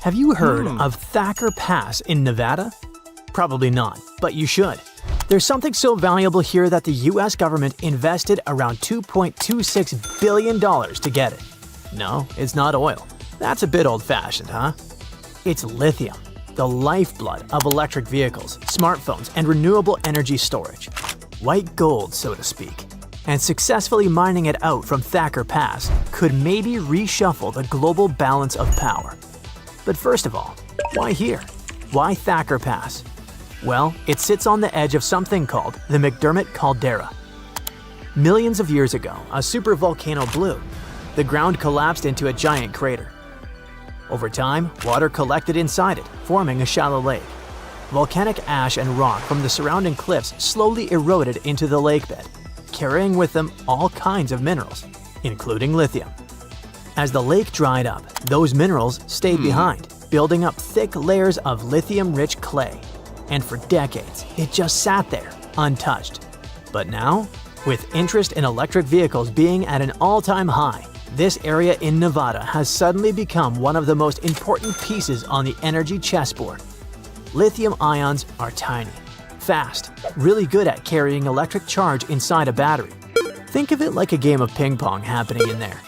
Have you heard of Thacker Pass in Nevada? Probably not, but you should. There's something so valuable here that the US government invested around $2.26 billion to get it. No, it's not oil. That's a bit old-fashioned, huh? It's lithium, the lifeblood of electric vehicles, smartphones, and renewable energy storage. White gold, so to speak. And successfully mining it out from Thacker Pass could maybe reshuffle the global balance of power. But first of all, why here? Why Thacker Pass? Well, it sits on the edge of something called the McDermott Caldera. Millions of years ago, a supervolcano blew. The ground collapsed into a giant crater. Over time, water collected inside it, forming a shallow lake. Volcanic ash and rock from the surrounding cliffs slowly eroded into the lakebed, carrying with them all kinds of minerals, including lithium. As the lake dried up, those minerals stayed behind, building up thick layers of lithium-rich clay. And for decades, it just sat there, untouched. But now, with interest in electric vehicles being at an all-time high, this area in Nevada has suddenly become one of the most important pieces on the energy chessboard. Lithium ions are tiny, fast, really good at carrying electric charge inside a battery. Think of it like a game of ping pong happening in there.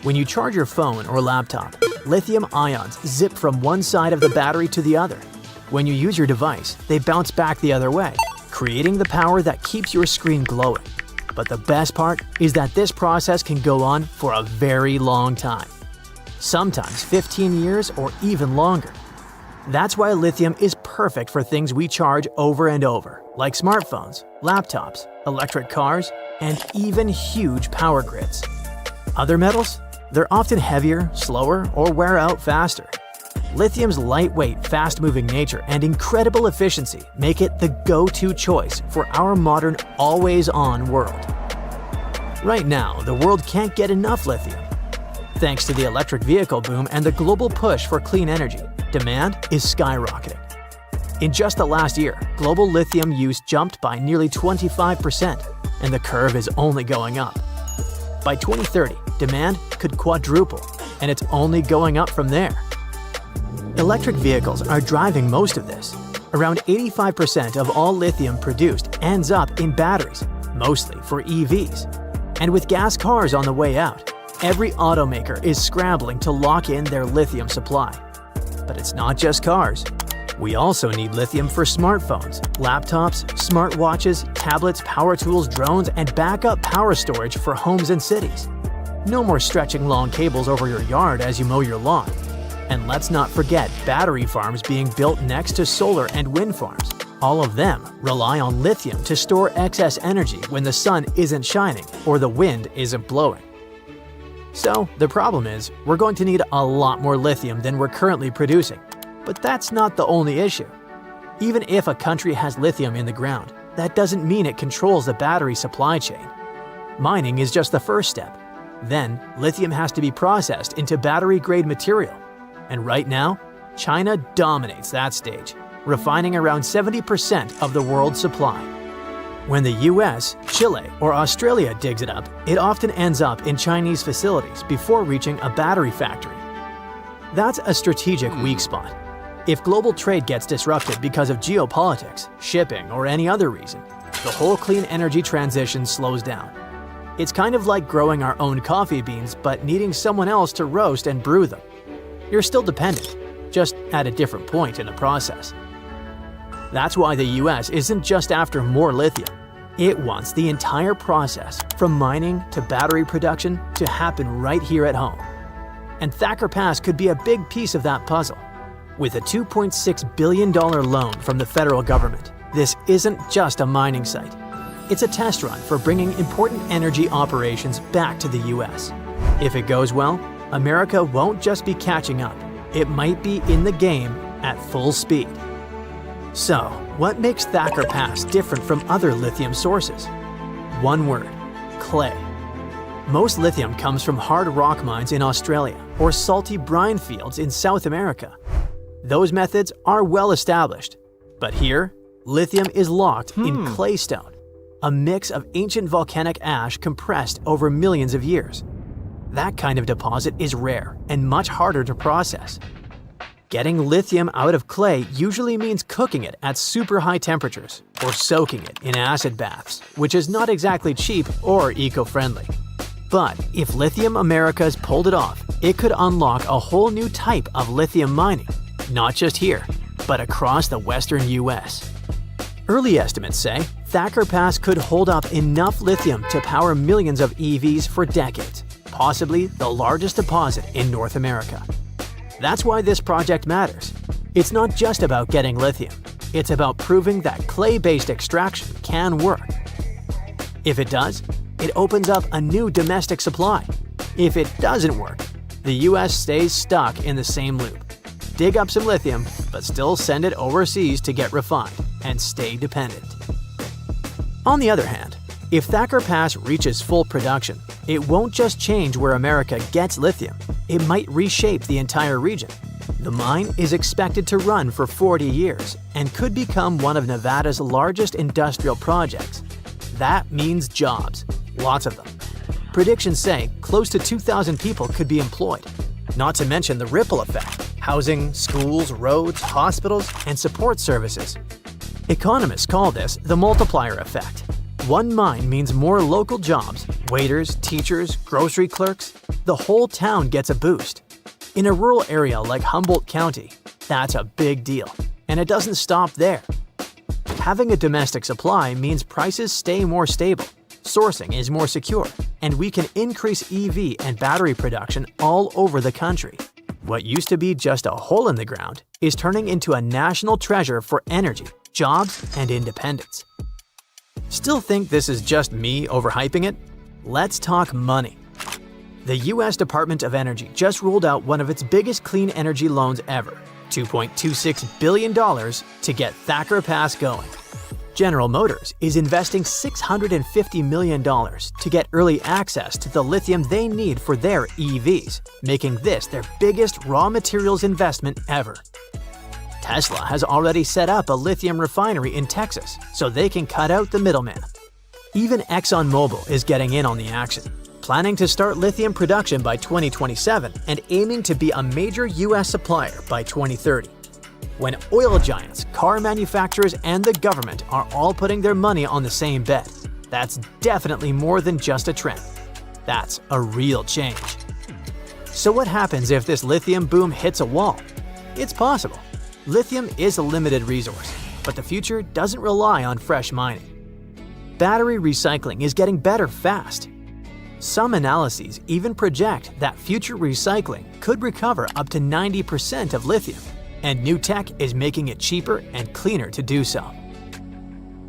When you charge your phone or laptop, lithium ions zip from one side of the battery to the other. When you use your device, they bounce back the other way, creating the power that keeps your screen glowing. But the best part is that this process can go on for a very long time. Sometimes 15 years or even longer. That's why lithium is perfect for things we charge over and over, like smartphones, laptops, electric cars, and even huge power grids. Other metals? They're often heavier, slower, or wear out faster. Lithium's lightweight, fast-moving nature and incredible efficiency make it the go-to choice for our modern, always-on world. Right now, the world can't get enough lithium. Thanks to the electric vehicle boom and the global push for clean energy, demand is skyrocketing. In just the last year, global lithium use jumped by nearly 25%, and the curve is only going up. By 2030, demand could quadruple, and it's only going up from there. Electric vehicles are driving most of this. Around 85% of all lithium produced ends up in batteries, mostly for EVs. And with gas cars on the way out, every automaker is scrambling to lock in their lithium supply. But it's not just cars. We also need lithium for smartphones, laptops, smartwatches, tablets, power tools, drones, and backup power storage for homes and cities. No more stretching long cables over your yard as you mow your lawn. And let's not forget battery farms being built next to solar and wind farms. All of them rely on lithium to store excess energy when the sun isn't shining or the wind isn't blowing. So, the problem is, we're going to need a lot more lithium than we're currently producing. But that's not the only issue. Even if a country has lithium in the ground, that doesn't mean it controls the battery supply chain. Mining is just the first step. Then, lithium has to be processed into battery-grade material. And right now, China dominates that stage, refining around 70% of the world's supply. When the US, Chile, or Australia digs it up, it often ends up in Chinese facilities before reaching a battery factory. That's a strategic weak spot. If global trade gets disrupted because of geopolitics, shipping, or any other reason, the whole clean energy transition slows down. It's kind of like growing our own coffee beans but needing someone else to roast and brew them. You're still dependent, just at a different point in the process. That's why the US isn't just after more lithium. It wants the entire process, from mining to battery production, to happen right here at home. And Thacker Pass could be a big piece of that puzzle. With a $2.6 billion loan from the federal government, this isn't just a mining site. It's a test run for bringing important energy operations back to the US. If it goes well, America won't just be catching up, it might be in the game at full speed. So, what makes Thacker Pass different from other lithium sources? One word: clay. Most lithium comes from hard rock mines in Australia or salty brine fields in South America. Those methods are well established. But here, lithium is locked in claystone, a mix of ancient volcanic ash compressed over millions of years. That kind of deposit is rare and much harder to process. Getting lithium out of clay usually means cooking it at super high temperatures or soaking it in acid baths, which is not exactly cheap or eco-friendly. But if Lithium Americas pulled it off, it could unlock a whole new type of lithium mining, not just here, but across the western US. Early estimates say Thacker Pass could hold up enough lithium to power millions of EVs for decades, possibly the largest deposit in North America. That's why this project matters. It's not just about getting lithium, it's about proving that clay-based extraction can work. If it does, it opens up a new domestic supply. If it doesn't work, the US stays stuck in the same loop. Dig up some lithium, but still send it overseas to get refined and stay dependent. On the other hand, if Thacker Pass reaches full production, it won't just change where America gets lithium, it might reshape the entire region. The mine is expected to run for 40 years and could become one of Nevada's largest industrial projects. That means jobs, lots of them. Predictions say close to 2,000 people could be employed, not to mention the ripple effect: housing, schools, roads, hospitals, and support services. Economists call this the multiplier effect. One mine means more local jobs, waiters, teachers, grocery clerks. The whole town gets a boost. In a rural area like Humboldt County, that's a big deal. And it doesn't stop there. Having a domestic supply means prices stay more stable, sourcing is more secure, and we can increase EV and battery production all over the country. What used to be just a hole in the ground is turning into a national treasure for energy, jobs, and independence. Still think this is just me overhyping it? Let's talk money. The US Department of Energy just rolled out one of its biggest clean energy loans ever, $2.26 billion to get Thacker Pass going. General Motors is investing $650 million to get early access to the lithium they need for their EVs, making this their biggest raw materials investment ever. Tesla has already set up a lithium refinery in Texas so they can cut out the middleman. Even ExxonMobil is getting in on the action, planning to start lithium production by 2027 and aiming to be a major US supplier by 2030. When oil giants, car manufacturers, and the government are all putting their money on the same bet, that's definitely more than just a trend. That's a real change. So what happens if this lithium boom hits a wall? It's possible. Lithium is a limited resource, but the future doesn't rely on fresh mining. Battery recycling is getting better fast. Some analyses even project that future recycling could recover up to 90% of lithium, and new tech is making it cheaper and cleaner to do so.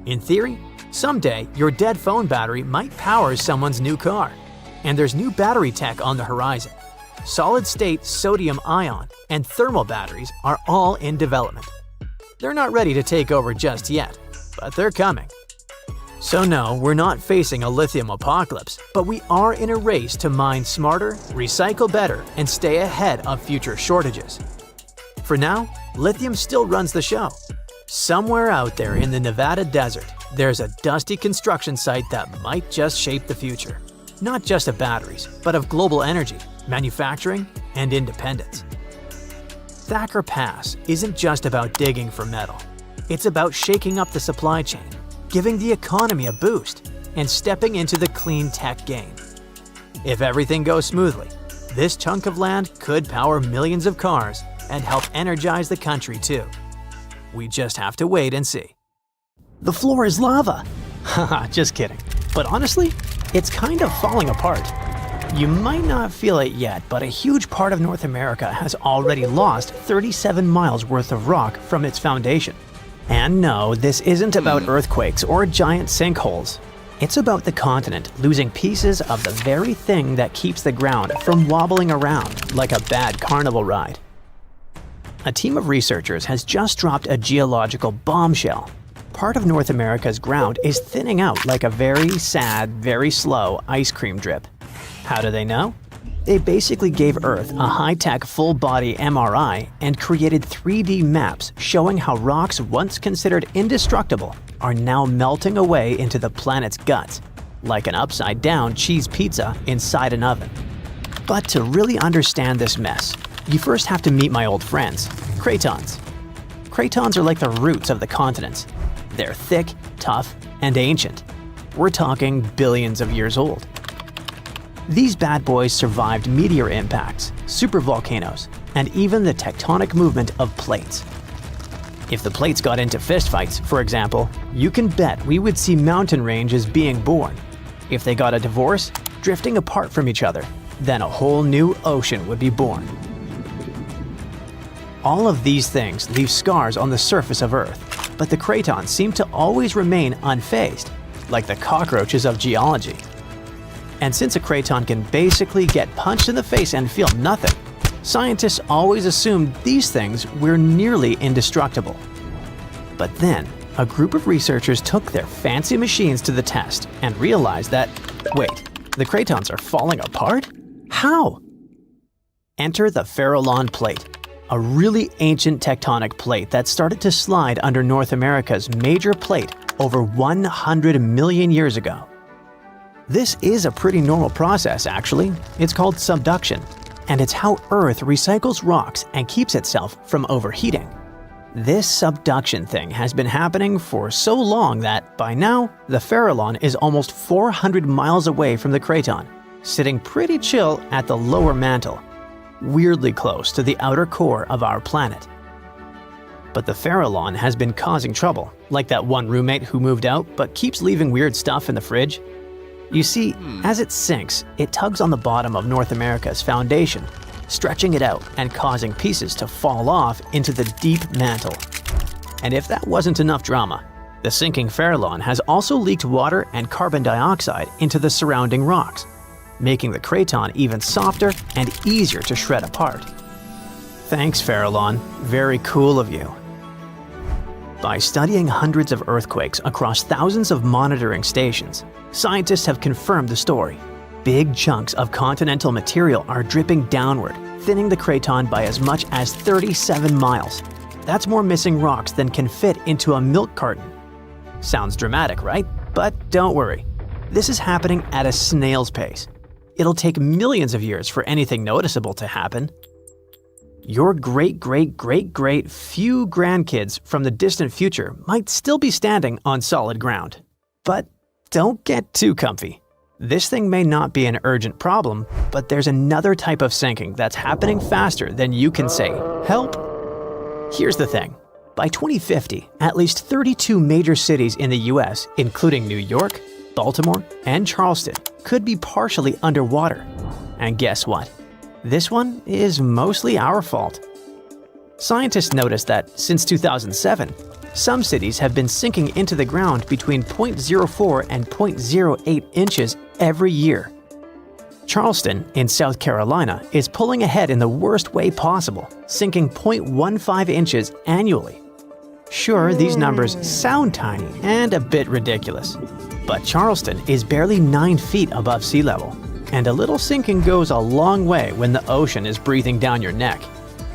In theory, someday your dead phone battery might power someone's new car, and there's new battery tech on the horizon. Solid-state sodium-ion and thermal batteries are all in development. They're not ready to take over just yet, but they're coming. So no, we're not facing a lithium apocalypse, but we are in a race to mine smarter, recycle better, and stay ahead of future shortages. For now, lithium still runs the show. Somewhere out there in the Nevada desert, there's a dusty construction site that might just shape the future. Not just of batteries, but of global energy, manufacturing, and independence. Thacker Pass isn't just about digging for metal. It's about shaking up the supply chain, giving the economy a boost, and stepping into the clean tech game. If everything goes smoothly, this chunk of land could power millions of cars and help energize the country too. We just have to wait and see. The floor is lava! Haha, just kidding. But honestly, it's kind of falling apart. You might not feel it yet, but a huge part of North America has already lost 37 miles worth of rock from its foundation. And no, this isn't about earthquakes or giant sinkholes. It's about the continent losing pieces of the very thing that keeps the ground from wobbling around like a bad carnival ride. A team of researchers has just dropped a geological bombshell. Part of North America's ground is thinning out like a very sad, very slow ice cream drip. How do they know? They basically gave Earth a high-tech full-body MRI and created 3D maps showing how rocks once considered indestructible are now melting away into the planet's guts, like an upside-down cheese pizza inside an oven. But to really understand this mess, you first have to meet my old friends, Cratons. Cratons are like the roots of the continents. They're thick, tough, and ancient. We're talking billions of years old. These bad boys survived meteor impacts, supervolcanoes, and even the tectonic movement of plates. If the plates got into fistfights, for example, you can bet we would see mountain ranges being born. If they got a divorce, drifting apart from each other, then a whole new ocean would be born. All of these things leave scars on the surface of Earth, but the cratons seem to always remain unfazed, like the cockroaches of geology. And since a craton can basically get punched in the face and feel nothing, scientists always assumed these things were nearly indestructible. But then, a group of researchers took their fancy machines to the test and realized that, wait, the cratons are falling apart? How? Enter the Farallon Plate, a really ancient tectonic plate that started to slide under North America's major plate over 100 million years ago. This is a pretty normal process, actually. It's called subduction, and it's how Earth recycles rocks and keeps itself from overheating. This subduction thing has been happening for so long that, by now, the Farallon is almost 400 miles away from the craton, sitting pretty chill at the lower mantle, weirdly close to the outer core of our planet. But the Farallon has been causing trouble, like that one roommate who moved out but keeps leaving weird stuff in the fridge. You see, as it sinks, it tugs on the bottom of North America's foundation, stretching it out and causing pieces to fall off into the deep mantle. And if that wasn't enough drama, the sinking Farallon has also leaked water and carbon dioxide into the surrounding rocks, making the craton even softer and easier to shred apart. Thanks, Farallon. Very cool of you. By studying hundreds of earthquakes across thousands of monitoring stations, scientists have confirmed the story. Big chunks of continental material are dripping downward, thinning the craton by as much as 37 miles. That's more missing rocks than can fit into a milk carton. Sounds dramatic, right? But don't worry. This is happening at a snail's pace. It'll take millions of years for anything noticeable to happen. Your great-great-great-great few grandkids from the distant future might still be standing on solid ground. But don't get too comfy. This thing may not be an urgent problem, but there's another type of sinking that's happening faster than you can say, "Help!" Here's the thing. By 2050, at least 32 major cities in the US, including New York, Baltimore, and Charleston, could be partially underwater. And guess what? This one is mostly our fault. Scientists noticed that since 2007, some cities have been sinking into the ground between 0.04 and 0.08 inches every year. Charleston, in South Carolina, is pulling ahead in the worst way possible, sinking 0.15 inches annually. Sure, these numbers sound tiny and a bit ridiculous, but Charleston is barely 9 feet above sea level, and a little sinking goes a long way when the ocean is breathing down your neck.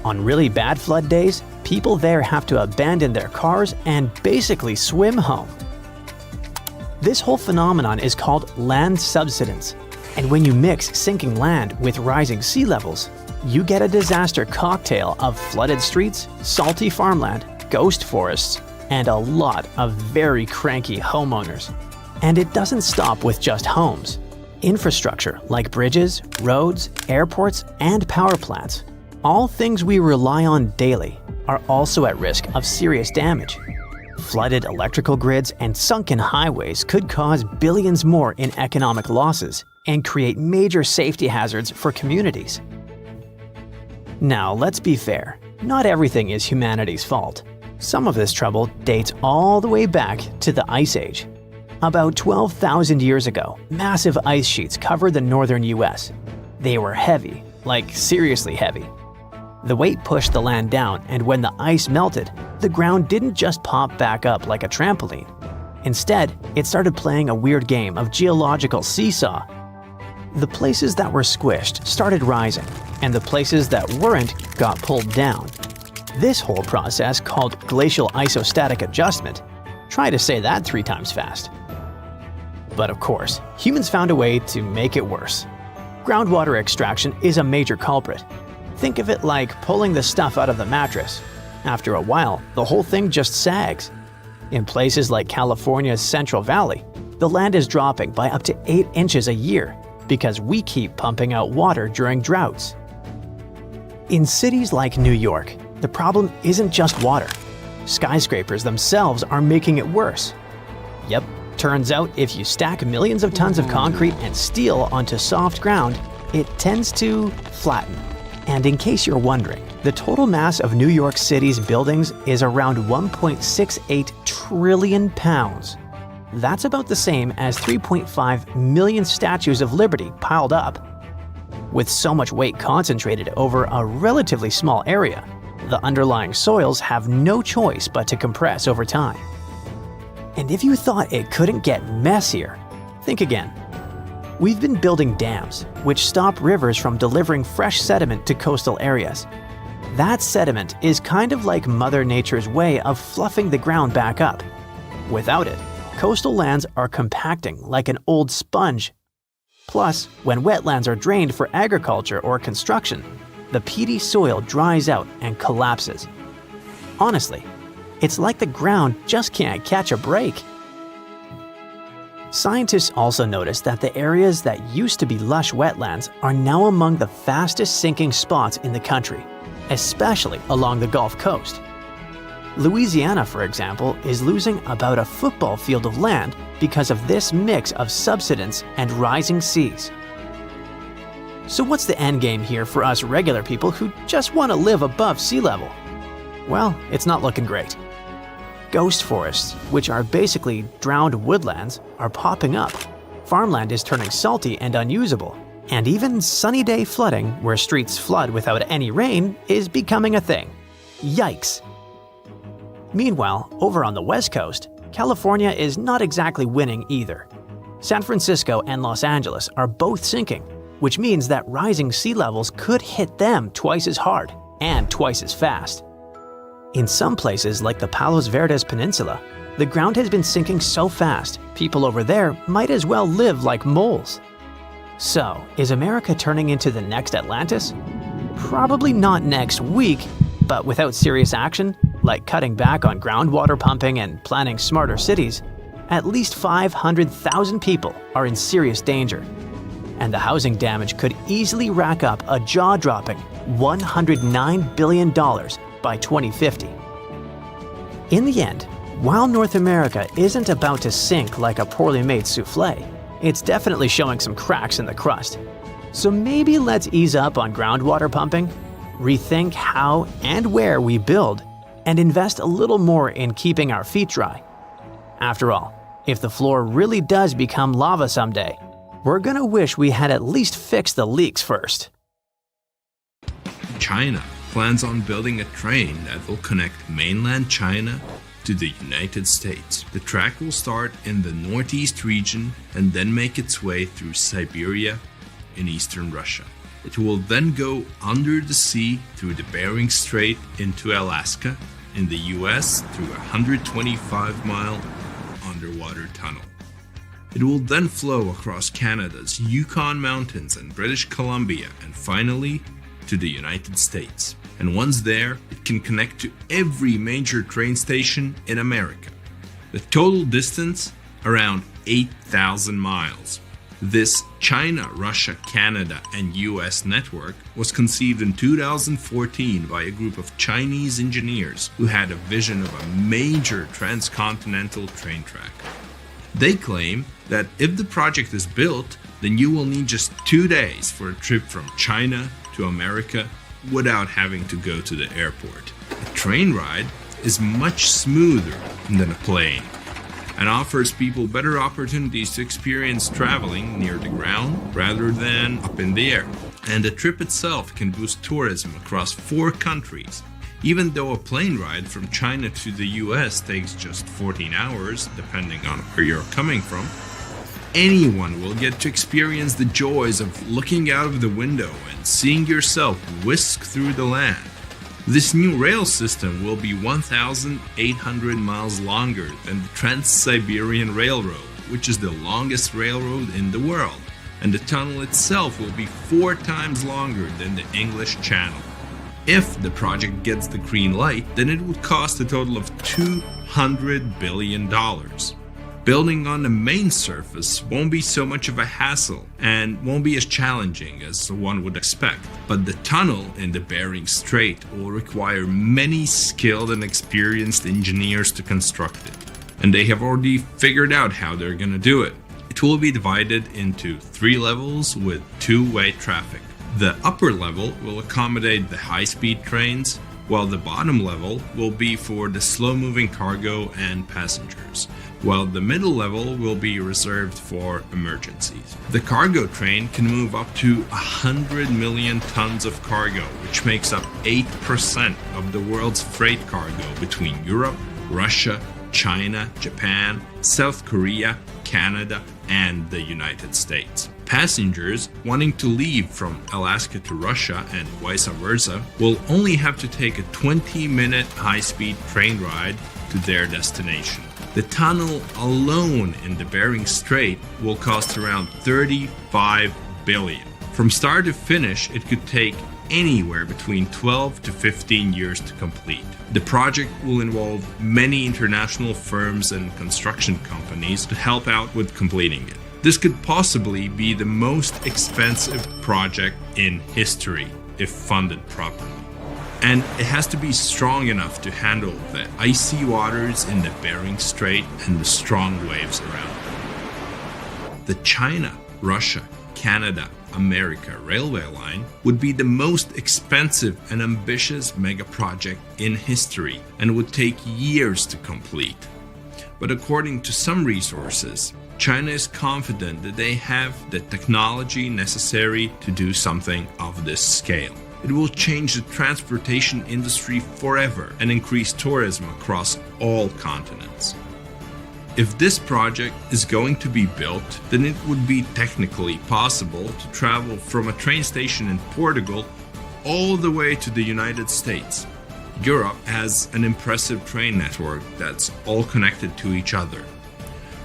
On really bad flood days, people there have to abandon their cars and basically swim home. This whole phenomenon is called land subsidence, and when you mix sinking land with rising sea levels, you get a disaster cocktail of flooded streets, salty farmland, ghost forests, and a lot of very cranky homeowners. And it doesn't stop with just homes. Infrastructure like bridges, roads, airports, and power plants, all things we rely on daily, are also at risk of serious damage. Flooded electrical grids and sunken highways could cause billions more in economic losses and create major safety hazards for communities. Now, let's be fair. Not everything is humanity's fault. Some of this trouble dates all the way back to the Ice Age. About 12,000 years ago, massive ice sheets covered the northern US. They were heavy, like seriously heavy. The weight pushed the land down, and when the ice melted, the ground didn't just pop back up like a trampoline. Instead, it started playing a weird game of geological seesaw. The places that were squished started rising, and the places that weren't got pulled down. This whole process, called glacial isostatic adjustment, try to say that 3 times fast. But of course, humans found a way to make it worse. Groundwater extraction is a major culprit. Think of it like pulling the stuff out of the mattress. After a while, the whole thing just sags. In places like California's Central Valley, the land is dropping by up to 8 inches a year because we keep pumping out water during droughts. In cities like New York, the problem isn't just water. Skyscrapers themselves are making it worse. Yep, turns out if you stack millions of tons of concrete and steel onto soft ground, it tends to flatten. And in case you're wondering, the total mass of New York City's buildings is around 1.68 trillion pounds. That's about the same as 3.5 million statues of liberty piled up. With so much weight concentrated over a relatively small area, the underlying soils have no choice but to compress over time. And if you thought it couldn't get messier, think again. We've been building dams, which stop rivers from delivering fresh sediment to coastal areas. That sediment is kind of like Mother Nature's way of fluffing the ground back up. Without it, coastal lands are compacting like an old sponge. Plus, when wetlands are drained for agriculture or construction, the peaty soil dries out and collapses. Honestly, it's like the ground just can't catch a break. Scientists also noticed that the areas that used to be lush wetlands are now among the fastest sinking spots in the country, especially along the Gulf Coast. Louisiana, for example, is losing about a football field of land because of this mix of subsidence and rising seas. So what's the endgame here for us regular people who just want to live above sea level? Well, it's not looking great. Ghost forests, which are basically drowned woodlands, are popping up. Farmland is turning salty and unusable. And even sunny day flooding, where streets flood without any rain, is becoming a thing. Yikes! Meanwhile, over on the West Coast, California is not exactly winning either. San Francisco and Los Angeles are both sinking, which means that rising sea levels could hit them twice as hard and twice as fast. In some places like the Palos Verdes Peninsula, the ground has been sinking so fast, people over there might as well live like moles. So, is America turning into the next Atlantis? Probably not next week, but without serious action, like cutting back on groundwater pumping and planning smarter cities, at least 500,000 people are in serious danger. And the housing damage could easily rack up a jaw-dropping $109 billion by 2050. In the end, while North America isn't about to sink like a poorly made souffle, it's definitely showing some cracks in the crust. So maybe let's ease up on groundwater pumping, rethink how and where we build, and invest a little more in keeping our feet dry. After all, if the floor really does become lava someday, we're gonna wish we had at least fixed the leaks first. China plans on building a train that will connect mainland China to the United States. The track will start in the northeast region and then make its way through Siberia in eastern Russia. It will then go under the sea through the Bering Strait into Alaska in the US through a 125-mile underwater tunnel. It will then flow across Canada's Yukon Mountains and British Columbia and finally to the United States. And once there, it can connect to every major train station in America. The total distance, around 8,000 miles. This China, Russia, Canada, and US network was conceived in 2014 by a group of Chinese engineers who had a vision of a major transcontinental train track. They claim that if the project is built, then you will need just 2 days for a trip from China to America without having to go to the airport. A train ride is much smoother than a plane and offers people better opportunities to experience traveling near the ground rather than up in the air. And the trip itself can boost tourism across 4 countries. Even though a plane ride from China to the US takes just 14 hours, depending on where you're coming from, anyone will get to experience the joys of looking out of the window and seeing yourself whisk through the land. This new rail system will be 1,800 miles longer than the Trans-Siberian Railroad, which is the longest railroad in the world, and the tunnel itself will be 4 times longer than the English Channel. If the project gets the green light, then it would cost a total of $200 billion. Building on the main surface won't be so much of a hassle and won't be as challenging as one would expect. But the tunnel in the Bering Strait will require many skilled and experienced engineers to construct it. And they have already figured out how they're going to do it. It will be divided into 3 levels with 2-way traffic. The upper level will accommodate the high-speed trains, while the bottom level will be for the slow-moving cargo and passengers, while the middle level will be reserved for emergencies. The cargo train can move up to 100 million tons of cargo, which makes up 8% of the world's freight cargo between Europe, Russia, China, Japan, South Korea, Canada, and the United States. Passengers wanting to leave from Alaska to Russia and vice versa will only have to take a 20-minute high-speed train ride to their destination. The tunnel alone in the Bering Strait will cost around $35 billion. From start to finish, it could take anywhere between 12 to 15 years to complete. The project will involve many international firms and construction companies to help out with completing it. This could possibly be the most expensive project in history if funded properly. And it has to be strong enough to handle the icy waters in the Bering Strait and the strong waves around it. The China, Russia, Canada, America railway line would be the most expensive and ambitious mega project in history and would take years to complete. But according to some resources, China is confident that they have the technology necessary to do something of this scale. It will change the transportation industry forever and increase tourism across all continents. If this project is going to be built, then it would be technically possible to travel from a train station in Portugal all the way to the United States. Europe has an impressive train network that's all connected to each other.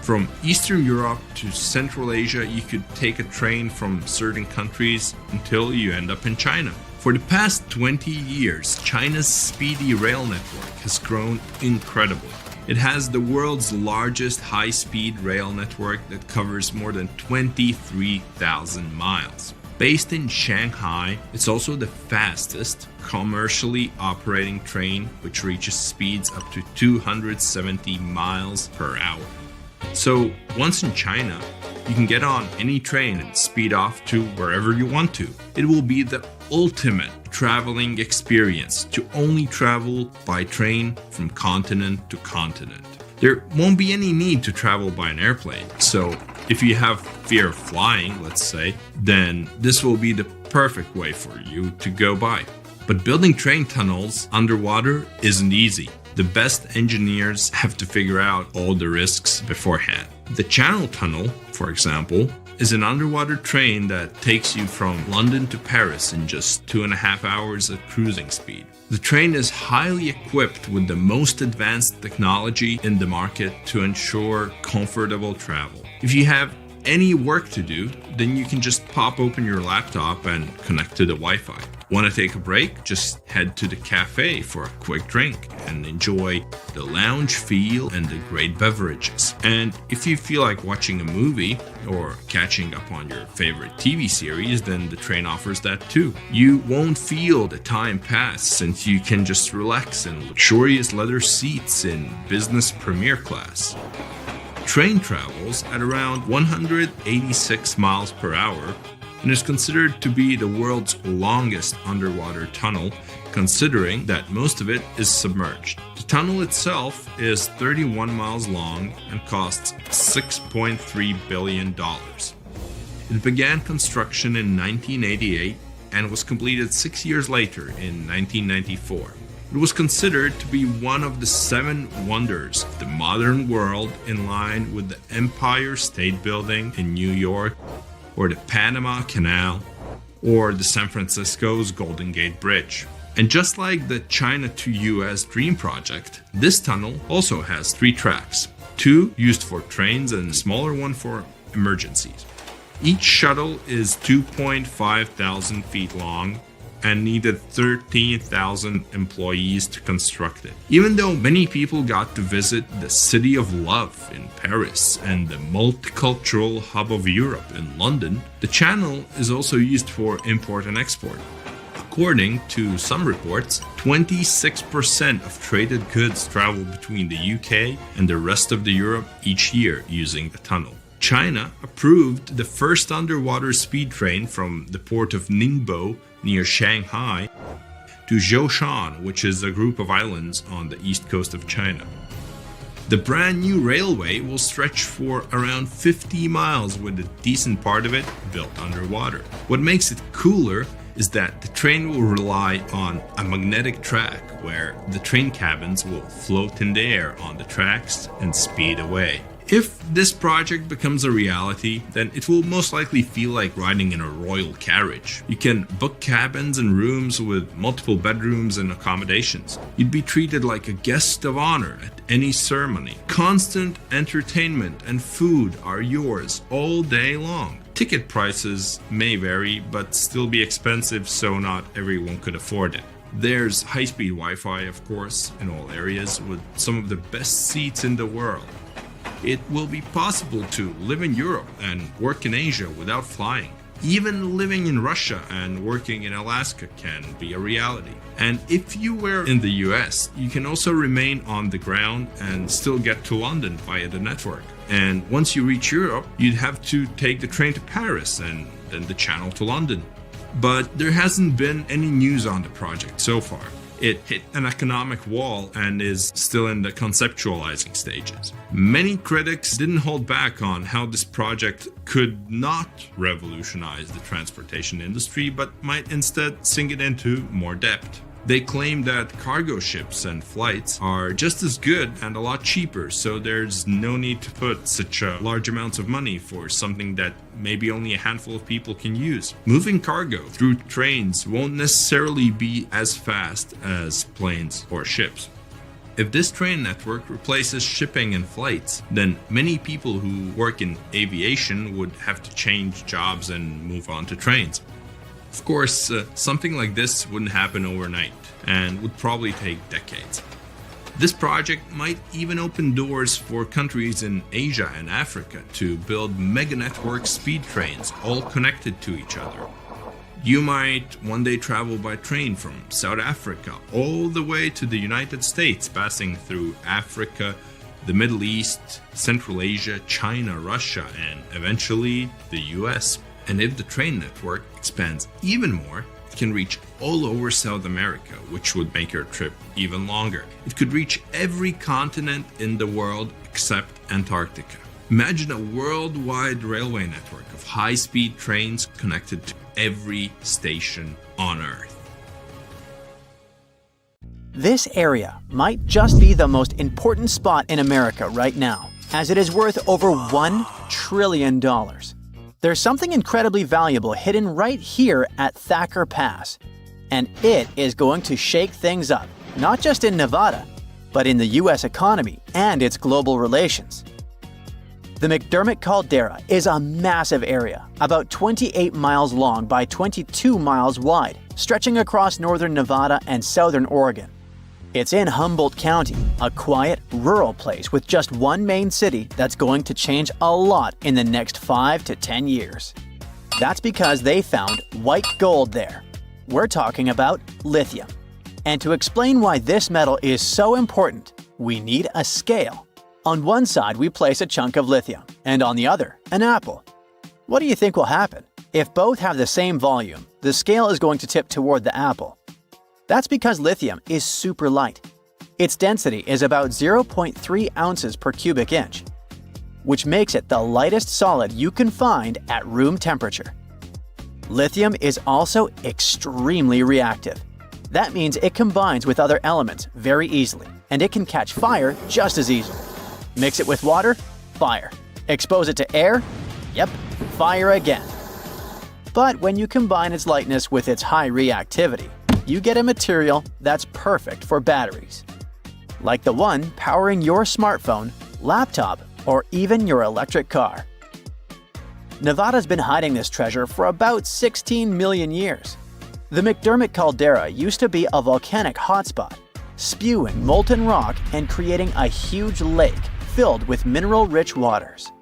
From Eastern Europe to Central Asia, you could take a train from certain countries until you end up in China. For the past 20 years, China's speedy rail network has grown incredibly. It has the world's largest high-speed rail network that covers more than 23,000 miles. Based in Shanghai, it's also the fastest commercially operating train, which reaches speeds up to 270 miles per hour. So once in China, you can get on any train and speed off to wherever you want to. It will be the ultimate traveling experience to only travel by train from continent to continent. There won't be any need to travel by an airplane. So if you have fear of flying, let's say, then this will be the perfect way for you to go by. But building train tunnels underwater isn't easy. The best engineers have to figure out all the risks beforehand. The Channel Tunnel, for example, is an underwater train that takes you from London to Paris in just 2.5 hours at cruising speed. The train is highly equipped with the most advanced technology in the market to ensure comfortable travel. If you have any work to do, then you can just pop open your laptop and connect to the Wi-Fi. Want to take a break? Just head to the cafe for a quick drink and enjoy the lounge feel and the great beverages. And if you feel like watching a movie or catching up on your favorite TV series, then the train offers that too. You won't feel the time pass since you can just relax in luxurious leather seats in business premier class. Train travels at around 186 miles per hour and is considered to be the world's longest underwater tunnel, considering that most of it is submerged. The tunnel itself is 31 miles long and costs $6.3 billion. It began construction in 1988 and was completed 6 years later in 1994. It was considered to be one of the 7 wonders of the modern world, in line with the Empire State Building in New York, or the Panama Canal, or the San Francisco's Golden Gate Bridge. And just like the China to US Dream project, this tunnel also has 3 tracks, 2 used for trains and a smaller one for emergencies. Each shuttle is 2,500 feet long and needed 13,000 employees to construct it. Even though many people got to visit the City of Love in Paris and the multicultural hub of Europe in London, the channel is also used for import and export. According to some reports, 26% of traded goods travel between the UK and the rest of Europe each year using the tunnel. China approved the first underwater speed train from the port of Ningbo near Shanghai to Zhoushan, which is a group of islands on the east coast of China. The brand new railway will stretch for around 50 miles with a decent part of it built underwater. What makes it cooler is that the train will rely on a magnetic track where the train cabins will float in the air on the tracks and speed away. If this project becomes a reality, then it will most likely feel like riding in a royal carriage. You can book cabins and rooms with multiple bedrooms and accommodations. You'd be treated like a guest of honor at any ceremony. Constant entertainment and food are yours all day long. Ticket prices may vary, but still be expensive, so not everyone could afford it. There's high-speed Wi-Fi, of course, in all areas, with some of the best seats in the world. It will be possible to live in Europe and work in Asia without flying. Even living in Russia and working in Alaska can be a reality. And if you were in the US, you can also remain on the ground and still get to London via the network. And once you reach Europe, you'd have to take the train to Paris and then the channel to London. But there hasn't been any news on the project so far. It hit an economic wall and is still in the conceptualizing stages. Many critics didn't hold back on how this project could not revolutionize the transportation industry, but might instead sink it into more depth. They claim that cargo ships and flights are just as good and a lot cheaper, so there's no need to put such large amounts of money for something that maybe only a handful of people can use. Moving cargo through trains won't necessarily be as fast as planes or ships. If this train network replaces shipping and flights, then many people who work in aviation would have to change jobs and move on to trains. Of course, something like this wouldn't happen overnight and would probably take decades. This project might even open doors for countries in Asia and Africa to build mega network speed trains all connected to each other. You might one day travel by train from South Africa all the way to the United States, passing through Africa, the Middle East, Central Asia, China, Russia, and eventually the US. And if the train network expands even more, it can reach all over South America, which would make your trip even longer. It could reach every continent in the world except Antarctica. Imagine a worldwide railway network of high-speed trains connected to every station on Earth. This area might just be the most important spot in America right now, as it is worth over $1 trillion. There's something incredibly valuable hidden right here at Thacker Pass, and it is going to shake things up, not just in Nevada, but in the US economy and its global relations. The McDermott Caldera is a massive area, about 28 miles long by 22 miles wide, stretching across northern Nevada and southern Oregon. It's in Humboldt County, a quiet, rural place with just one main city that's going to change a lot in the next 5 to 10 years. That's because they found white gold there. We're talking about lithium. And to explain why this metal is so important, we need a scale. On one side, we place a chunk of lithium, and on the other, an apple. What do you think will happen? If both have the same volume, the scale is going to tip toward the apple. That's because lithium is super light. Its density is about 0.3 ounces per cubic inch, which makes it the lightest solid you can find at room temperature. Lithium is also extremely reactive. That means it combines with other elements very easily, and it can catch fire just as easily. Mix it with water, fire. Expose it to air, yep, fire again. But when you combine its lightness with its high reactivity, you get a material that's perfect for batteries, like the one powering your smartphone, laptop, or even your electric car. Nevada's been hiding this treasure for about 16 million years. The McDermott caldera used to be a volcanic hotspot, spewing molten rock and creating a huge lake filled with mineral-rich waters.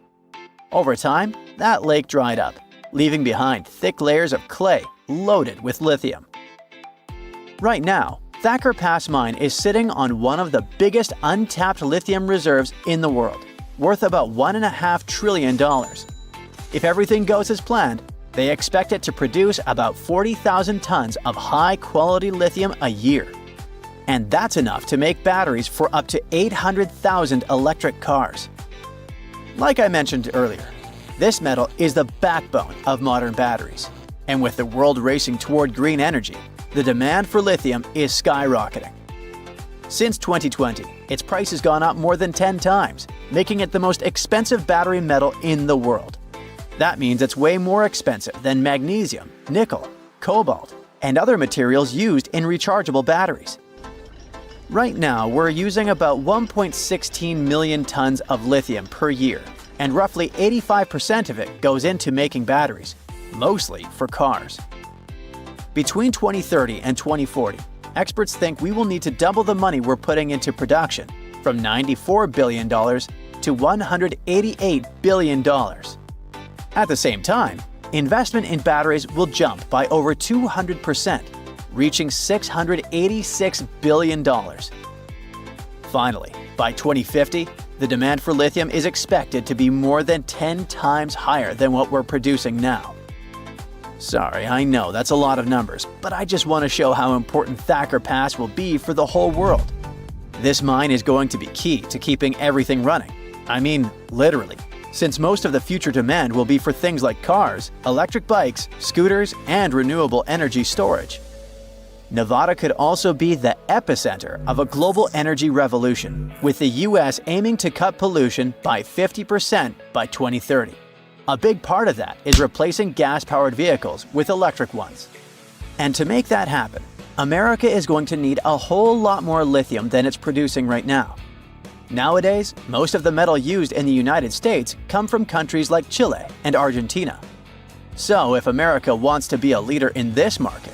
Over time, that lake dried up, leaving behind thick layers of clay loaded with lithium. Right now, Thacker Pass Mine is sitting on one of the biggest untapped lithium reserves in the world, worth about $1.5 trillion. If everything goes as planned, they expect it to produce about 40,000 tons of high-quality lithium a year. And that's enough to make batteries for up to 800,000 electric cars. Like I mentioned earlier, this metal is the backbone of modern batteries. And with the world racing toward green energy, the demand for lithium is skyrocketing. Since 2020, its price has gone up more than 10 times, making it the most expensive battery metal in the world. That means it's way more expensive than magnesium, nickel, cobalt, and other materials used in rechargeable batteries. Right now, we're using about 1.16 million tons of lithium per year, and roughly 85% of it goes into making batteries, mostly for cars. Between 2030 and 2040, experts think we will need to double the money we're putting into production, from $94 billion to $188 billion. At the same time, investment in batteries will jump by over 200%, reaching $686 billion. Finally, by 2050, the demand for lithium is expected to be more than 10 times higher than what we're producing now. Sorry, I know that's a lot of numbers, but I just want to show how important Thacker Pass will be for the whole world. This mine is going to be key to keeping everything running. I mean, literally, since most of the future demand will be for things like cars, electric bikes, scooters, and renewable energy storage. Nevada could also be the epicenter of a global energy revolution, with the U.S. aiming to cut pollution by 50% by 2030. A big part of that is replacing gas-powered vehicles with electric ones. And to make that happen, America is going to need a whole lot more lithium than it's producing right now. Nowadays, most of the metal used in the United States come from countries like Chile and Argentina. So if America wants to be a leader in this market,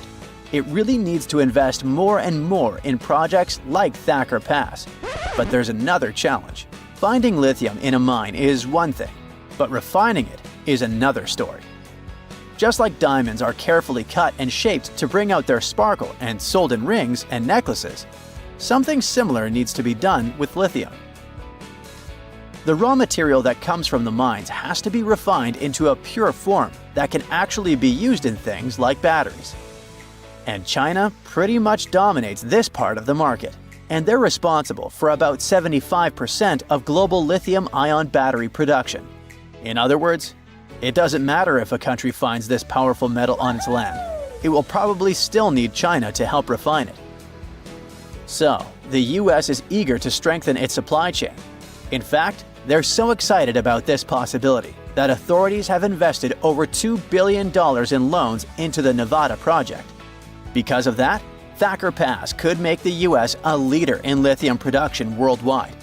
it really needs to invest more and more in projects like Thacker Pass. But there's another challenge. Finding lithium in a mine is one thing, but refining it is another story. Just like diamonds are carefully cut and shaped to bring out their sparkle and sold in rings and necklaces, something similar needs to be done with lithium. The raw material that comes from the mines has to be refined into a pure form that can actually be used in things like batteries. And China pretty much dominates this part of the market, and they're responsible for about 75% of global lithium-ion battery production. In other words, it doesn't matter if a country finds this powerful metal on its land, it will probably still need China to help refine it. So, the US is eager to strengthen its supply chain. In fact, they're so excited about this possibility that authorities have invested over $2 billion in loans into the Nevada project. Because of that, Thacker Pass could make the US a leader in lithium production worldwide.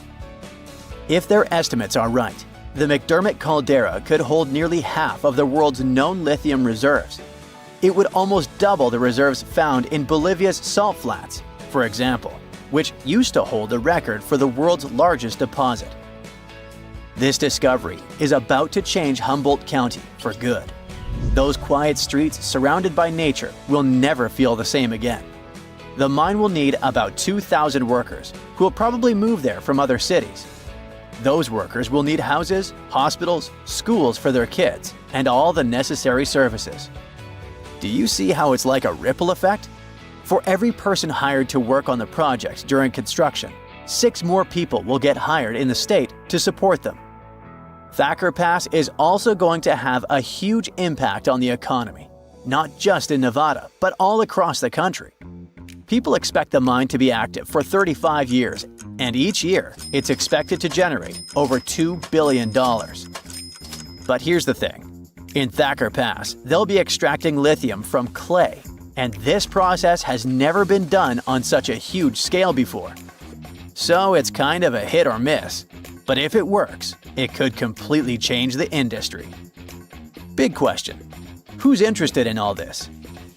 If their estimates are right, the McDermott caldera could hold nearly half of the world's known lithium reserves. It would almost double the reserves found in Bolivia's salt flats, for example, which used to hold the record for the world's largest deposit. This discovery is about to change Humboldt County for good. Those quiet streets surrounded by nature will never feel the same again. The mine will need about 2,000 workers who will probably move there from other cities. Those workers will need houses, hospitals, schools for their kids, and all the necessary services. Do you see how it's like a ripple effect? For every person hired to work on the project during construction, 6 more people will get hired in the state to support them. Thacker Pass is also going to have a huge impact on the economy, not just in Nevada, but all across the country. People expect the mine to be active for 35 years, and each year, it's expected to generate over $2 billion. But here's the thing. In Thacker Pass, they'll be extracting lithium from clay, and this process has never been done on such a huge scale before. So it's kind of a hit or miss. But if it works, it could completely change the industry. Big question. Who's interested in all this?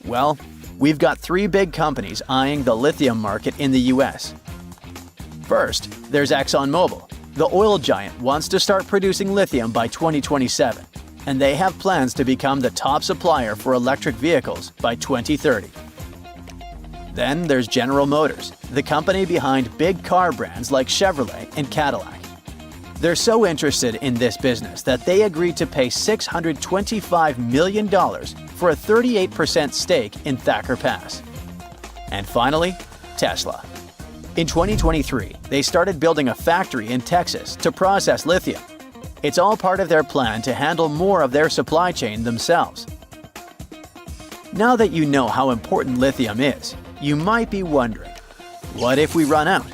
Well, we've got three big companies eyeing the lithium market in the US. First, there's ExxonMobil. The oil giant wants to start producing lithium by 2027, and they have plans to become the top supplier for electric vehicles by 2030. Then there's General Motors, the company behind big car brands like Chevrolet and Cadillac. They're so interested in this business that they agreed to pay $625 million for a 38% stake in Thacker Pass. And finally, Tesla. In 2023, they started building a factory in Texas to process lithium. It's all part of their plan to handle more of their supply chain themselves. Now that you know how important lithium is, you might be wondering, what if we run out?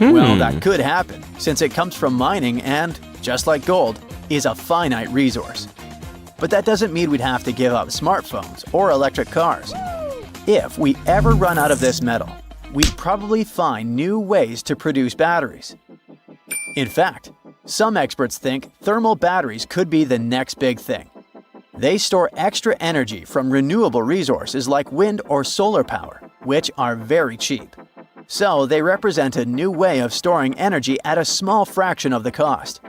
Well, that could happen, since it comes from mining and, just like gold, is a finite resource. But that doesn't mean we'd have to give up smartphones or electric cars. If we ever run out of this metal, we'd probably find new ways to produce batteries. In fact, some experts think thermal batteries could be the next big thing. They store extra energy from renewable resources like wind or solar power, which are very cheap. So they represent a new way of storing energy at a small fraction of the cost.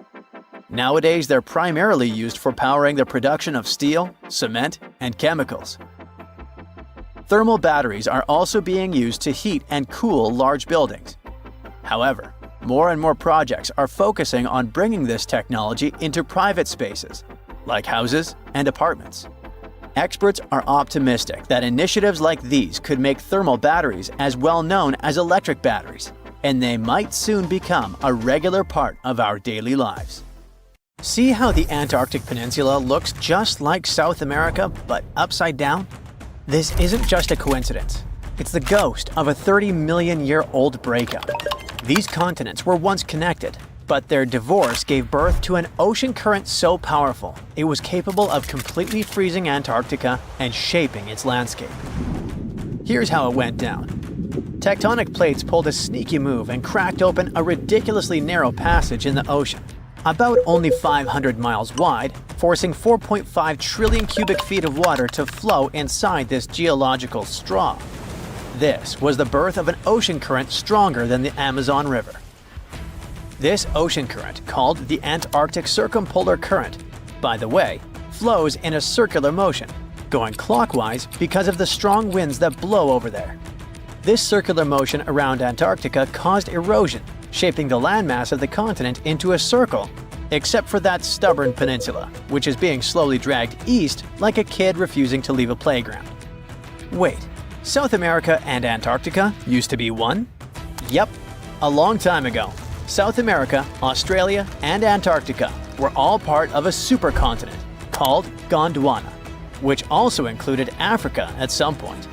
Nowadays, they're primarily used for powering the production of steel, cement, and chemicals. Thermal batteries are also being used to heat and cool large buildings. However, more and more projects are focusing on bringing this technology into private spaces, like houses and apartments. Experts are optimistic that initiatives like these could make thermal batteries as well known as electric batteries, and they might soon become a regular part of our daily lives. See how the Antarctic Peninsula looks just like South America, but upside down? This isn't just a coincidence. It's the ghost of a 30-million-year-old breakup. These continents were once connected, but their divorce gave birth to an ocean current so powerful it was capable of completely freezing Antarctica and shaping its landscape. Here's how it went down. Tectonic plates pulled a sneaky move and cracked open a ridiculously narrow passage in the ocean, about only 500 miles wide, forcing 4.5 trillion cubic feet of water to flow inside this geological straw. This was the birth of an ocean current stronger than the Amazon River. This ocean current, called the Antarctic Circumpolar Current, by the way, flows in a circular motion, going clockwise because of the strong winds that blow over there. This circular motion around Antarctica caused erosion, shaping the landmass of the continent into a circle, except for that stubborn peninsula, which is being slowly dragged east like a kid refusing to leave a playground. Wait, South America and Antarctica used to be one? Yep, a long time ago. South America, Australia, and Antarctica were all part of a supercontinent called Gondwana, which also included Africa at some point.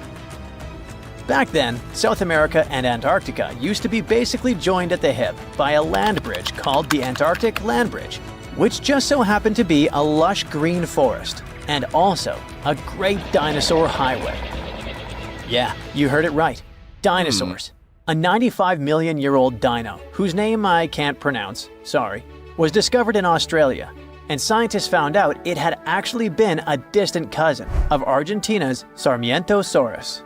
Back then, South America and Antarctica used to be basically joined at the hip by a land bridge called the Antarctic Land Bridge, which just so happened to be a lush green forest and also a great dinosaur highway. Yeah, you heard it right. Dinosaurs. A 95-million-year-old dino, whose name I can't pronounce, sorry, was discovered in Australia, and scientists found out it had actually been a distant cousin of Argentina's Sarmientosaurus.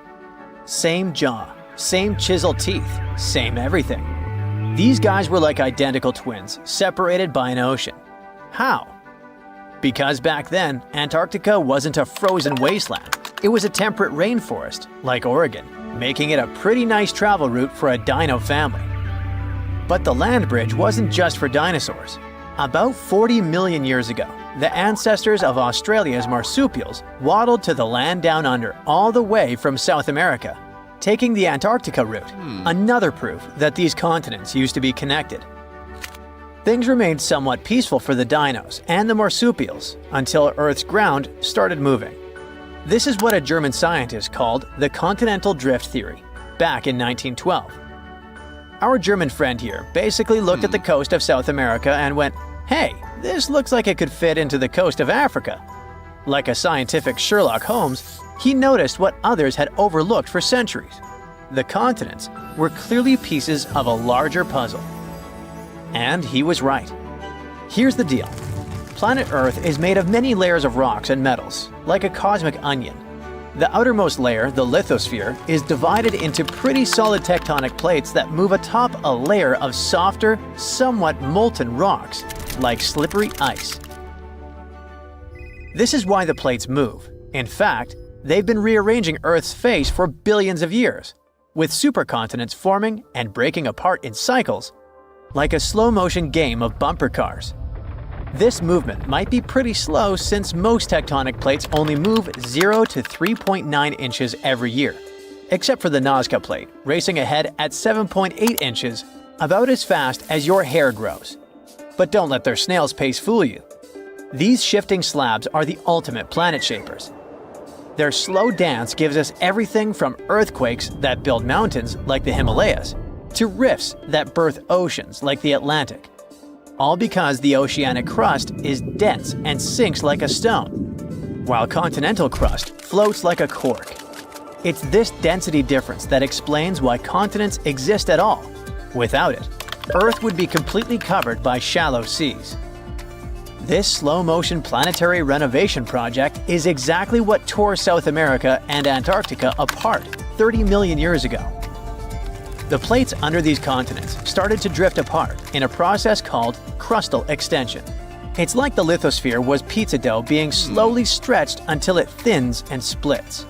Same jaw, same chiseled teeth, same everything. These guys were like identical twins, separated by an ocean. How? Because back then, Antarctica wasn't a frozen wasteland. It was a temperate rainforest, like Oregon, making it a pretty nice travel route for a dino family. But the land bridge wasn't just for dinosaurs. About 40 million years ago, the ancestors of Australia's marsupials waddled to the land down under all the way from South America, taking the Antarctica route, another proof that these continents used to be connected. Things remained somewhat peaceful for the dinos and the marsupials until Earth's ground started moving. This is what a German scientist called the continental drift theory, back in 1912. Our German friend here basically looked at the coast of South America and went, "Hey, this looks like it could fit into the coast of Africa." Like a scientific Sherlock Holmes, he noticed what others had overlooked for centuries. The continents were clearly pieces of a larger puzzle. And he was right. Here's the deal. Planet Earth is made of many layers of rocks and metals, like a cosmic onion. The outermost layer, the lithosphere, is divided into pretty solid tectonic plates that move atop a layer of softer, somewhat molten rocks, like slippery ice. This is why the plates move. In fact, they've been rearranging Earth's face for billions of years, with supercontinents forming and breaking apart in cycles, like a slow-motion game of bumper cars. This movement might be pretty slow since most tectonic plates only move 0 to 3.9 inches every year, except for the Nazca plate, racing ahead at 7.8 inches, about as fast as your hair grows. But don't let their snail's pace fool you. These shifting slabs are the ultimate planet shapers. Their slow dance gives us everything from earthquakes that build mountains, like the Himalayas, to rifts that birth oceans, like the Atlantic. All because the oceanic crust is dense and sinks like a stone, while continental crust floats like a cork. It's this density difference that explains why continents exist at all. Without it, Earth would be completely covered by shallow seas. This slow-motion planetary renovation project is exactly what tore South America and Antarctica apart 30 million years ago. The plates under these continents started to drift apart in a process called crustal extension. It's like the lithosphere was pizza dough being slowly stretched until it thins and splits.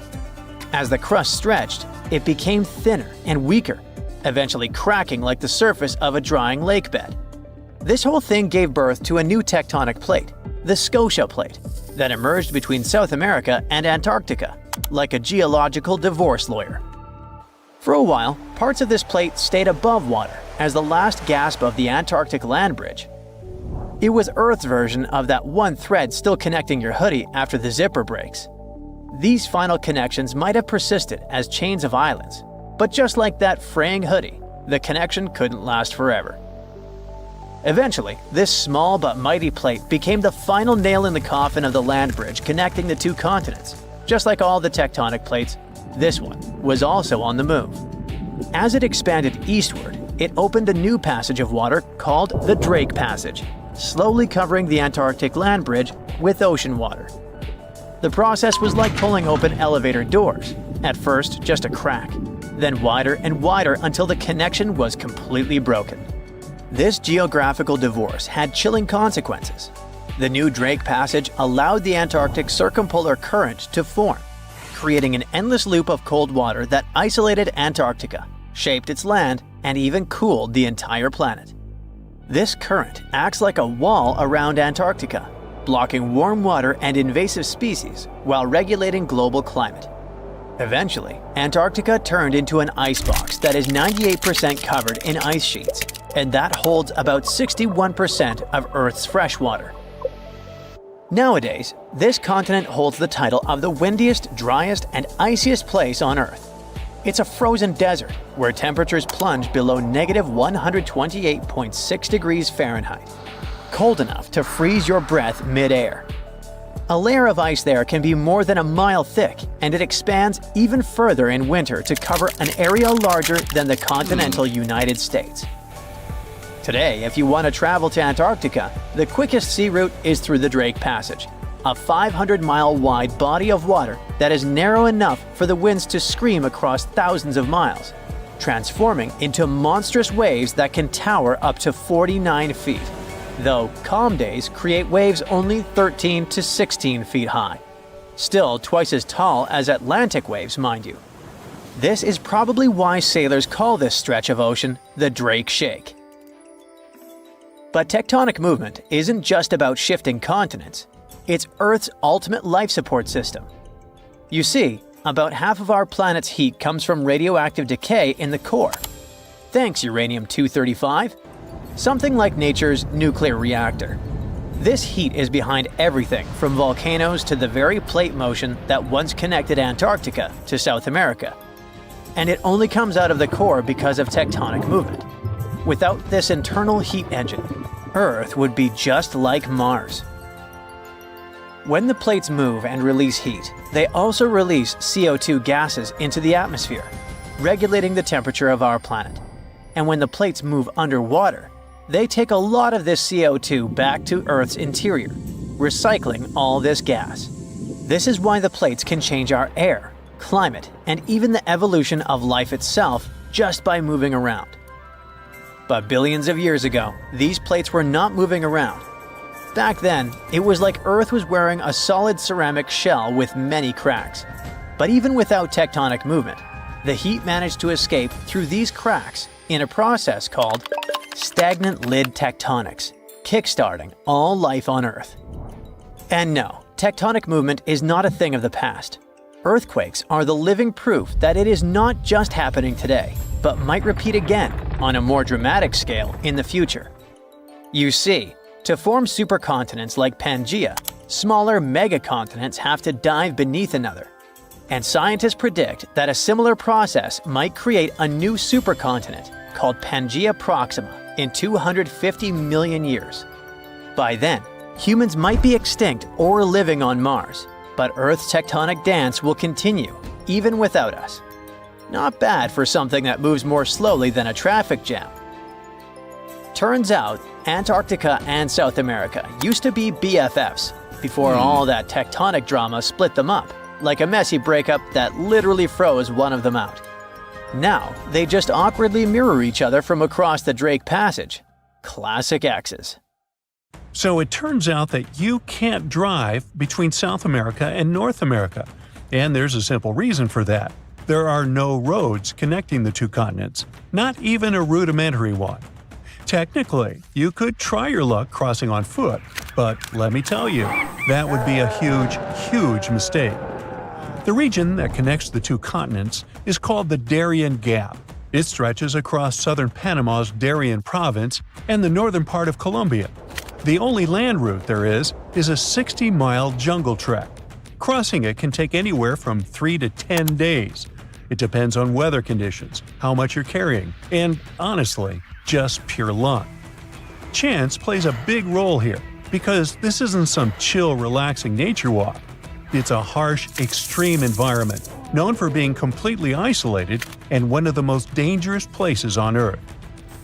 As the crust stretched, it became thinner and weaker, eventually cracking like the surface of a drying lake bed. This whole thing gave birth to a new tectonic plate, the Scotia Plate, that emerged between South America and Antarctica, like a geological divorce lawyer. For a while, parts of this plate stayed above water as the last gasp of the Antarctic land bridge. It was Earth's version of that one thread still connecting your hoodie after the zipper breaks. These final connections might have persisted as chains of islands, but just like that fraying hoodie, the connection couldn't last forever. Eventually, this small but mighty plate became the final nail in the coffin of the land bridge connecting the two continents. Just like all the tectonic plates, this one was also on the move. As it expanded eastward, it opened a new passage of water called the Drake Passage, slowly covering the Antarctic land bridge with ocean water. The process was like pulling open elevator doors. At first, just a crack, then wider and wider until the connection was completely broken. This geographical divorce had chilling consequences. The new Drake Passage allowed the Antarctic circumpolar current to form, creating an endless loop of cold water that isolated Antarctica, shaped its land, and even cooled the entire planet. This current acts like a wall around Antarctica, blocking warm water and invasive species while regulating global climate. Eventually, Antarctica turned into an icebox that is 98% covered in ice sheets, and that holds about 61% of Earth's fresh water. Nowadays, this continent holds the title of the windiest, driest, and iciest place on Earth. It's a frozen desert where temperatures plunge below -128.6 degrees Fahrenheit, cold enough to freeze your breath mid-air. A layer of ice there can be more than a mile thick, and it expands even further in winter to cover an area larger than the continental United States. Today, if you want to travel to Antarctica, the quickest sea route is through the Drake Passage, a 500-mile-wide body of water that is narrow enough for the winds to scream across thousands of miles, transforming into monstrous waves that can tower up to 49 feet, though calm days create waves only 13 to 16 feet high. Still twice as tall as Atlantic waves, mind you. This is probably why sailors call this stretch of ocean the Drake Shake. But tectonic movement isn't just about shifting continents. It's Earth's ultimate life support system. You see, about half of our planet's heat comes from radioactive decay in the core. Thanks, uranium-235. Something like nature's nuclear reactor. This heat is behind everything from volcanoes to the very plate motion that once connected Antarctica to South America. And it only comes out of the core because of tectonic movement. Without this internal heat engine, Earth would be just like Mars. When the plates move and release heat, they also release CO2 gases into the atmosphere, regulating the temperature of our planet. And when the plates move underwater, they take a lot of this CO2 back to Earth's interior, recycling all this gas. This is why the plates can change our air, climate, and even the evolution of life itself just by moving around. But billions of years ago, these plates were not moving around. Back then, it was like Earth was wearing a solid ceramic shell with many cracks. But even without tectonic movement, the heat managed to escape through these cracks in a process called stagnant lid tectonics, kickstarting all life on Earth. And no, tectonic movement is not a thing of the past. Earthquakes are the living proof that it is not just happening today, but might repeat again on a more dramatic scale in the future. You see, to form supercontinents like Pangaea, smaller megacontinents have to dive beneath another. And scientists predict that a similar process might create a new supercontinent called Pangaea Proxima in 250 million years. By then, humans might be extinct or living on Mars, but Earth's tectonic dance will continue, even without us. Not bad for something that moves more slowly than a traffic jam. Turns out, Antarctica and South America used to be BFFs before all that tectonic drama split them up, like a messy breakup that literally froze one of them out. Now, they just awkwardly mirror each other from across the Drake Passage. Classic exes. So it turns out that you can't drive between South America and North America, and there's a simple reason for that. There are no roads connecting the two continents, not even a rudimentary one. Technically, you could try your luck crossing on foot, but let me tell you, that would be a huge mistake. The region that connects the two continents is called the Darien Gap. It stretches across southern Panama's Darien province and the northern part of Colombia. The only land route there is a 60-mile jungle trek. Crossing it can take anywhere from 3 to 10 days. It depends on weather conditions, how much you're carrying, and honestly, just pure luck. Chance plays a big role here, because this isn't some chill, relaxing nature walk. It's a harsh, extreme environment, known for being completely isolated and one of the most dangerous places on Earth.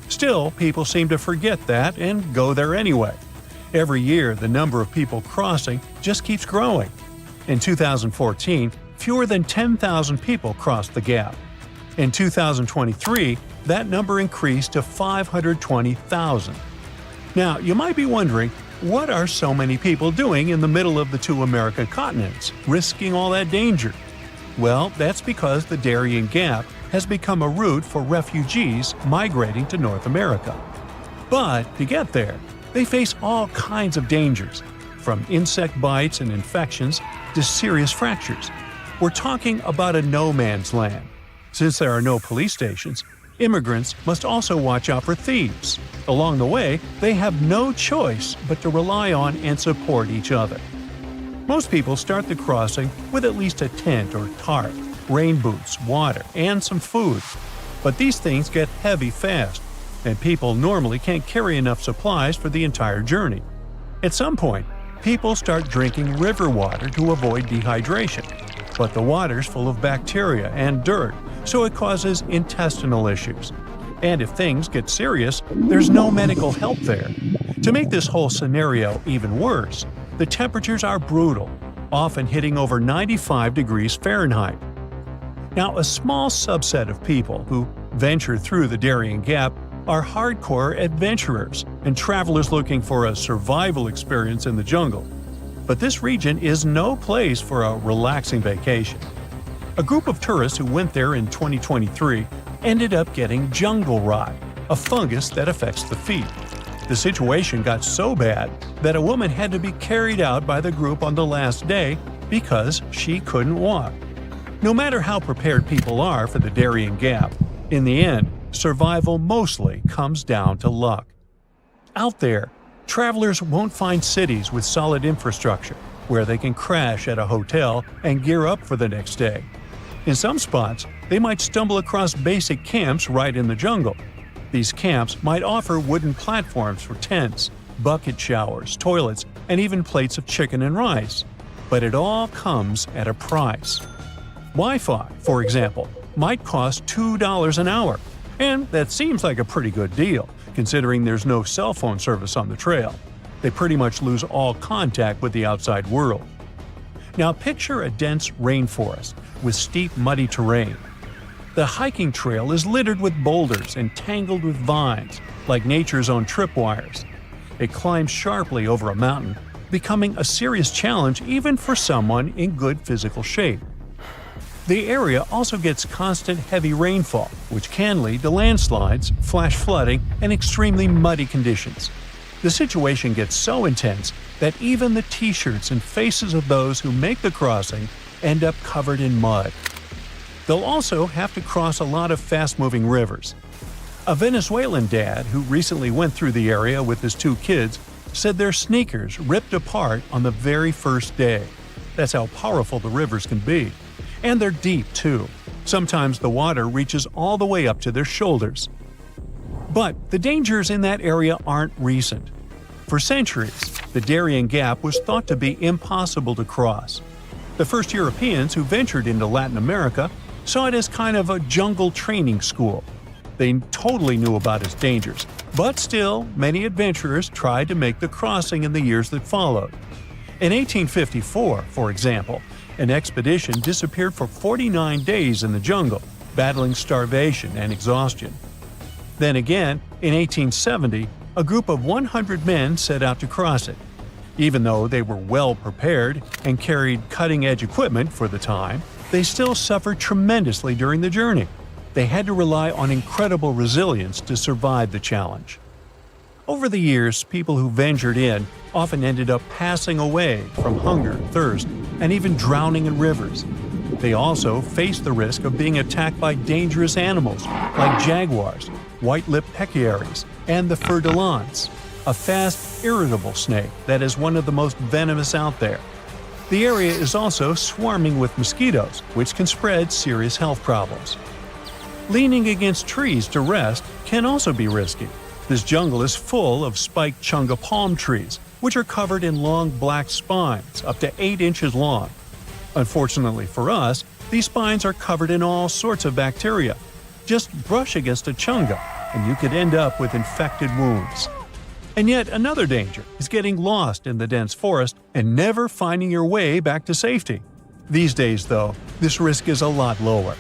Still, people seem to forget that and go there anyway. Every year, the number of people crossing just keeps growing. In 2014, fewer than 10,000 people crossed the gap. In 2023, that number increased to 520,000. Now, you might be wondering, what are so many people doing in the middle of the two American continents, risking all that danger? Well, that's because the Darien Gap has become a route for refugees migrating to North America. But to get there, they face all kinds of dangers, from insect bites and infections to serious fractures. We're talking about a no-man's land. Since there are no police stations, immigrants must also watch out for thieves. Along the way, they have no choice but to rely on and support each other. Most people start the crossing with at least a tent or tarp, rain boots, water, and some food. But these things get heavy fast, and people normally can't carry enough supplies for the entire journey. At some point, people start drinking river water to avoid dehydration. But the water's full of bacteria and dirt, so it causes intestinal issues. And if things get serious, there's no medical help there. To make this whole scenario even worse, the temperatures are brutal, often hitting over 95 degrees Fahrenheit. Now, a small subset of people who venture through the Darien Gap are hardcore adventurers and travelers looking for a survival experience in the jungle. But this region is no place for a relaxing vacation. A group of tourists who went there in 2023 ended up getting jungle rot, a fungus that affects the feet. The situation got so bad that a woman had to be carried out by the group on the last day because she couldn't walk. No matter how prepared people are for the Darien Gap, in the end, survival mostly comes down to luck. Out there, travelers won't find cities with solid infrastructure where they can crash at a hotel and gear up for the next day. In some spots, they might stumble across basic camps right in the jungle. These camps might offer wooden platforms for tents, bucket showers, toilets, and even plates of chicken and rice. But it all comes at a price. Wi-Fi, for example, might cost $2 an hour, and that seems like a pretty good deal, considering there's no cell phone service on the trail. They pretty much lose all contact with the outside world. Now picture a dense rainforest with steep, muddy terrain. The hiking trail is littered with boulders and tangled with vines, like nature's own tripwires. It climbs sharply over a mountain, becoming a serious challenge even for someone in good physical shape. The area also gets constant heavy rainfall, which can lead to landslides, flash flooding, and extremely muddy conditions. The situation gets so intense that even the t-shirts and faces of those who make the crossing end up covered in mud. They'll also have to cross a lot of fast-moving rivers. A Venezuelan dad who recently went through the area with his 2 kids said their sneakers ripped apart on the very first day. That's how powerful the rivers can be. And they're deep, too. Sometimes the water reaches all the way up to their shoulders. But the dangers in that area aren't recent. For centuries, the Darien Gap was thought to be impossible to cross. The first Europeans who ventured into Latin America saw it as kind of a jungle training school. They totally knew about its dangers, but still, many adventurers tried to make the crossing in the years that followed. In 1854, for example, an expedition disappeared for 49 days in the jungle, battling starvation and exhaustion. Then again, in 1870, a group of 100 men set out to cross it. Even though they were well prepared and carried cutting-edge equipment for the time, they still suffered tremendously during the journey. They had to rely on incredible resilience to survive the challenge. Over the years, people who ventured in often ended up passing away from hunger, thirst, and even drowning in rivers. They also faced the risk of being attacked by dangerous animals like jaguars, white-lipped pecaries, and the fer-de-lance, a fast, irritable snake that is one of the most venomous out there. The area is also swarming with mosquitoes, which can spread serious health problems. Leaning against trees to rest can also be risky. This jungle is full of spiked chunga palm trees, which are covered in long black spines up to 8 inches long. Unfortunately for us, these spines are covered in all sorts of bacteria. Just brush against a chunga, and you could end up with infected wounds. And yet another danger is getting lost in the dense forest and never finding your way back to safety. These days, though, this risk is a lot lower.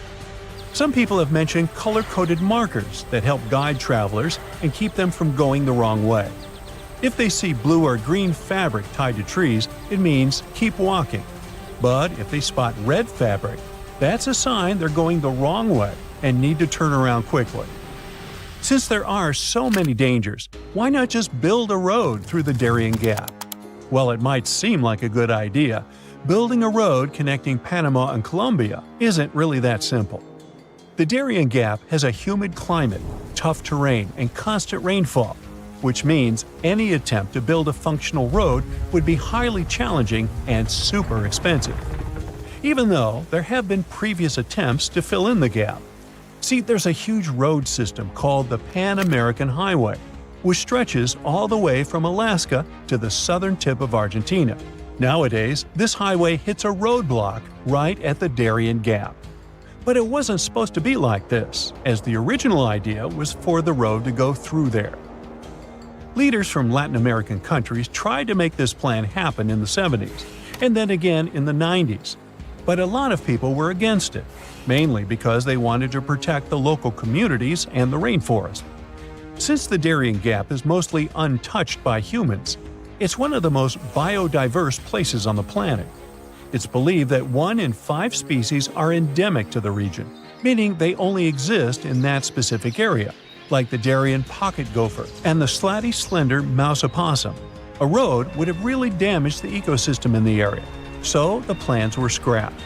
Some people have mentioned color-coded markers that help guide travelers and keep them from going the wrong way. If they see blue or green fabric tied to trees, it means keep walking. But if they spot red fabric, that's a sign they're going the wrong way and need to turn around quickly. Since there are so many dangers, why not just build a road through the Darien Gap? While it might seem like a good idea, building a road connecting Panama and Colombia isn't really that simple. The Darien Gap has a humid climate, tough terrain, and constant rainfall, which means any attempt to build a functional road would be highly challenging and super expensive. Even though there have been previous attempts to fill in the gap. See, there's a huge road system called the Pan-American Highway, which stretches all the way from Alaska to the southern tip of Argentina. Nowadays, this highway hits a roadblock right at the Darien Gap. But it wasn't supposed to be like this, as the original idea was for the road to go through there. Leaders from Latin American countries tried to make this plan happen in the 70s, and then again in the 90s. But a lot of people were against it, mainly because they wanted to protect the local communities and the rainforest. Since the Darien Gap is mostly untouched by humans, it's one of the most biodiverse places on the planet. It's believed that 1 in 5 species are endemic to the region, meaning they only exist in that specific area, like the Darien pocket gopher and the slatty slender mouse opossum. A road would have really damaged the ecosystem in the area, so the plans were scrapped.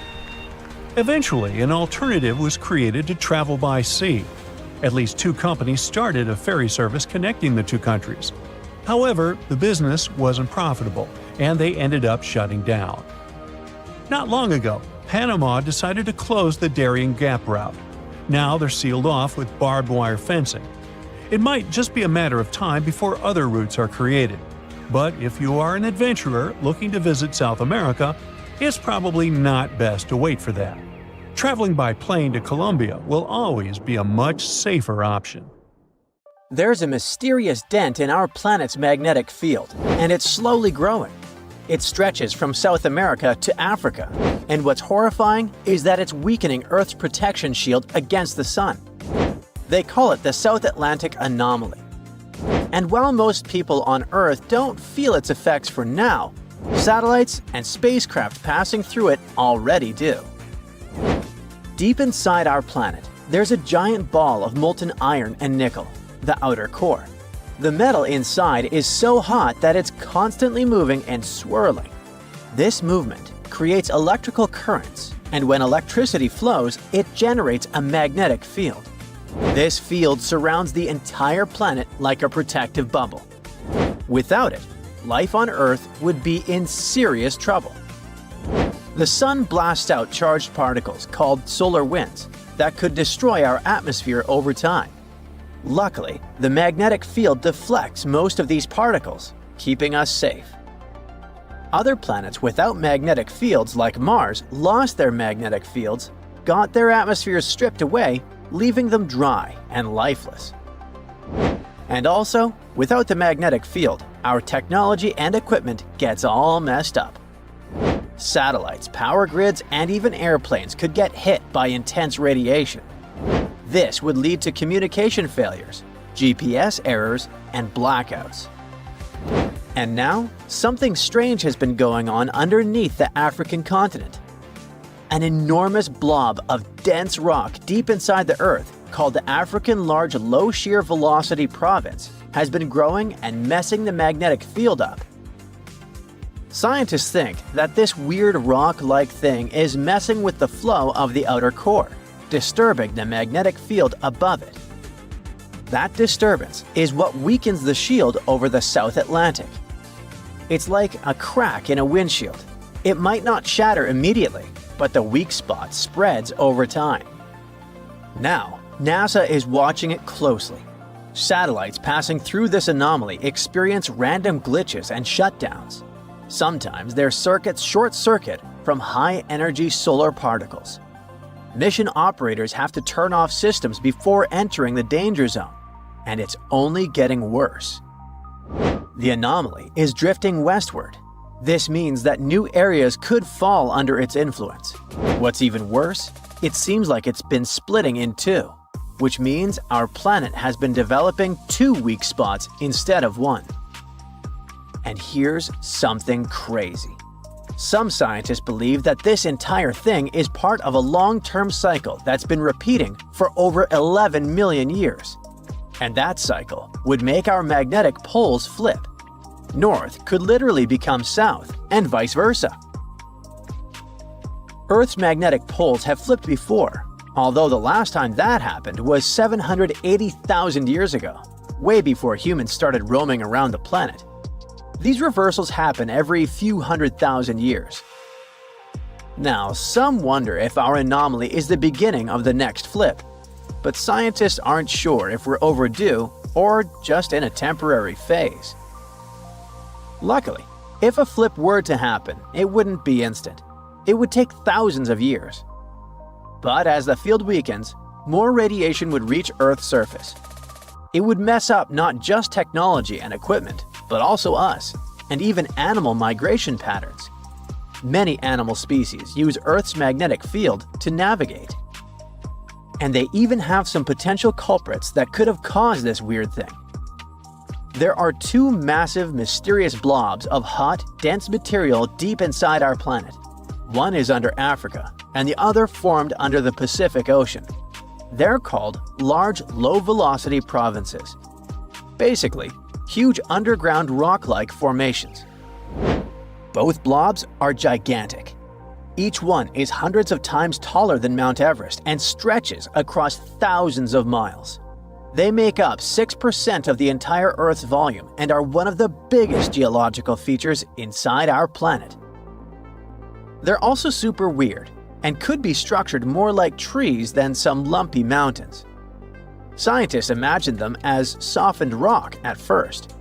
Eventually, an alternative was created to travel by sea. At least 2 companies started a ferry service connecting the 2 countries. However, the business wasn't profitable, and they ended up shutting down. Not long ago, Panama decided to close the Darien Gap route. Now they're sealed off with barbed wire fencing. It might just be a matter of time before other routes are created. But if you are an adventurer looking to visit South America, it's probably not best to wait for that. Traveling by plane to Colombia will always be a much safer option. There's a mysterious dent in our planet's magnetic field, and it's slowly growing. It stretches from South America to Africa, and what's horrifying is that it's weakening Earth's protection shield against the sun. They call it the South Atlantic anomaly. And while most people on Earth don't feel its effects for now, satellites and spacecraft passing through it already do. Deep inside our planet, there's a giant ball of molten iron and nickel, the outer core. The metal inside is so hot that it's constantly moving and swirling. This movement creates electrical currents, and when electricity flows, it generates a magnetic field. This field surrounds the entire planet like a protective bubble. Without it, life on Earth would be in serious trouble. The sun blasts out charged particles called solar winds that could destroy our atmosphere over time. Luckily, the magnetic field deflects most of these particles, keeping us safe. Other planets without magnetic fields like Mars lost their magnetic fields, got their atmospheres stripped away, leaving them dry and lifeless. And also, without the magnetic field, our technology and equipment gets all messed up. Satellites, power grids, and even airplanes could get hit by intense radiation. This would lead to communication failures, GPS errors, and blackouts. And now, something strange has been going on underneath the African continent. An enormous blob of dense rock deep inside the Earth, called the African Large Low Shear Velocity Province, has been growing and messing the magnetic field up. Scientists think that this weird rock-like thing is messing with the flow of the outer core, disturbing the magnetic field above it. That disturbance is what weakens the shield over the South Atlantic. It's like a crack in a windshield. It might not shatter immediately, but the weak spot spreads over time. Now, NASA is watching it closely. Satellites passing through this anomaly experience random glitches and shutdowns. Sometimes their circuits short-circuit from high-energy solar particles. Mission operators have to turn off systems before entering the danger zone, and it's only getting worse. The anomaly is drifting westward. This means that new areas could fall under its influence. What's even worse, it seems like it's been splitting in two, which means our planet has been developing two weak spots instead of one. And here's something crazy. Some scientists believe that this entire thing is part of a long-term cycle that's been repeating for over 11 million years. And that cycle would make our magnetic poles flip. North could literally become south, and vice versa. Earth's magnetic poles have flipped before, although the last time that happened was 780,000 years ago, way before humans started roaming around the planet. These reversals happen every few 100,000 years. Now, some wonder if our anomaly is the beginning of the next flip, but scientists aren't sure if we're overdue or just in a temporary phase. Luckily, if a flip were to happen, it wouldn't be instant. It would take thousands of years. But as the field weakens, more radiation would reach Earth's surface. It would mess up not just technology and equipment, but also us, and even animal migration patterns. Many animal species use Earth's magnetic field to navigate. And they even have some potential culprits that could have caused this weird thing. There are two massive, mysterious blobs of hot, dense material deep inside our planet. One is under Africa, and the other formed under the Pacific Ocean. They're called large, low-velocity provinces. Basically, huge underground rock-like formations. Both blobs are gigantic. Each one is hundreds of times taller than Mount Everest and stretches across thousands of miles. They make up 6% of the entire Earth's volume and are one of the biggest geological features inside our planet. They're also super weird and could be structured more like trees than some lumpy mountains. Scientists imagined them as softened rock at first,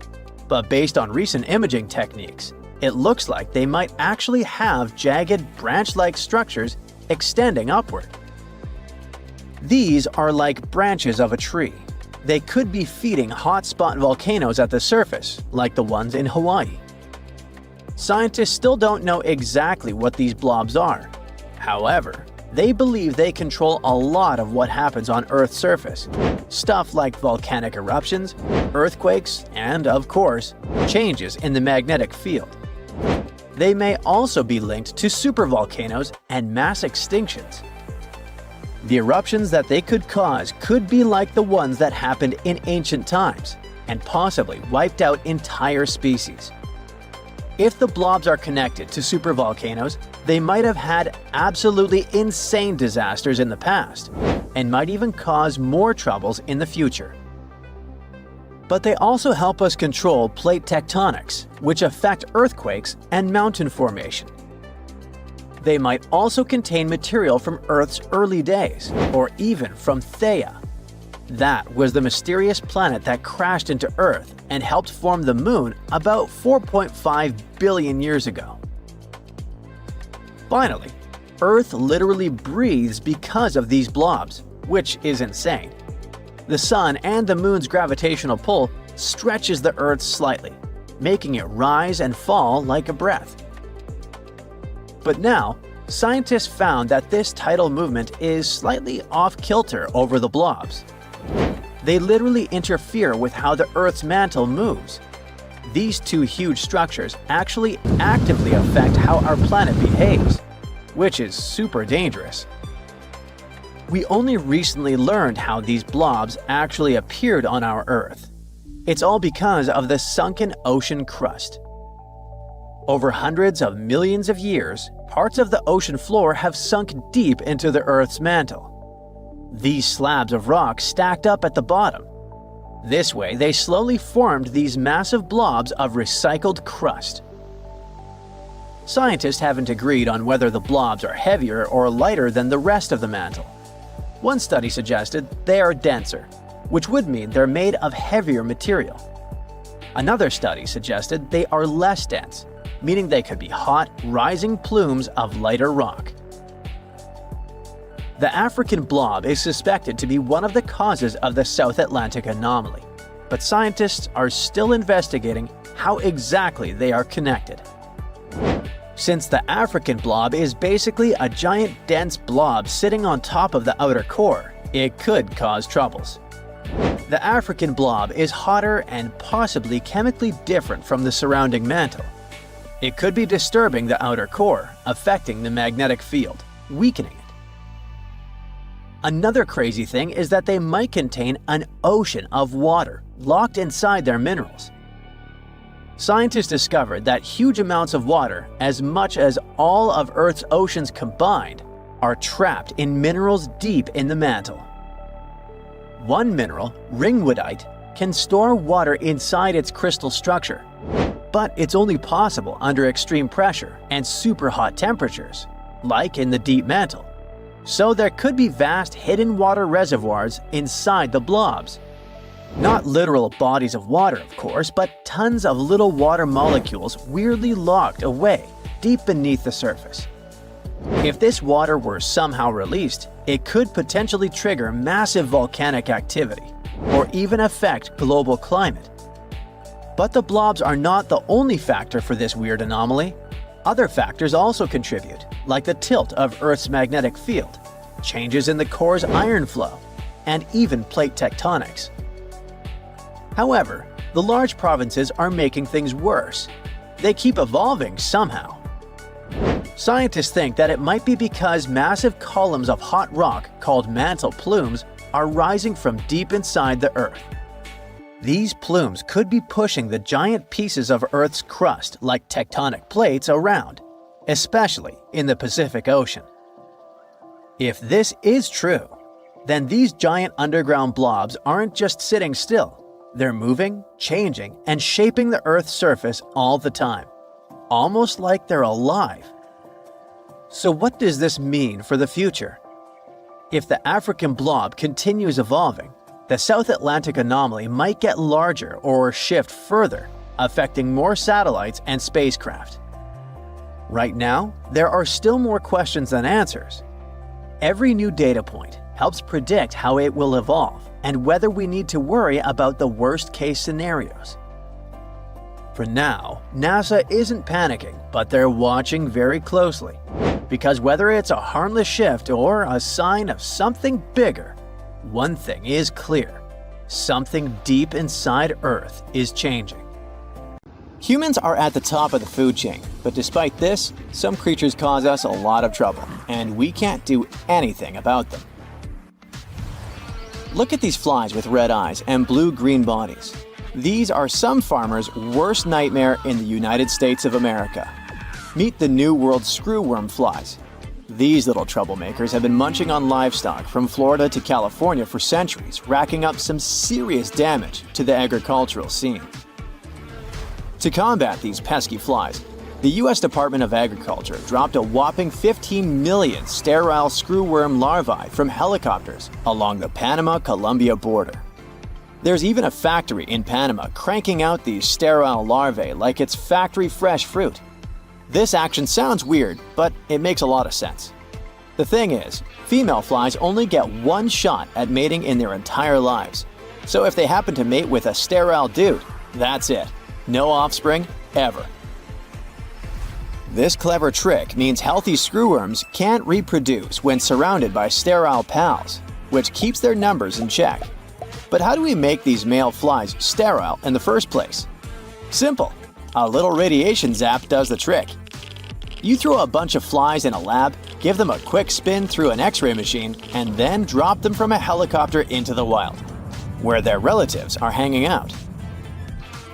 but based on recent imaging techniques, it looks like they might actually have jagged, branch-like structures extending upward. These are like branches of a tree. They could be feeding hotspot volcanoes at the surface, like the ones in Hawaii. Scientists still don't know exactly what these blobs are. However, they believe they control a lot of what happens on Earth's surface. Stuff like volcanic eruptions, earthquakes, and, of course, changes in the magnetic field. They may also be linked to supervolcanoes and mass extinctions. The eruptions that they could cause could be like the ones that happened in ancient times, and possibly wiped out entire species. If the blobs are connected to supervolcanoes, they might have had absolutely insane disasters in the past, and might even cause more troubles in the future. But they also help us control plate tectonics, which affect earthquakes and mountain formation. They might also contain material from Earth's early days, or even from Theia. That was the mysterious planet that crashed into Earth and helped form the Moon about 4.5 billion years ago. Finally, Earth literally breathes because of these blobs, which is insane. The Sun and the Moon's gravitational pull stretches the Earth slightly, making it rise and fall like a breath. But now, scientists found that this tidal movement is slightly off-kilter over the blobs. They literally interfere with how the Earth's mantle moves. These two huge structures actually actively affect how our planet behaves, which is super dangerous. We only recently learned how these blobs actually appeared on our Earth. It's all because of the sunken ocean crust. Over hundreds of millions of years, parts of the ocean floor have sunk deep into the Earth's mantle. These slabs of rock stacked up at the bottom. This way, they slowly formed these massive blobs of recycled crust. Scientists haven't agreed on whether the blobs are heavier or lighter than the rest of the mantle. One study suggested they are denser, which would mean they're made of heavier material. Another study suggested they are less dense, meaning they could be hot, rising plumes of lighter rock. The African blob is suspected to be one of the causes of the South Atlantic anomaly, but scientists are still investigating how exactly they are connected. Since the African blob is basically a giant dense blob sitting on top of the outer core, it could cause troubles. The African blob is hotter and possibly chemically different from the surrounding mantle. It could be disturbing the outer core, affecting the magnetic field, weakening it. Another crazy thing is that they might contain an ocean of water locked inside their minerals. Scientists discovered that huge amounts of water, as much as all of Earth's oceans combined, are trapped in minerals deep in the mantle. One mineral, ringwoodite, can store water inside its crystal structure, but it's only possible under extreme pressure and super hot temperatures, like in the deep mantle. So there could be vast hidden water reservoirs inside the blobs. Not literal bodies of water, of course, but tons of little water molecules weirdly locked away deep beneath the surface. If this water were somehow released, it could potentially trigger massive volcanic activity, or even affect global climate. But the blobs are not the only factor for this weird anomaly. Other factors also contribute, like the tilt of Earth's magnetic field, changes in the core's iron flow, and even plate tectonics. However, the large provinces are making things worse. They keep evolving somehow. Scientists think that it might be because massive columns of hot rock called mantle plumes are rising from deep inside the Earth. These plumes could be pushing the giant pieces of Earth's crust like tectonic plates around, especially in the Pacific Ocean. If this is true, then these giant underground blobs aren't just sitting still. They're moving, changing, and shaping the Earth's surface all the time, almost like they're alive. So what does this mean for the future? If the African blob continues evolving, the South Atlantic anomaly might get larger or shift further, affecting more satellites and spacecraft. Right now, there are still more questions than answers. Every new data point helps predict how it will evolve and whether we need to worry about the worst-case scenarios. For now, NASA isn't panicking, but they're watching very closely. Because whether it's a harmless shift or a sign of something bigger, one thing is clear. Something deep inside Earth is changing. Humans are at the top of the food chain, but despite this, some creatures cause us a lot of trouble, and we can't do anything about them. Look at these flies with red eyes and blue-green bodies. These are some farmers' worst nightmare in the United States of America. Meet the New World screwworm flies. These little troublemakers have been munching on livestock from Florida to California for centuries, racking up some serious damage to the agricultural scene. To combat these pesky flies, the U.S. Department of Agriculture dropped a whopping 15 million sterile screwworm larvae from helicopters along the Panama-Colombia border. There's even a factory in Panama cranking out these sterile larvae like it's factory-fresh fruit. This action sounds weird, but it makes a lot of sense. The thing is, female flies only get one shot at mating in their entire lives. So if they happen to mate with a sterile dude, that's it. No offspring, ever. This clever trick means healthy screwworms can't reproduce when surrounded by sterile pals, which keeps their numbers in check. But how do we make these male flies sterile in the first place? Simple. A little radiation zap does the trick. You throw a bunch of flies in a lab, give them a quick spin through an X-ray machine, and then drop them from a helicopter into the wild, where their relatives are hanging out.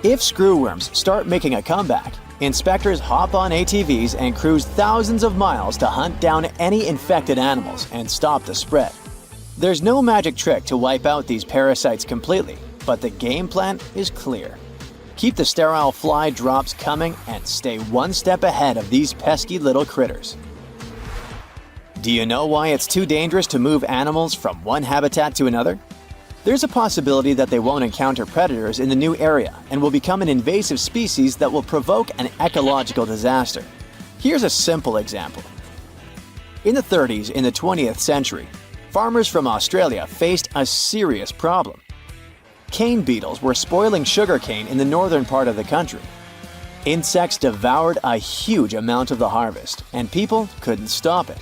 If screwworms start making a comeback, inspectors hop on ATVs and cruise thousands of miles to hunt down any infected animals and stop the spread. There's no magic trick to wipe out these parasites completely, but the game plan is clear. Keep the sterile fly drops coming and stay one step ahead of these pesky little critters. Do you know why it's too dangerous to move animals from one habitat to another? There's a possibility that they won't encounter predators in the new area and will become an invasive species that will provoke an ecological disaster. Here's a simple example. In the 30s in the 20th century, farmers from Australia faced a serious problem. Cane beetles were spoiling sugarcane in the northern part of the country. Insects devoured a huge amount of the harvest, and people couldn't stop it.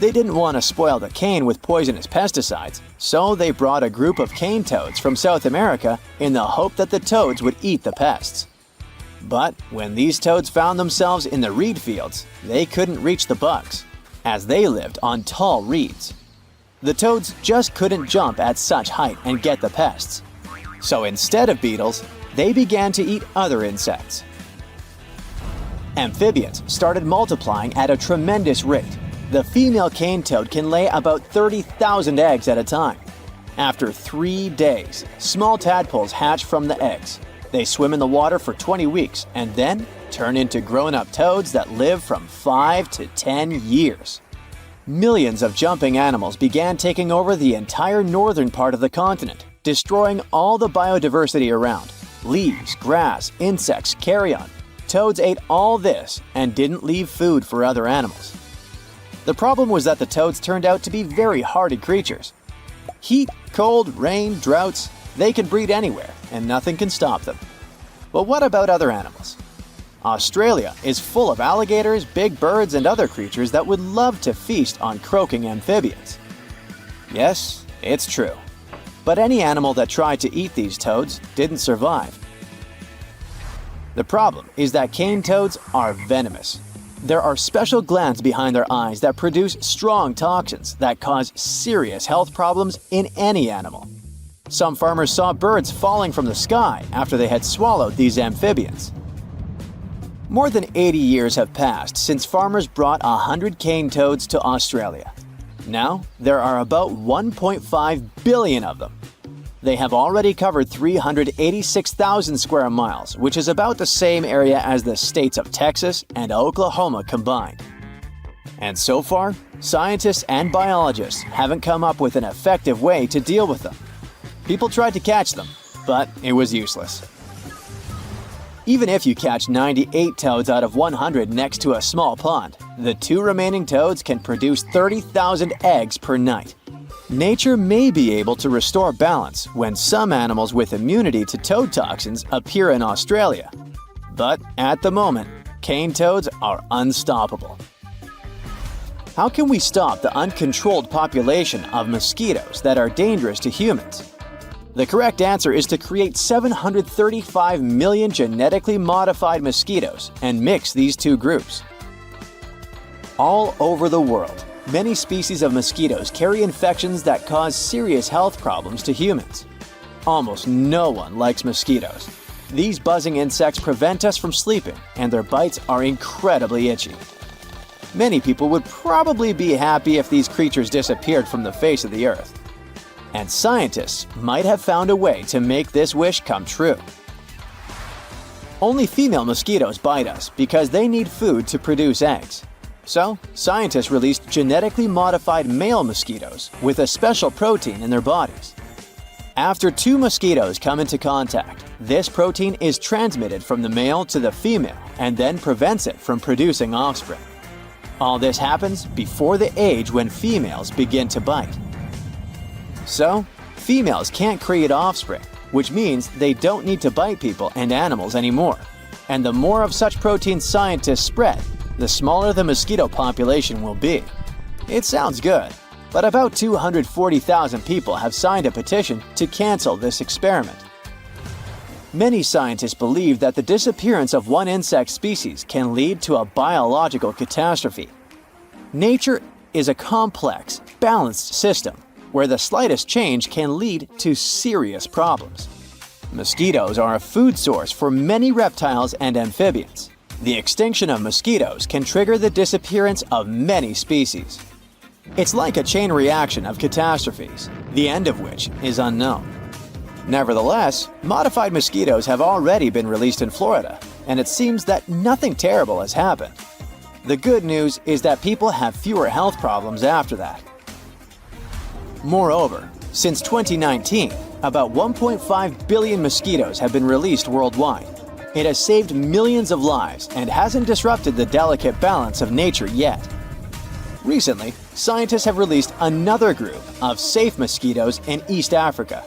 They didn't want to spoil the cane with poisonous pesticides, so they brought a group of cane toads from South America in the hope that the toads would eat the pests. But when these toads found themselves in the reed fields, they couldn't reach the bugs, as they lived on tall reeds. The toads just couldn't jump at such height and get the pests. So instead of beetles, they began to eat other insects. Amphibians started multiplying at a tremendous rate. The female cane toad can lay about 30,000 eggs at a time. After 3 days, small tadpoles hatch from the eggs. They swim in the water for 20 weeks and then turn into grown-up toads that live from 5 to 10 years. Millions of jumping animals began taking over the entire northern part of the continent, destroying all the biodiversity around. Leaves, grass, insects, carrion. Toads ate all this and didn't leave food for other animals. The problem was that the toads turned out to be very hardy creatures. Heat, cold, rain, droughts, they can breed anywhere and nothing can stop them. But what about other animals? Australia is full of alligators, big birds, and other creatures that would love to feast on croaking amphibians. Yes, it's true. But any animal that tried to eat these toads didn't survive. The problem is that cane toads are venomous. There are special glands behind their eyes that produce strong toxins that cause serious health problems in any animal. Some farmers saw birds falling from the sky after they had swallowed these amphibians. More than 80 years have passed since farmers brought 100 cane toads to Australia. Now, there are about 1.5 billion of them. They have already covered 386,000 square miles, which is about the same area as the states of Texas and Oklahoma combined. And so far, scientists and biologists haven't come up with an effective way to deal with them. People tried to catch them, but it was useless. Even if you catch 98 toads out of 100 next to a small pond, the 2 remaining toads can produce 30,000 eggs per night. Nature may be able to restore balance when some animals with immunity to toad toxins appear in Australia. But at the moment, cane toads are unstoppable. How can we stop the uncontrolled population of mosquitoes that are dangerous to humans? The correct answer is to create 735 million genetically modified mosquitoes and mix these two groups. All over the world, many species of mosquitoes carry infections that cause serious health problems to humans. Almost no one likes mosquitoes. These buzzing insects prevent us from sleeping, and their bites are incredibly itchy. Many people would probably be happy if these creatures disappeared from the face of the earth. And scientists might have found a way to make this wish come true. Only female mosquitoes bite us because they need food to produce eggs. So, scientists released genetically modified male mosquitoes with a special protein in their bodies. After two mosquitoes come into contact, this protein is transmitted from the male to the female and then prevents it from producing offspring. All this happens before the age when females begin to bite. So, females can't create offspring, which means they don't need to bite people and animals anymore. And the more of such proteins scientists spread, the smaller the mosquito population will be. It sounds good, but about 240,000 people have signed a petition to cancel this experiment. Many scientists believe that the disappearance of one insect species can lead to a biological catastrophe. Nature is a complex, balanced system where the slightest change can lead to serious problems. Mosquitoes are a food source for many reptiles and amphibians. The extinction of mosquitoes can trigger the disappearance of many species. It's like a chain reaction of catastrophes, the end of which is unknown. Nevertheless, modified mosquitoes have already been released in Florida, and it seems that nothing terrible has happened. The good news is that people have fewer health problems after that. Moreover, since 2019, about 1.5 billion mosquitoes have been released worldwide. It has saved millions of lives and hasn't disrupted the delicate balance of nature yet. Recently, scientists have released another group of safe mosquitoes in East Africa.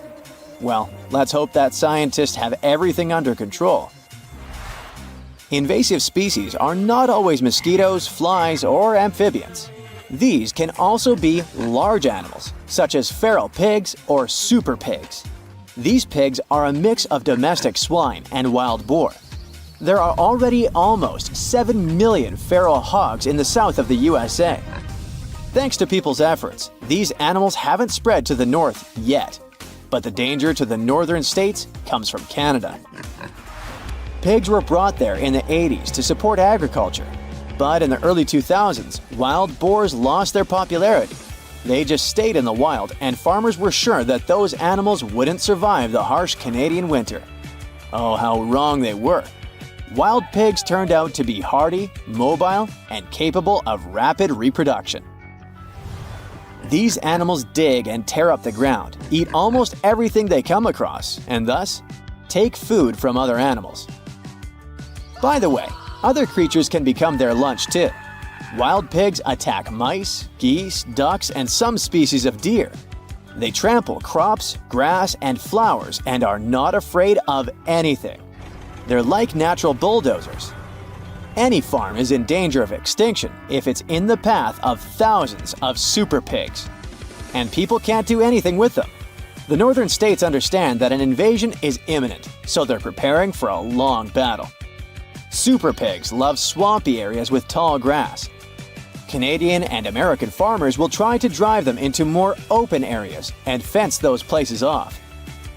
Well, let's hope that scientists have everything under control. Invasive species are not always mosquitoes, flies, or amphibians. These can also be large animals, such as feral pigs or super pigs. These pigs are a mix of domestic swine and wild boar. There are already almost 7 million feral hogs in the south of the USA. Thanks to people's efforts, these animals haven't spread to the north yet. But the danger to the northern states comes from Canada. Pigs were brought there in the 80s to support agriculture. But in the early 2000s, wild boars lost their popularity. They just stayed in the wild, and farmers were sure that those animals wouldn't survive the harsh Canadian winter. Oh, how wrong they were. Wild pigs turned out to be hardy, mobile, and capable of rapid reproduction. These animals dig and tear up the ground, eat almost everything they come across, and thus take food from other animals. By the way, other creatures can become their lunch too. Wild pigs attack mice, geese, ducks, and some species of deer. They trample crops, grass, and flowers and are not afraid of anything. They're like natural bulldozers. Any farm is in danger of extinction if it's in the path of thousands of super pigs. And people can't do anything with them. The northern states understand that an invasion is imminent, so they're preparing for a long battle. Super pigs love swampy areas with tall grass. Canadian and American farmers will try to drive them into more open areas and fence those places off.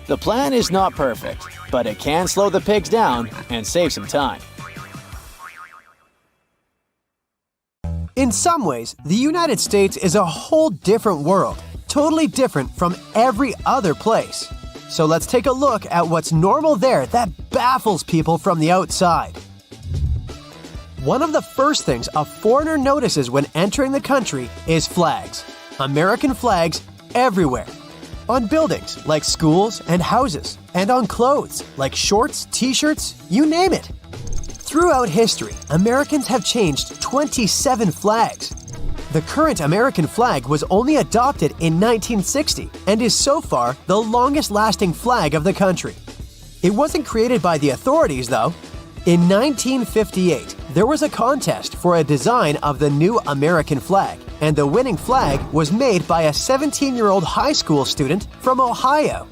The plan is not perfect, but it can slow the pigs down and save some time. In some ways, the United States is a whole different world, totally different from every other place. So let's take a look at what's normal there that baffles people from the outside. One of the first things a foreigner notices when entering the country is flags. American flags everywhere. On buildings like schools and houses, and on clothes like shorts, t-shirts, you name it. Throughout history, Americans have changed 27 flags. The current American flag was only adopted in 1960 and is so far the longest-lasting flag of the country. It wasn't created by the authorities, though. In 1958, there was a contest for a design of the new American flag, and the winning flag was made by a 17-year-old high school student from Ohio.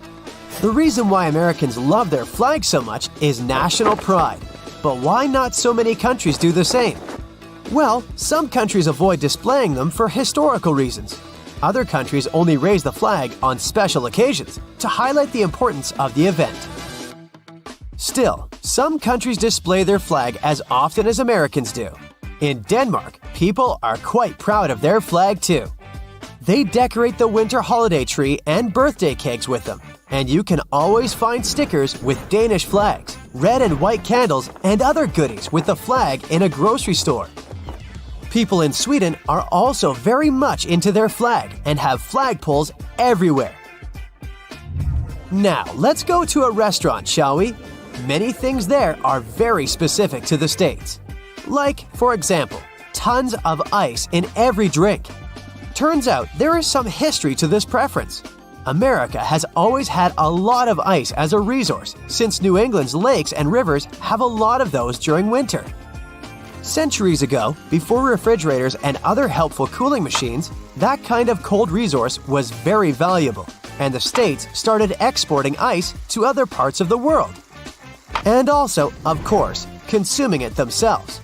The reason why Americans love their flag so much is national pride. But why not so many countries do the same? Well, some countries avoid displaying them for historical reasons. Other countries only raise the flag on special occasions to highlight the importance of the event. Still, some countries display their flag as often as Americans do. In Denmark, people are quite proud of their flag too. They decorate the winter holiday tree and birthday cakes with them, and you can always find stickers with Danish flags, red and white candles, and other goodies with the flag in a grocery store. People in Sweden are also very much into their flag and have flagpoles everywhere. Now, let's go to a restaurant, shall we? Many things there are very specific to the States. Like, for example, tons of ice in every drink. Turns out there is some history to this preference. America has always had a lot of ice as a resource, since New England's lakes and rivers have a lot of those during winter. Centuries ago, before refrigerators and other helpful cooling machines, that kind of cold resource was very valuable, and the States started exporting ice to other parts of the world. And also, of course, consuming it themselves.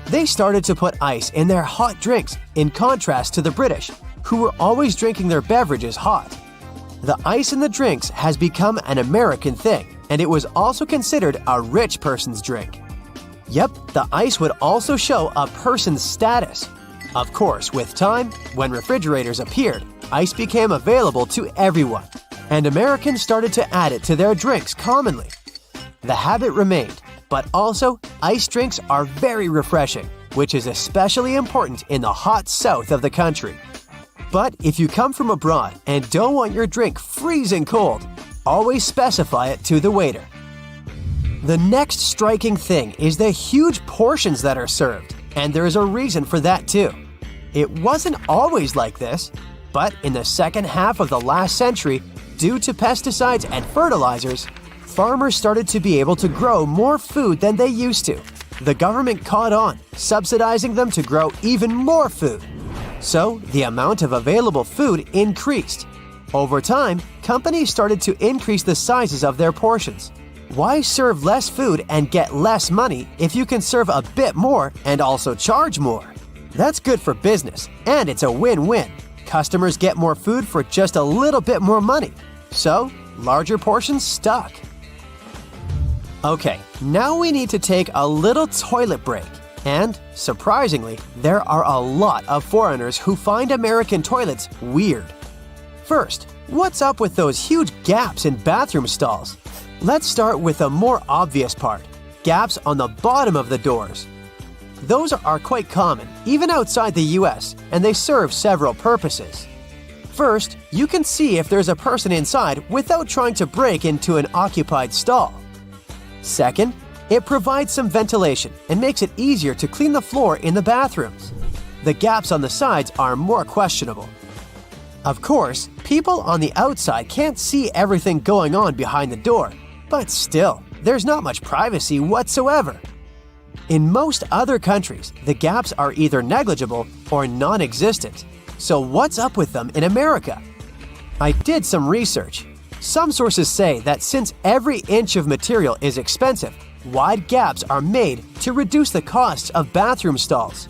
They started to put ice in their hot drinks, in contrast to the British, who were always drinking their beverages hot. The ice in the drinks has become an American thing, and it was also considered a rich person's drink. Yep, the ice would also show a person's status. Of course, with time, when refrigerators appeared, ice became available to everyone, and Americans started to add it to their drinks commonly. The habit remained, but also ice drinks are very refreshing, which is especially important in the hot south of the country. But if you come from abroad and don't want your drink freezing cold, always specify it to the waiter. The next striking thing is the huge portions that are served, and there is a reason for that too. It wasn't always like this, but in the second half of the last century, due to pesticides and fertilizers, farmers started to be able to grow more food than they used to. The government caught on, subsidizing them to grow even more food. So, the amount of available food increased. Over time, companies started to increase the sizes of their portions. Why serve less food and get less money if you can serve a bit more and also charge more? That's good for business, and it's a win-win. Customers get more food for just a little bit more money. So, larger portions stuck. Okay, now we need to take a little toilet break. And, surprisingly, there are a lot of foreigners who find American toilets weird. First, what's up with those huge gaps in bathroom stalls? Let's start with the more obvious part, gaps on the bottom of the doors. Those are quite common, even outside the US, and they serve several purposes. First, you can see if there's a person inside without trying to break into an occupied stall. Second, it provides some ventilation and makes it easier to clean the floor in the bathrooms. The gaps on the sides are more questionable. Of course, people on the outside can't see everything going on behind the door, but still, there's not much privacy whatsoever. In most other countries, the gaps are either negligible or non-existent. So what's up with them in America? I did some research. Some sources say that since every inch of material is expensive, wide gaps are made to reduce the costs of bathroom stalls.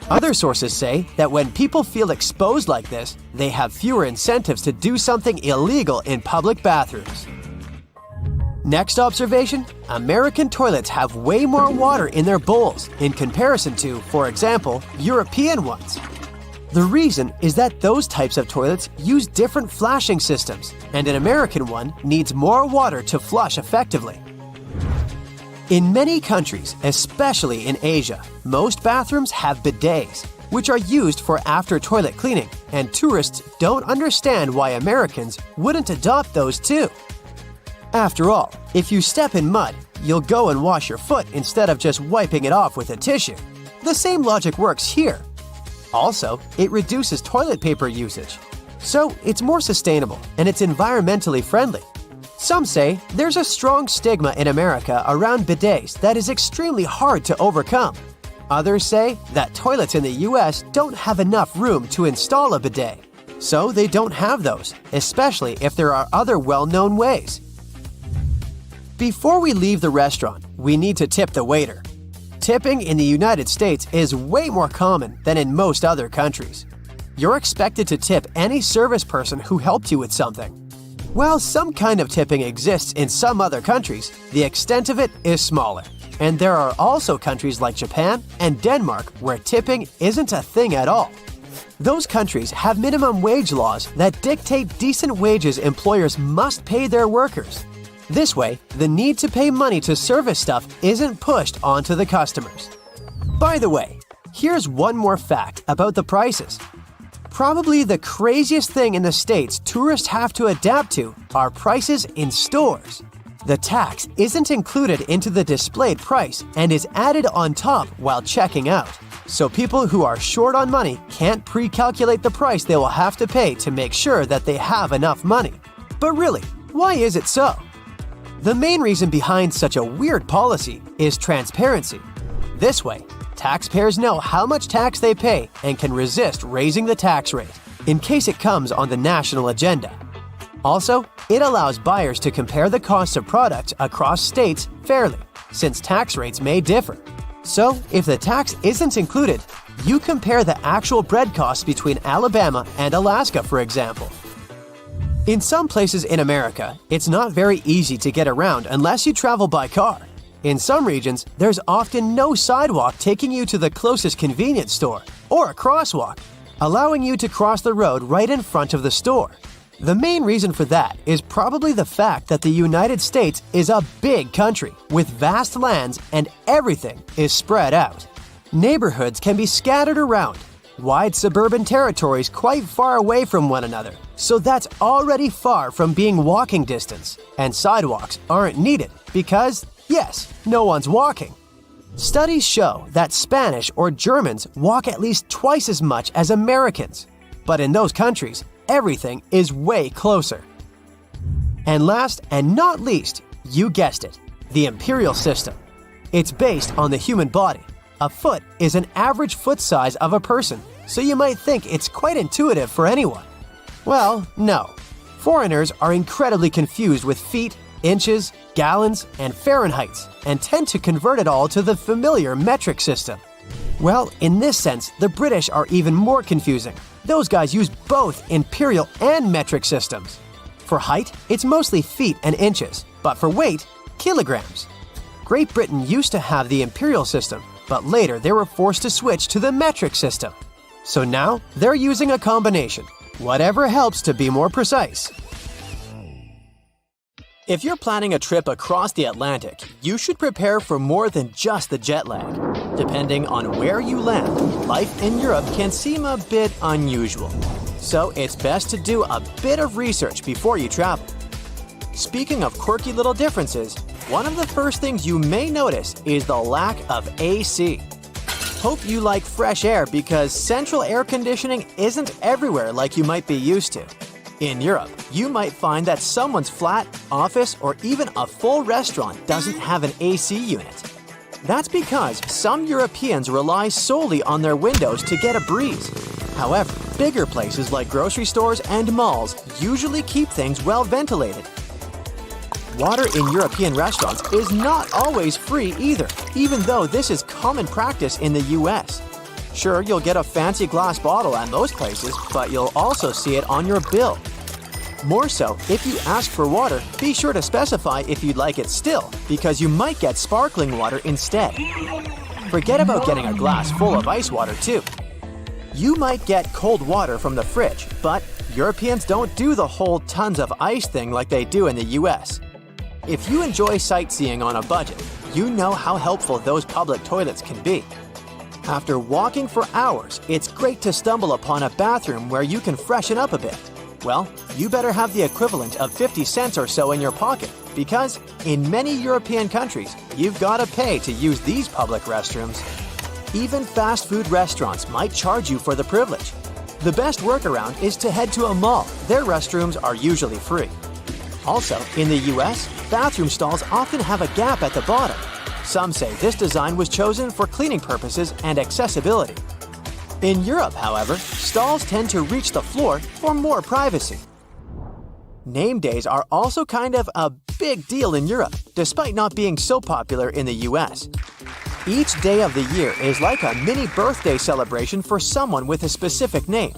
Other sources say that when people feel exposed like this, they have fewer incentives to do something illegal in public bathrooms. Next observation, American toilets have way more water in their bowls in comparison to, for example, European ones. The reason is that those types of toilets use different flashing systems, and an American one needs more water to flush effectively. In many countries, especially in Asia, most bathrooms have bidets, which are used for after-toilet cleaning, and tourists don't understand why Americans wouldn't adopt those too. After all, if you step in mud, you'll go and wash your foot instead of just wiping it off with a tissue. The same logic works here. Also, it reduces toilet paper usage. So, it's more sustainable and it's environmentally friendly. Some say there's a strong stigma in America around bidets that is extremely hard to overcome. Others say that toilets in the US don't have enough room to install a bidet, so they don't have those, especially if there are other well-known ways. Before we leave the restaurant, we need to tip the waiter. Tipping in the United States is way more common than in most other countries. You're expected to tip any service person who helped you with something. While some kind of tipping exists in some other countries, the extent of it is smaller. And there are also countries like Japan and Denmark where tipping isn't a thing at all. Those countries have minimum wage laws that dictate decent wages employers must pay their workers. This way, the need to pay money to service stuff isn't pushed onto the customers. By the way, here's one more fact about the prices. Probably the craziest thing in the States tourists have to adapt to are prices in stores. The tax isn't included into the displayed price and is added on top while checking out. So people who are short on money can't pre-calculate the price they will have to pay to make sure that they have enough money. But really, why is it so? The main reason behind such a weird policy is transparency. This way, taxpayers know how much tax they pay and can resist raising the tax rate in case it comes on the national agenda. Also, it allows buyers to compare the costs of products across states fairly, since tax rates may differ. So, if the tax isn't included, you compare the actual bread costs between Alabama and Alaska, for example. In some places in America, it's not very easy to get around unless you travel by car. In some regions, there's often no sidewalk taking you to the closest convenience store or a crosswalk, allowing you to cross the road right in front of the store. The main reason for that is probably the fact that the United States is a big country with vast lands and everything is spread out. Neighborhoods can be scattered around, wide suburban territories quite far away from one another, so that's already far from being walking distance, and sidewalks aren't needed because, yes, no one's walking. Studies show that Spanish or Germans walk at least twice as much as Americans, but in those countries, everything is way closer. And last and not least, you guessed it, the imperial system. It's based on the human body. A foot is an average foot size of a person, so you might think it's quite intuitive for anyone. Well, no. Foreigners are incredibly confused with feet, inches, gallons, and Fahrenheits, and tend to convert it all to the familiar metric system. Well, in this sense, the British are even more confusing. Those guys use both imperial and metric systems. For height, it's mostly feet and inches, but for weight, kilograms. Great Britain used to have the imperial system, but later they were forced to switch to the metric system. So now they're using a combination, whatever helps to be more precise. If you're planning a trip across the Atlantic, you should prepare for more than just the jet lag. Depending on where you land, life in Europe can seem a bit unusual. So it's best to do a bit of research before you travel. Speaking of quirky little differences, one of the first things you may notice is the lack of AC. Hope you like fresh air because central air conditioning isn't everywhere like you might be used to. In Europe, you might find that someone's flat, office, or even a full restaurant doesn't have an AC unit. That's because some Europeans rely solely on their windows to get a breeze. However, bigger places like grocery stores and malls usually keep things well ventilated. Water in European restaurants is not always free either, even though this is common practice in the US. Sure, you'll get a fancy glass bottle at most places, but you'll also see it on your bill. More so, if you ask for water, be sure to specify if you'd like it still, because you might get sparkling water instead. Forget about getting a glass full of ice water too. You might get cold water from the fridge, but Europeans don't do the whole tons of ice thing like they do in the US. If you enjoy sightseeing on a budget, you know how helpful those public toilets can be. After walking for hours, it's great to stumble upon a bathroom where you can freshen up a bit. Well, you better have the equivalent of 50 cents or so in your pocket, because in many European countries, you've got to pay to use these public restrooms. Even fast food restaurants might charge you for the privilege. The best workaround is to head to a mall. Their restrooms are usually free. Also, in the US, bathroom stalls often have a gap at the bottom. Some say this design was chosen for cleaning purposes and accessibility. In Europe, however, stalls tend to reach the floor for more privacy. Name days are also kind of a big deal in Europe, despite not being so popular in the US. Each day of the year is like a mini birthday celebration for someone with a specific name.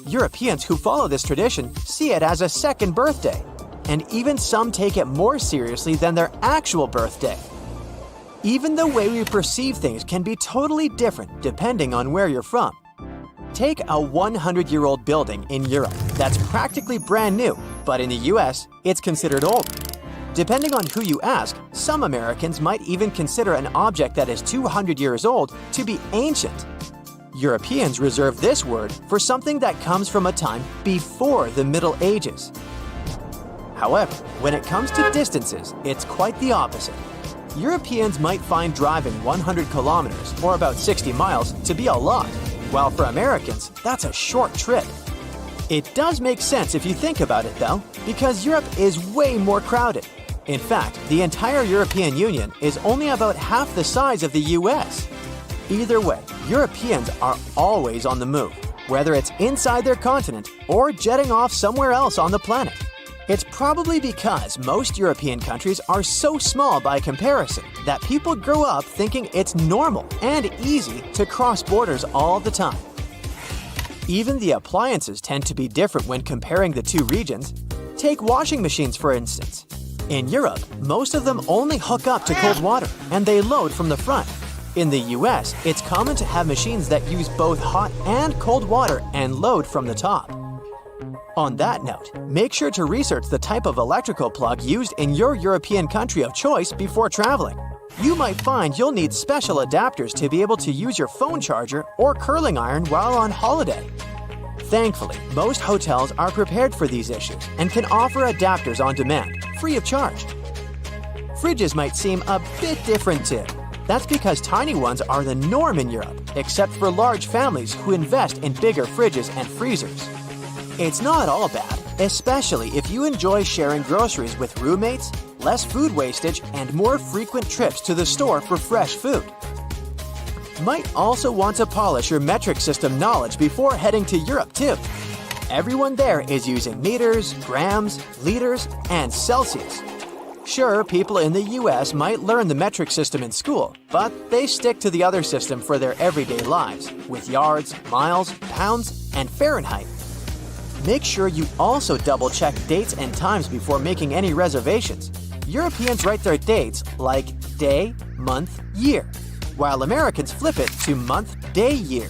Europeans who follow this tradition see it as a second birthday, and even some take it more seriously than their actual birthday. Even the way we perceive things can be totally different depending on where you're from. Take a 100-year-old building in Europe that's practically brand new, but in the US, it's considered old. Depending on who you ask, some Americans might even consider an object that is 200 years old to be ancient. Europeans reserve this word for something that comes from a time before the Middle Ages. However, when it comes to distances, it's quite the opposite. Europeans might find driving 100 kilometers, or about 60 miles, to be a lot, while for Americans, that's a short trip. It does make sense if you think about it, though, because Europe is way more crowded. In fact, the entire European Union is only about half the size of the US. Either way, Europeans are always on the move, whether it's inside their continent or jetting off somewhere else on the planet. It's probably because most European countries are so small by comparison that people grow up thinking it's normal and easy to cross borders all the time. Even the appliances tend to be different when comparing the two regions. Take washing machines, for instance. In Europe, most of them only hook up to cold water, and they load from the front. In the US, it's common to have machines that use both hot and cold water and load from the top. On that note, make sure to research the type of electrical plug used in your European country of choice before traveling. You might find you'll need special adapters to be able to use your phone charger or curling iron while on holiday. Thankfully, most hotels are prepared for these issues and can offer adapters on demand, free of charge. Fridges might seem a bit different too. That's because tiny ones are the norm in Europe, except for large families who invest in bigger fridges and freezers. It's not all bad, especially if you enjoy sharing groceries with roommates, less food wastage, and more frequent trips to the store for fresh food. Might also want to polish your metric system knowledge before heading to Europe too. Everyone there is using meters, grams, liters, and Celsius. Sure, people in the US might learn the metric system in school, but they stick to the other system for their everyday lives, with yards, miles, pounds, and Fahrenheit. Make sure you also double-check dates and times before making any reservations. Europeans write their dates like day, month, year, while Americans flip it to month, day, year.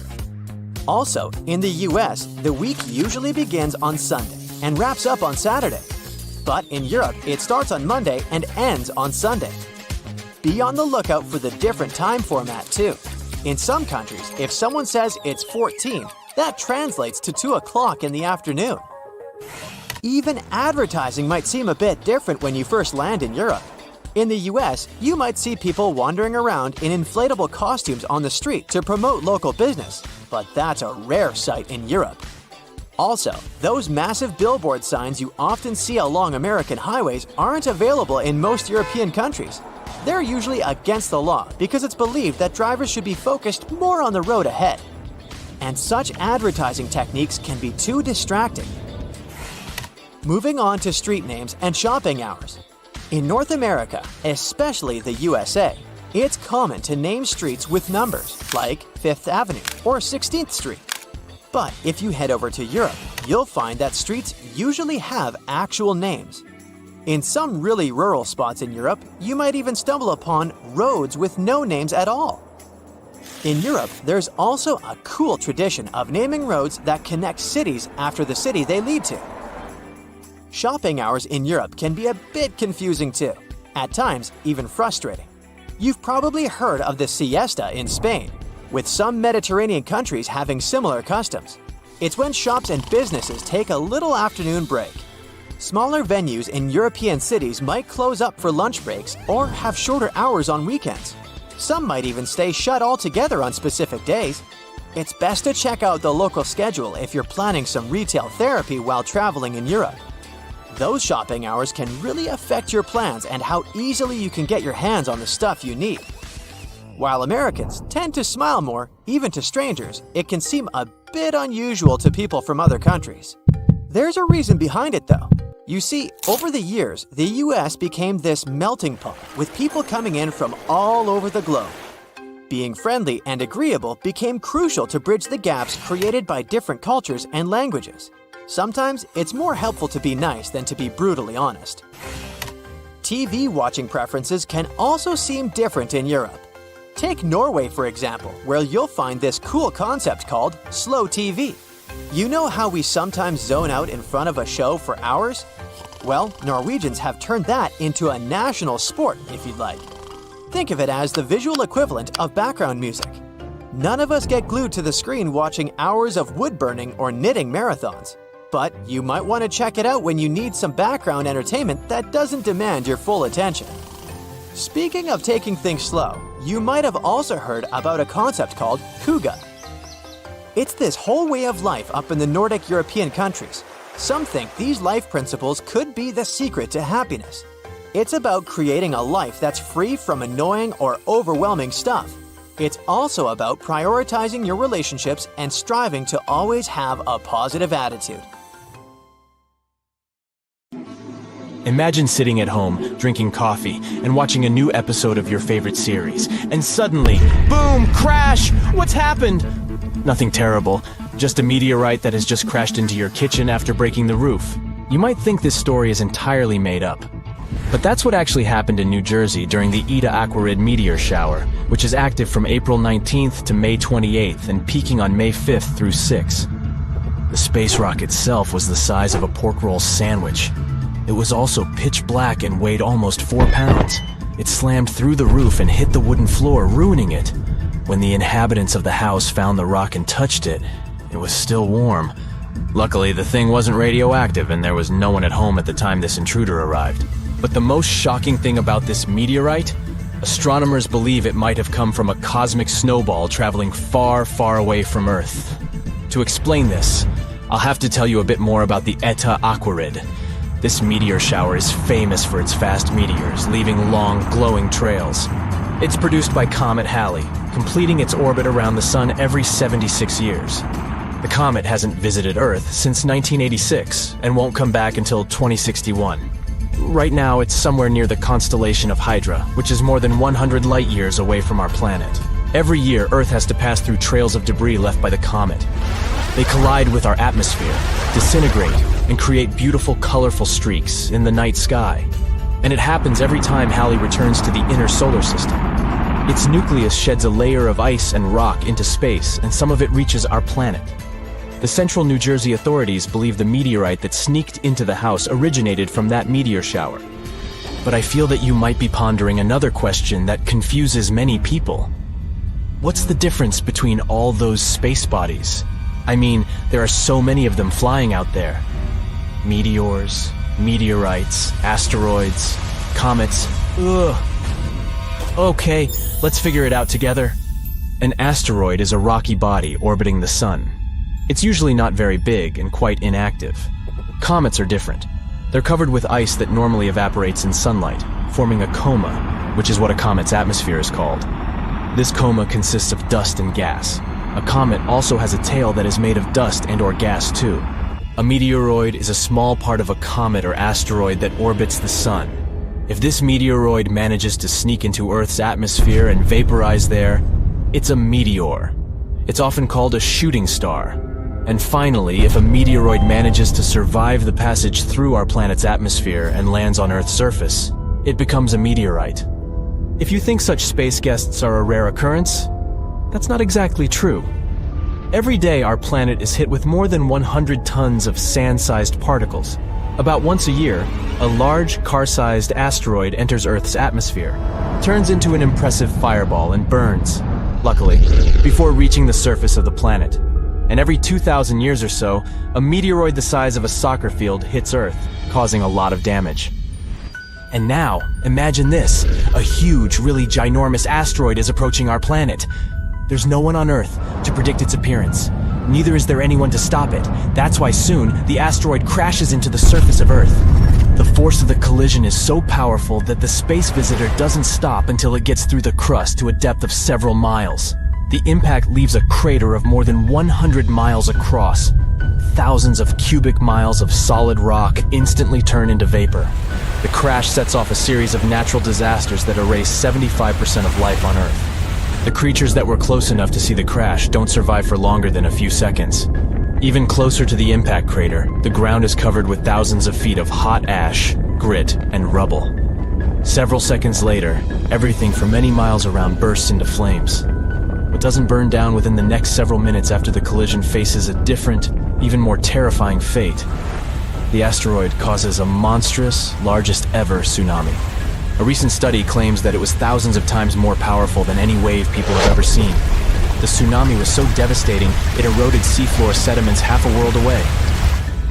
Also, in the US, the week usually begins on Sunday and wraps up on Saturday. But in Europe, it starts on Monday and ends on Sunday. Be on the lookout for the different time format too. In some countries, if someone says it's 14, that translates to 2 o'clock in the afternoon. Even advertising might seem a bit different when you first land in Europe. In the US, you might see people wandering around in inflatable costumes on the street to promote local business, but that's a rare sight in Europe. Also, those massive billboard signs you often see along American highways aren't available in most European countries. They're usually against the law because it's believed that drivers should be focused more on the road ahead. And such advertising techniques can be too distracting. Moving on to street names and shopping hours. In North America, especially the USA, it's common to name streets with numbers, like 5th Avenue or 16th Street. But if you head over to Europe, you'll find that streets usually have actual names. In some really rural spots in Europe, you might even stumble upon roads with no names at all. In Europe, there's also a cool tradition of naming roads that connect cities after the city they lead to. Shopping hours in Europe can be a bit confusing too, at times even frustrating. You've probably heard of the siesta in Spain, with some Mediterranean countries having similar customs. It's when shops and businesses take a little afternoon break. Smaller venues in European cities might close up for lunch breaks or have shorter hours on weekends. Some might even stay shut altogether on specific days. It's best to check out the local schedule if you're planning some retail therapy while traveling in Europe. Those shopping hours can really affect your plans and how easily you can get your hands on the stuff you need. While Americans tend to smile more, even to strangers, it can seem a bit unusual to people from other countries. There's a reason behind it though. You see, over the years, the US became this melting pot with people coming in from all over the globe. Being friendly and agreeable became crucial to bridge the gaps created by different cultures and languages. Sometimes it's more helpful to be nice than to be brutally honest. TV watching preferences can also seem different in Europe. Take Norway, for example, where you'll find this cool concept called slow TV. You know how we sometimes zone out in front of a show for hours? Well, Norwegians have turned that into a national sport, if you'd like. Think of it as the visual equivalent of background music. None of us get glued to the screen watching hours of wood burning or knitting marathons. But you might want to check it out when you need some background entertainment that doesn't demand your full attention. Speaking of taking things slow, you might have also heard about a concept called hygge. It's this whole way of life up in the Nordic European countries. Some think these life principles could be the secret to happiness. It's about creating a life that's free from annoying or overwhelming stuff. It's also about prioritizing your relationships and striving to always have a positive attitude. Imagine sitting at home, drinking coffee, and watching a new episode of your favorite series. And suddenly, boom, crash! What's happened? Nothing terrible, just a meteorite that has just crashed into your kitchen after breaking the roof. You might think this story is entirely made up. But that's what actually happened in New Jersey during the Eta Aquarid meteor shower, which is active from April 19th to May 28th and peaking on May 5th through 6th. The space rock itself was the size of a pork roll sandwich. It was also pitch black and weighed almost 4 pounds. It slammed through the roof and hit the wooden floor, ruining it. When the inhabitants of the house found the rock and touched it, it was still warm. Luckily, the thing wasn't radioactive and there was no one at home at the time this intruder arrived. But the most shocking thing about this meteorite? Astronomers believe it might have come from a cosmic snowball traveling far, far away from Earth. To explain this, I'll have to tell you a bit more about the Eta Aquarid. This meteor shower is famous for its fast meteors, leaving long, glowing trails. It's produced by Comet Halley, completing its orbit around the Sun every 76 years. The comet hasn't visited Earth since 1986 and won't come back until 2061. Right now, it's somewhere near the constellation of Hydra, which is more than 100 light-years away from our planet. Every year, Earth has to pass through trails of debris left by the comet. They collide with our atmosphere, disintegrate, and create beautiful, colorful streaks in the night sky. And it happens every time Halley returns to the inner solar system. Its nucleus sheds a layer of ice and rock into space, and some of it reaches our planet. The Central New Jersey authorities believe the meteorite that sneaked into the house originated from that meteor shower. But I feel that you might be pondering another question that confuses many people. What's the difference between all those space bodies? I mean, there are so many of them flying out there. Meteors, meteorites, asteroids, comets. Ugh. Okay, let's figure it out together. An asteroid is a rocky body orbiting the sun. It's usually not very big and quite inactive. Comets are different. They're covered with ice that normally evaporates in sunlight, forming a coma, which is what a comet's atmosphere is called. This coma consists of dust and gas. A comet also has a tail that is made of dust and/or gas too. A meteoroid is a small part of a comet or asteroid that orbits the sun. If this meteoroid manages to sneak into Earth's atmosphere and vaporize there, it's a meteor. It's often called a shooting star. And finally, if a meteoroid manages to survive the passage through our planet's atmosphere and lands on Earth's surface, it becomes a meteorite. If you think such space guests are a rare occurrence, that's not exactly true. Every day, our planet is hit with more than 100 tons of sand-sized particles. About once a year, a large, car-sized asteroid enters Earth's atmosphere, turns into an impressive fireball and burns, luckily, before reaching the surface of the planet. And every 2,000 years or so, a meteoroid the size of a soccer field hits Earth, causing a lot of damage. And now, imagine this. A huge, really ginormous asteroid is approaching our planet. There's no one on Earth to predict its appearance. Neither is there anyone to stop it. That's why soon, the asteroid crashes into the surface of Earth. The force of the collision is so powerful that the space visitor doesn't stop until it gets through the crust to a depth of several miles. The impact leaves a crater of more than 100 miles across. Thousands of cubic miles of solid rock instantly turn into vapor. The crash sets off a series of natural disasters that erase 75% of life on Earth. The creatures that were close enough to see the crash don't survive for longer than a few seconds. Even closer to the impact crater, the ground is covered with thousands of feet of hot ash, grit, and rubble. Several seconds later, everything for many miles around bursts into flames. What doesn't burn down within the next several minutes after the collision faces a different, even more terrifying fate. The asteroid causes a monstrous, largest ever tsunami. A recent study claims that it was thousands of times more powerful than any wave people have ever seen. The tsunami was so devastating, it eroded seafloor sediments half a world away.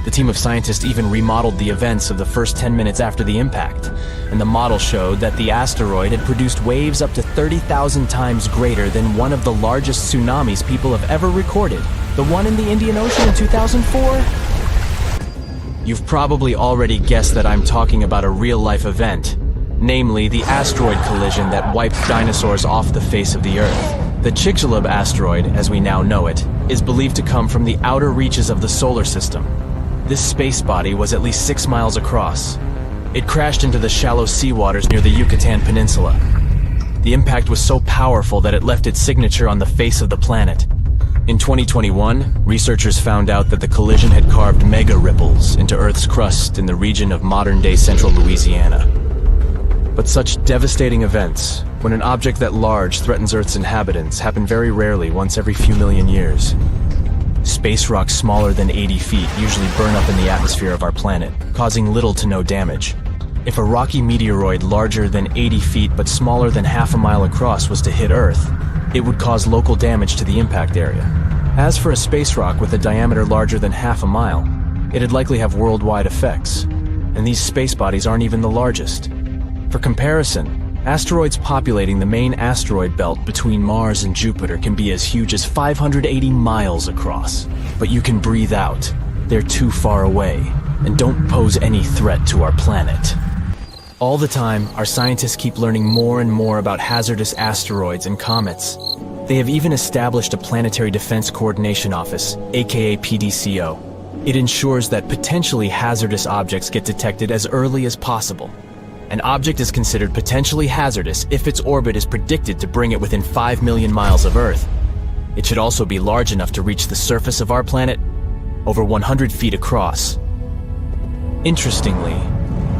The team of scientists even remodeled the events of the first 10 minutes after the impact, and the model showed that the asteroid had produced waves up to 30,000 times greater than one of the largest tsunamis people have ever recorded, the one in the Indian Ocean in 2004. You've probably already guessed that I'm talking about a real-life event, namely the asteroid collision that wiped dinosaurs off the face of the Earth. The Chicxulub asteroid, as we now know it, is believed to come from the outer reaches of the solar system. This space body was at least 6 miles across. It crashed into the shallow seawaters near the Yucatan Peninsula. The impact was so powerful that it left its signature on the face of the planet. In 2021, researchers found out that the collision had carved mega ripples into Earth's crust in the region of modern-day central Louisiana. But such devastating events, when an object that large threatens Earth's inhabitants, happen very rarely, once every few million years. Space rocks smaller than 80 feet usually burn up in the atmosphere of our planet, causing little to no damage. If a rocky meteoroid larger than 80 feet but smaller than half a mile across was to hit Earth, it would cause local damage to the impact area. As for a space rock with a diameter larger than half a mile, it'd likely have worldwide effects. And these space bodies aren't even the largest. For comparison, asteroids populating the main asteroid belt between Mars and Jupiter can be as huge as 580 miles across. But you can breathe out. They're too far away, and don't pose any threat to our planet. All the time, our scientists keep learning more and more about hazardous asteroids and comets. They have even established a Planetary Defense Coordination Office, aka PDCO. It ensures that potentially hazardous objects get detected as early as possible. An object is considered potentially hazardous if its orbit is predicted to bring it within 5 million miles of Earth. It should also be large enough to reach the surface of our planet, over 100 feet across. Interestingly,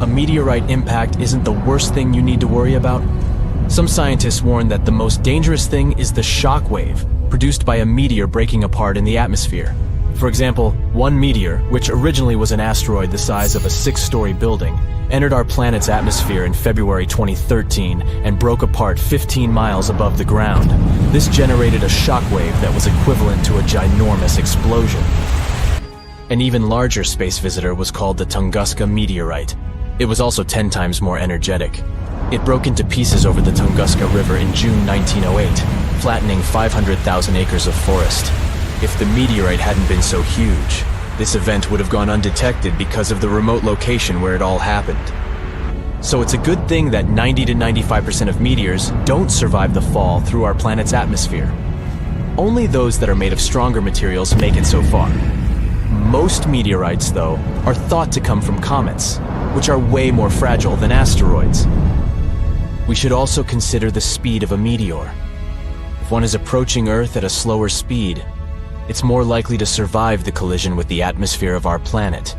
a meteorite impact isn't the worst thing you need to worry about. Some scientists warn that the most dangerous thing is the shock wave produced by a meteor breaking apart in the atmosphere. For example, one meteor, which originally was an asteroid the size of a 6-story building, entered our planet's atmosphere in February 2013 and broke apart 15 miles above the ground. This generated a shock wave that was equivalent to a ginormous explosion. An even larger space visitor was called the Tunguska meteorite. It was also 10 times more energetic. It broke into pieces over the Tunguska River in June 1908, flattening 500,000 acres of forest. If the meteorite hadn't been so huge, this event would have gone undetected because of the remote location where it all happened. So it's a good thing that 90 to 95% of meteors don't survive the fall through our planet's atmosphere. Only those that are made of stronger materials make it so far. Most meteorites, though, are thought to come from comets, which are way more fragile than asteroids. We should also consider the speed of a meteor. If one is approaching Earth at a slower speed, it's more likely to survive the collision with the atmosphere of our planet.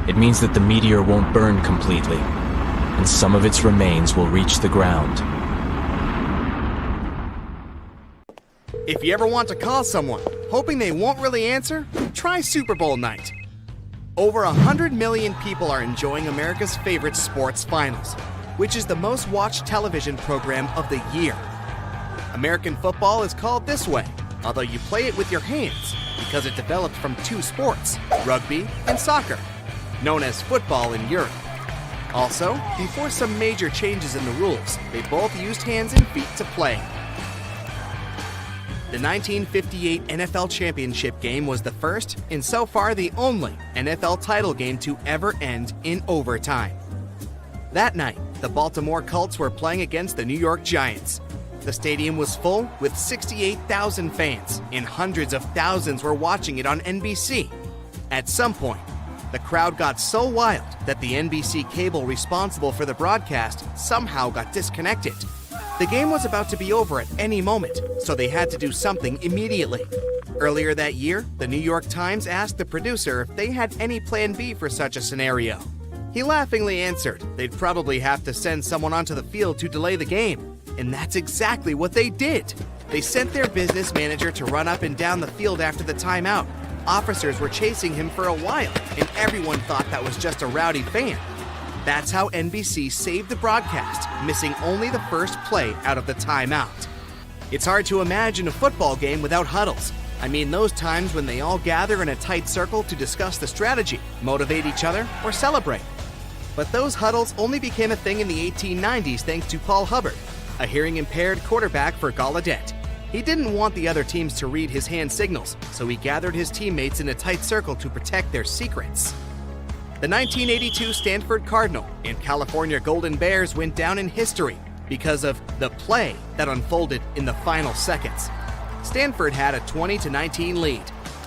It means that the meteor won't burn completely, and some of its remains will reach the ground. If you ever want to call someone, hoping they won't really answer, try Super Bowl night. Over 100 million people are enjoying America's favorite sports finals, which is the most watched television program of the year. American football is called this way, although you play it with your hands because it developed from 2 sports, rugby and soccer, known as football in Europe. Also, before some major changes in the rules, they both used hands and feet to play. The 1958 NFL Championship game was the first, and so far the only, NFL title game to ever end in overtime. That night, the Baltimore Colts were playing against the New York Giants. The stadium was full with 68,000 fans, and hundreds of thousands were watching it on NBC. At some point, the crowd got so wild that the NBC cable responsible for the broadcast somehow got disconnected. The game was about to be over at any moment, so they had to do something immediately. Earlier that year, the New York Times asked the producer if they had any plan B for such a scenario. He laughingly answered they'd probably have to send someone onto the field to delay the game. And that's exactly what they did. They sent their business manager to run up and down the field after the timeout. Officers were chasing him for a while, and everyone thought that was just a rowdy fan. That's how NBC saved the broadcast, missing only the first play out of the timeout. It's hard to imagine a football game without huddles. I mean those times when they all gather in a tight circle to discuss the strategy, motivate each other, or celebrate. But those huddles only became a thing in the 1890s thanks to Paul Hubbard, a hearing-impaired quarterback for Gallaudet. He didn't want the other teams to read his hand signals, so he gathered his teammates in a tight circle to protect their secrets. The 1982 Stanford Cardinal and California Golden Bears went down in history because of the play that unfolded in the final seconds. Stanford had a 20-19 lead,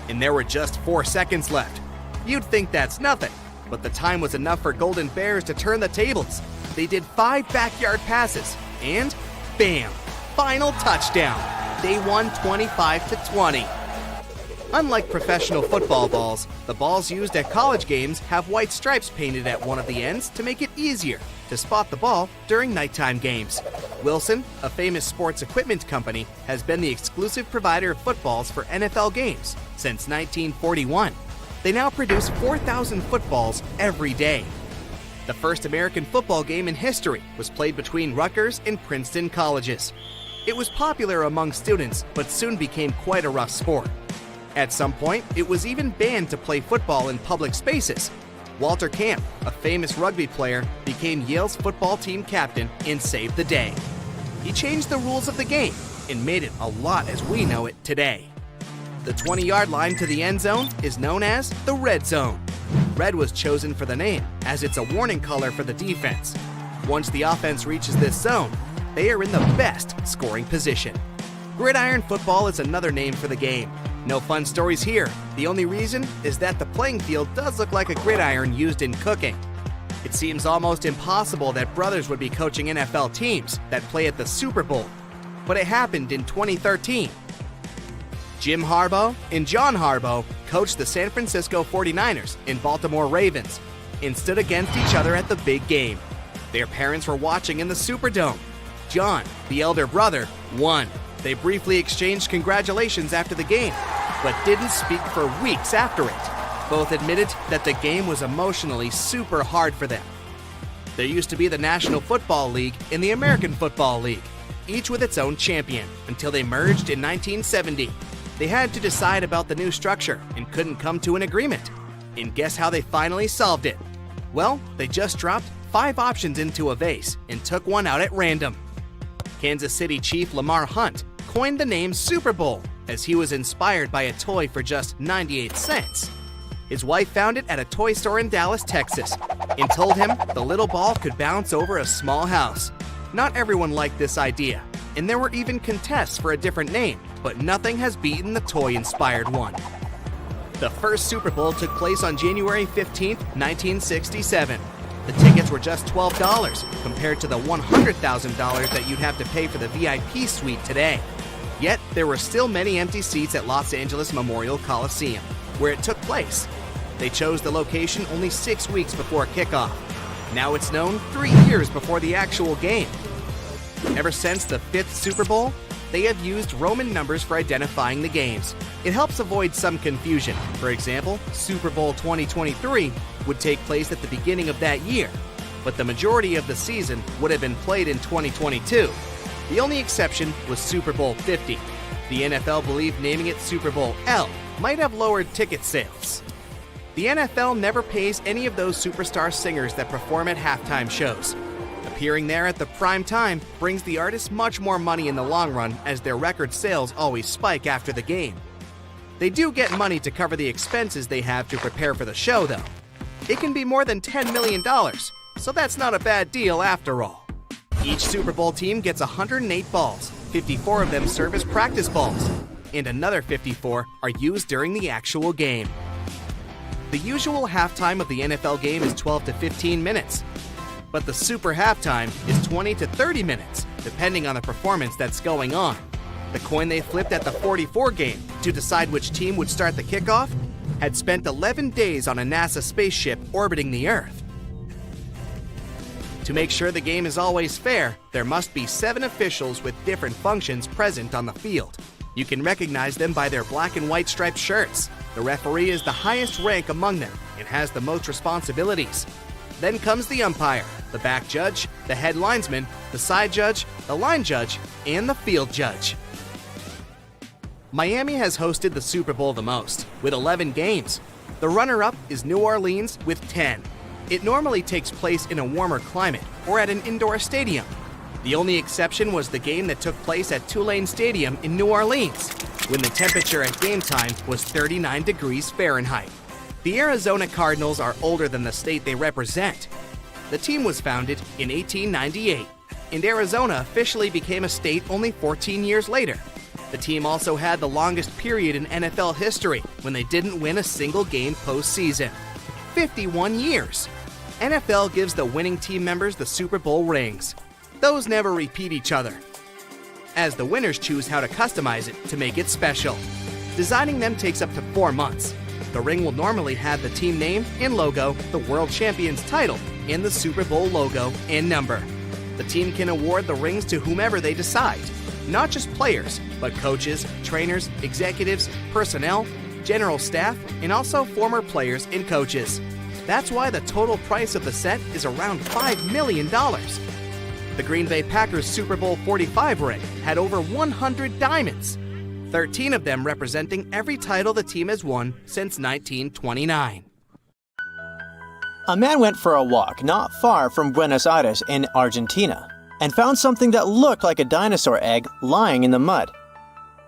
and there were just 4 seconds left. You'd think that's nothing, but the time was enough for Golden Bears to turn the tables. They did 5 backyard passes, and bam! Final touchdown. They won 25-20. Unlike professional football balls, the balls used at college games have white stripes painted at one of the ends to make it easier to spot the ball during nighttime games. Wilson, a famous sports equipment company, has been the exclusive provider of footballs for NFL games since 1941. They now produce 4,000 footballs every day. The first American football game in history was played between Rutgers and Princeton colleges. It was popular among students, but soon became quite a rough sport. At some point, it was even banned to play football in public spaces. Walter Camp, a famous rugby player, became Yale's football team captain and saved the day. He changed the rules of the game and made it a lot as we know it today. The 20-yard line to the end zone is known as the red zone. Red was chosen for the name, as it's a warning color for the defense. Once the offense reaches this zone, they are in the best scoring position. Gridiron football is another name for the game. No fun stories here. The only reason is that the playing field does look like a gridiron used in cooking. It seems almost impossible that brothers would be coaching NFL teams that play at the Super Bowl, but it happened in 2013. Jim Harbaugh and John Harbaugh coached the San Francisco 49ers and Baltimore Ravens and stood against each other at the big game. Their parents were watching in the Superdome. John, the elder brother, won. They briefly exchanged congratulations after the game, but didn't speak for weeks after it. Both admitted that the game was emotionally super hard for them. There used to be the National Football League and the American Football League, each with its own champion, until they merged in 1970. They had to decide about the new structure and couldn't come to an agreement. And guess how they finally solved it? Well, they just dropped 5 options into a vase and took one out at random. Kansas City Chief Lamar Hunt coined the name Super Bowl as he was inspired by a toy for just 98 cents. His wife found it at a toy store in Dallas, Texas, and told him the little ball could bounce over a small house. Not everyone liked this idea, and there were even contests for a different name, but nothing has beaten the toy-inspired one. The first Super Bowl took place on January 15, 1967. The tickets were just $12 compared to the $100,000 that you'd have to pay for the VIP suite today. Yet, there were still many empty seats at Los Angeles Memorial Coliseum, where it took place. They chose the location only 6 weeks before kickoff. Now it's known 3 years before the actual game. Ever since the 5th Super Bowl, they have used Roman numbers for identifying the games. It helps avoid some confusion. For example, Super Bowl 2023 would take place at the beginning of that year, but the majority of the season would have been played in 2022. The only exception was Super Bowl 50. The NFL believed naming it Super Bowl L might have lowered ticket sales. The NFL never pays any of those superstar singers that perform at halftime shows. Appearing there at the prime time brings the artists much more money in the long run, as their record sales always spike after the game. They do get money to cover the expenses they have to prepare for the show, though. It can be more than $10 million, so that's not a bad deal after all. Each Super Bowl team gets 108 balls, 54 of them serve as practice balls, and another 54 are used during the actual game. The usual halftime of the NFL game is 12 to 15 minutes, but the super halftime is 20 to 30 minutes, depending on the performance that's going on. The coin they flipped at the 44 game to decide which team would start the kickoff had spent 11 days on a NASA spaceship orbiting the Earth. To make sure the game is always fair, there must be 7 officials with different functions present on the field. You can recognize them by their black and white striped shirts. The referee is the highest rank among them and has the most responsibilities. Then comes the umpire, the back judge, the head linesman, the side judge, the line judge, and the field judge. Miami has hosted the Super Bowl the most, with 11 games. The runner-up is New Orleans with 10. It normally takes place in a warmer climate or at an indoor stadium. The only exception was the game that took place at Tulane Stadium in New Orleans, when the temperature at game time was 39 degrees Fahrenheit. The Arizona Cardinals are older than the state they represent. The team was founded in 1898, and Arizona officially became a state only 14 years later. The team also had the longest period in NFL history when they didn't win a single game postseason. 51 years. NFL gives the winning team members the Super Bowl rings. Those never repeat each other, as the winners choose how to customize it to make it special. Designing them takes up to 4 months. The ring will normally have the team name and logo, the world champion's title, and the Super Bowl logo and number. The team can award the rings to whomever they decide, not just players, but coaches, trainers, executives, personnel, general staff, and also former players and coaches. That's why the total price of the set is around $5 million. The Green Bay Packers Super Bowl 45 ring had over 100 diamonds, 13 of them representing every title the team has won since 1929. A man went for a walk not far from Buenos Aires in Argentina and found something that looked like a dinosaur egg lying in the mud.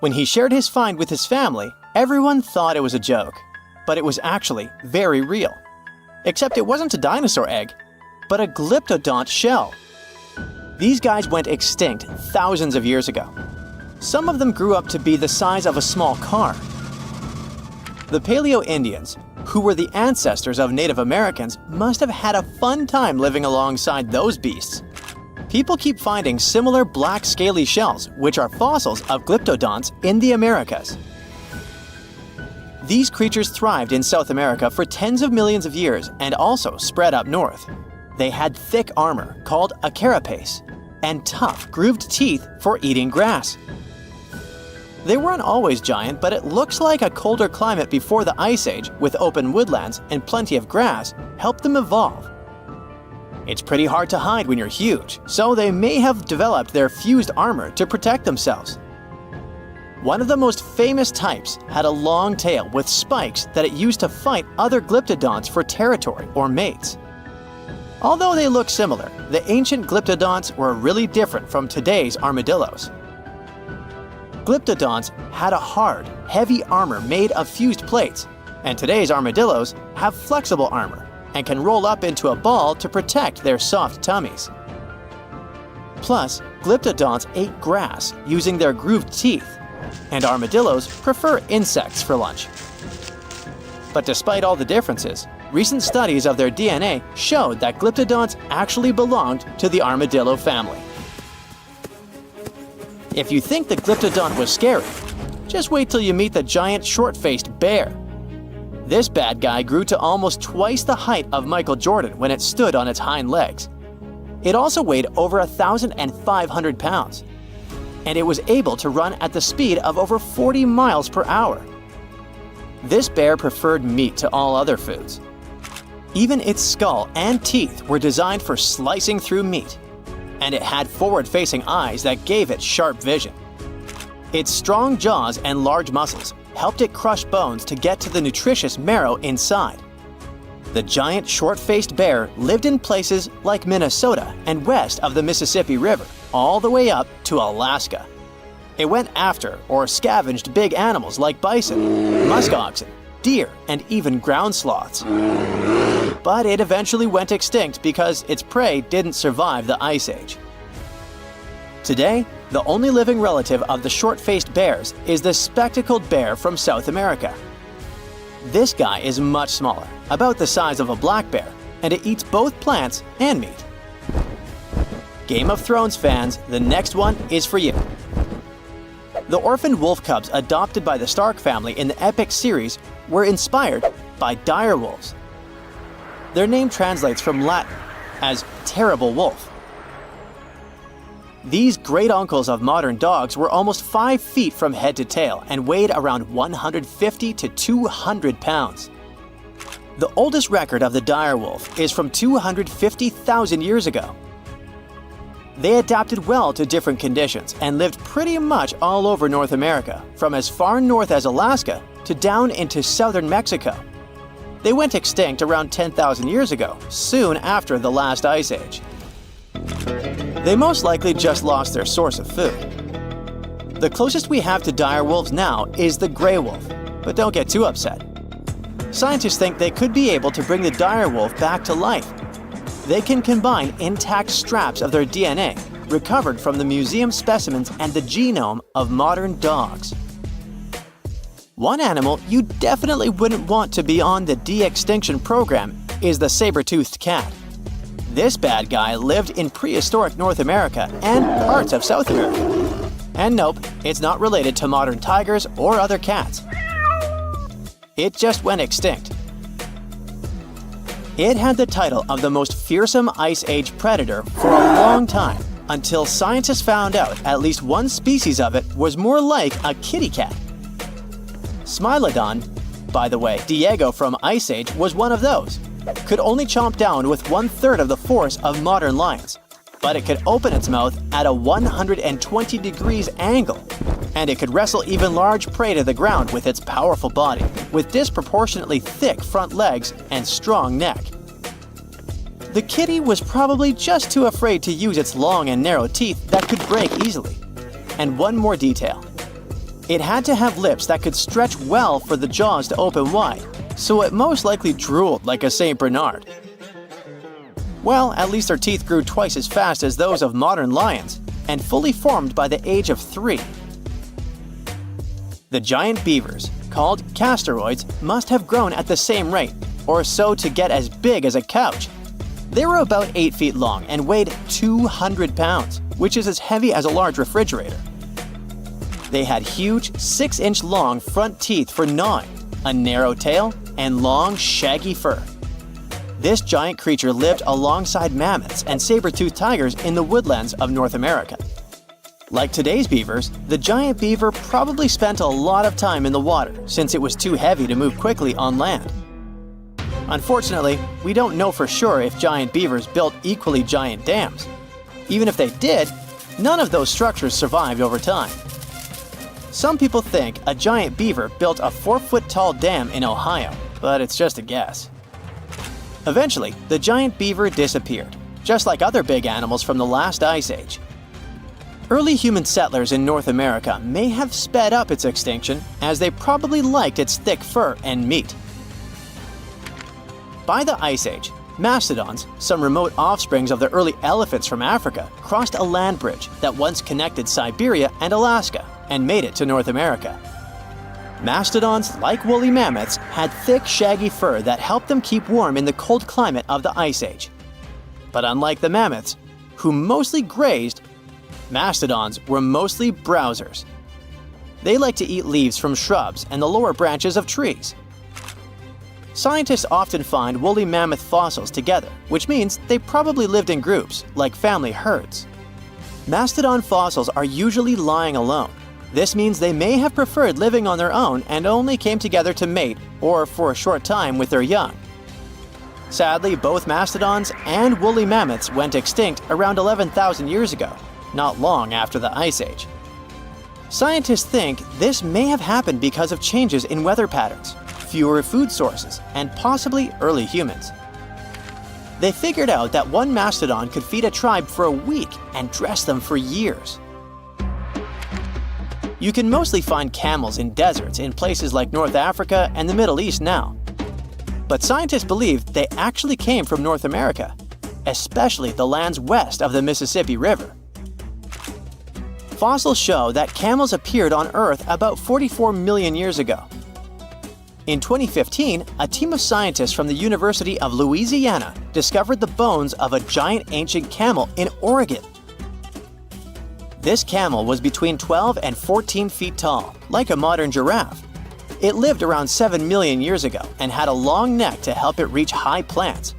When he shared his find with his family, everyone thought it was a joke, but it was actually very real. Except it wasn't a dinosaur egg, but a glyptodont shell. These guys went extinct thousands of years ago. Some of them grew up to be the size of a small car. The Paleo-Indians, who were the ancestors of Native Americans, must have had a fun time living alongside those beasts. People keep finding similar black scaly shells, which are fossils of glyptodonts in the Americas. These creatures thrived in South America for tens of millions of years and also spread up north. They had thick armor called a carapace and tough, grooved teeth for eating grass. They weren't always giant, but it looks like a colder climate before the Ice Age with open woodlands and plenty of grass helped them evolve. It's pretty hard to hide when you're huge, so they may have developed their fused armor to protect themselves. One of the most famous types had a long tail with spikes that it used to fight other glyptodonts for territory or mates. Although they look similar, the ancient glyptodonts were really different from today's armadillos. Glyptodonts had a hard, heavy armor made of fused plates, and today's armadillos have flexible armor and can roll up into a ball to protect their soft tummies. Plus, glyptodonts ate grass using their grooved teeth, and armadillos prefer insects for lunch. But despite all the differences, recent studies of their DNA showed that glyptodonts actually belonged to the armadillo family. If you think the glyptodont was scary, just wait till you meet the giant short-faced bear. This bad guy grew to almost twice the height of Michael Jordan when it stood on its hind legs. It also weighed over 1,500 pounds, and it was able to run at the speed of over 40 miles per hour. This bear preferred meat to all other foods. Even its skull and teeth were designed for slicing through meat, and it had forward-facing eyes that gave it sharp vision. Its strong jaws and large muscles helped it crush bones to get to the nutritious marrow inside. The giant short-faced bear lived in places like Minnesota and west of the Mississippi River, all the way up to Alaska. It went after or scavenged big animals like bison, musk oxen, deer, and even ground sloths. But it eventually went extinct because its prey didn't survive the Ice Age. Today, the only living relative of the short-faced bears is the spectacled bear from South America. This guy is much smaller, about the size of a black bear, and it eats both plants and meat. Game of Thrones fans, the next one is for you. The orphaned wolf cubs adopted by the Stark family in the epic series were inspired by dire wolves. Their name translates from Latin as terrible wolf. These great uncles of modern dogs were almost 5 feet from head to tail and weighed around 150 to 200 pounds. The oldest record of the dire wolf is from 250,000 years ago. They adapted well to different conditions and lived pretty much all over North America, from as far north as Alaska to down into southern Mexico. They went extinct around 10,000 years ago, soon after the last ice age. They most likely just lost their source of food. The closest we have to dire wolves now is the gray wolf, but don't get too upset. Scientists think they could be able to bring the dire wolf back to life. They can combine intact straps of their DNA, recovered from the museum specimens and the genome of modern dogs. One animal you definitely wouldn't want to be on the de-extinction program is the saber-toothed cat. This bad guy lived in prehistoric North America and parts of South America. And nope, it's not related to modern tigers or other cats. It just went extinct. It had the title of the most fearsome Ice Age predator for a long time, until scientists found out at least one species of it was more like a kitty cat. Smilodon, by the way, Diego from Ice Age was one of those. Could only chomp down with 1/3 of the force of modern lions, but it could open its mouth at a 120 degrees angle, and it could wrestle even large prey to the ground with its powerful body, with disproportionately thick front legs and strong neck. The kitty was probably just too afraid to use its long and narrow teeth that could break easily. And one more detail. It had to have lips that could stretch well for the jaws to open wide, so it most likely drooled like a St. Bernard. Well, at least their teeth grew twice as fast as those of modern lions, and fully formed by the age of 3. The giant beavers, called castoroids, must have grown at the same rate, or so to get as big as a couch. They were about 8 feet long and weighed 200 pounds, which is as heavy as a large refrigerator. They had huge 6-inch long front teeth for gnawing, a narrow tail, and long, shaggy fur. This giant creature lived alongside mammoths and saber-toothed tigers in the woodlands of North America. Like today's beavers, the giant beaver probably spent a lot of time in the water since it was too heavy to move quickly on land. Unfortunately, we don't know for sure if giant beavers built equally giant dams. Even if they did, none of those structures survived over time. Some people think a giant beaver built a 4-foot-tall dam in Ohio, but it's just a guess. Eventually, the giant beaver disappeared, just like other big animals from the last ice age. Early human settlers in North America may have sped up its extinction, as they probably liked its thick fur and meat. By the Ice Age, mastodons, some remote offsprings of the early elephants from Africa, crossed a land bridge that once connected Siberia and Alaska and made it to North America. Mastodons, like woolly mammoths, had thick, shaggy fur that helped them keep warm in the cold climate of the Ice Age. But unlike the mammoths, who mostly grazed, mastodons were mostly browsers. They like to eat leaves from shrubs and the lower branches of trees. Scientists often find woolly mammoth fossils together, which means they probably lived in groups, like family herds. Mastodon fossils are usually lying alone. This means they may have preferred living on their own and only came together to mate or for a short time with their young. Sadly, both mastodons and woolly mammoths went extinct around 11,000 years ago, not long after the Ice Age. Scientists think this may have happened because of changes in weather patterns. fewer food sources, and possibly early humans. They figured out that one mastodon could feed a tribe for a week and dress them for years. You can mostly find camels in deserts in places like North Africa and the Middle East now. But scientists believe they actually came from North America, especially the lands west of the Mississippi River. Fossils show that camels appeared on Earth about 44 million years ago. In 2015, a team of scientists from the University of Louisiana discovered the bones of a giant ancient camel in Oregon. This camel was between 12 and 14 feet tall, like a modern giraffe. It lived around 7 million years ago and had a long neck to help it reach high plants.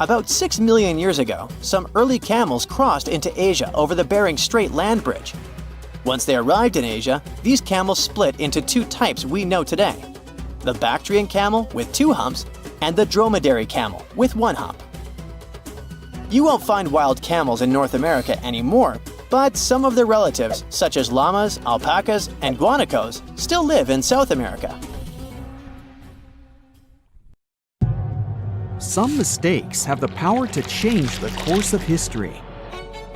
About 6 million years ago, some early camels crossed into Asia over the Bering Strait land bridge. Once they arrived in Asia, these camels split into two types we know today: the Bactrian camel with 2 humps and the dromedary camel with 1 hump. You won't find wild camels in North America anymore, but some of their relatives, such as llamas, alpacas, and guanacos, still live in South America. Some mistakes have the power to change the course of history.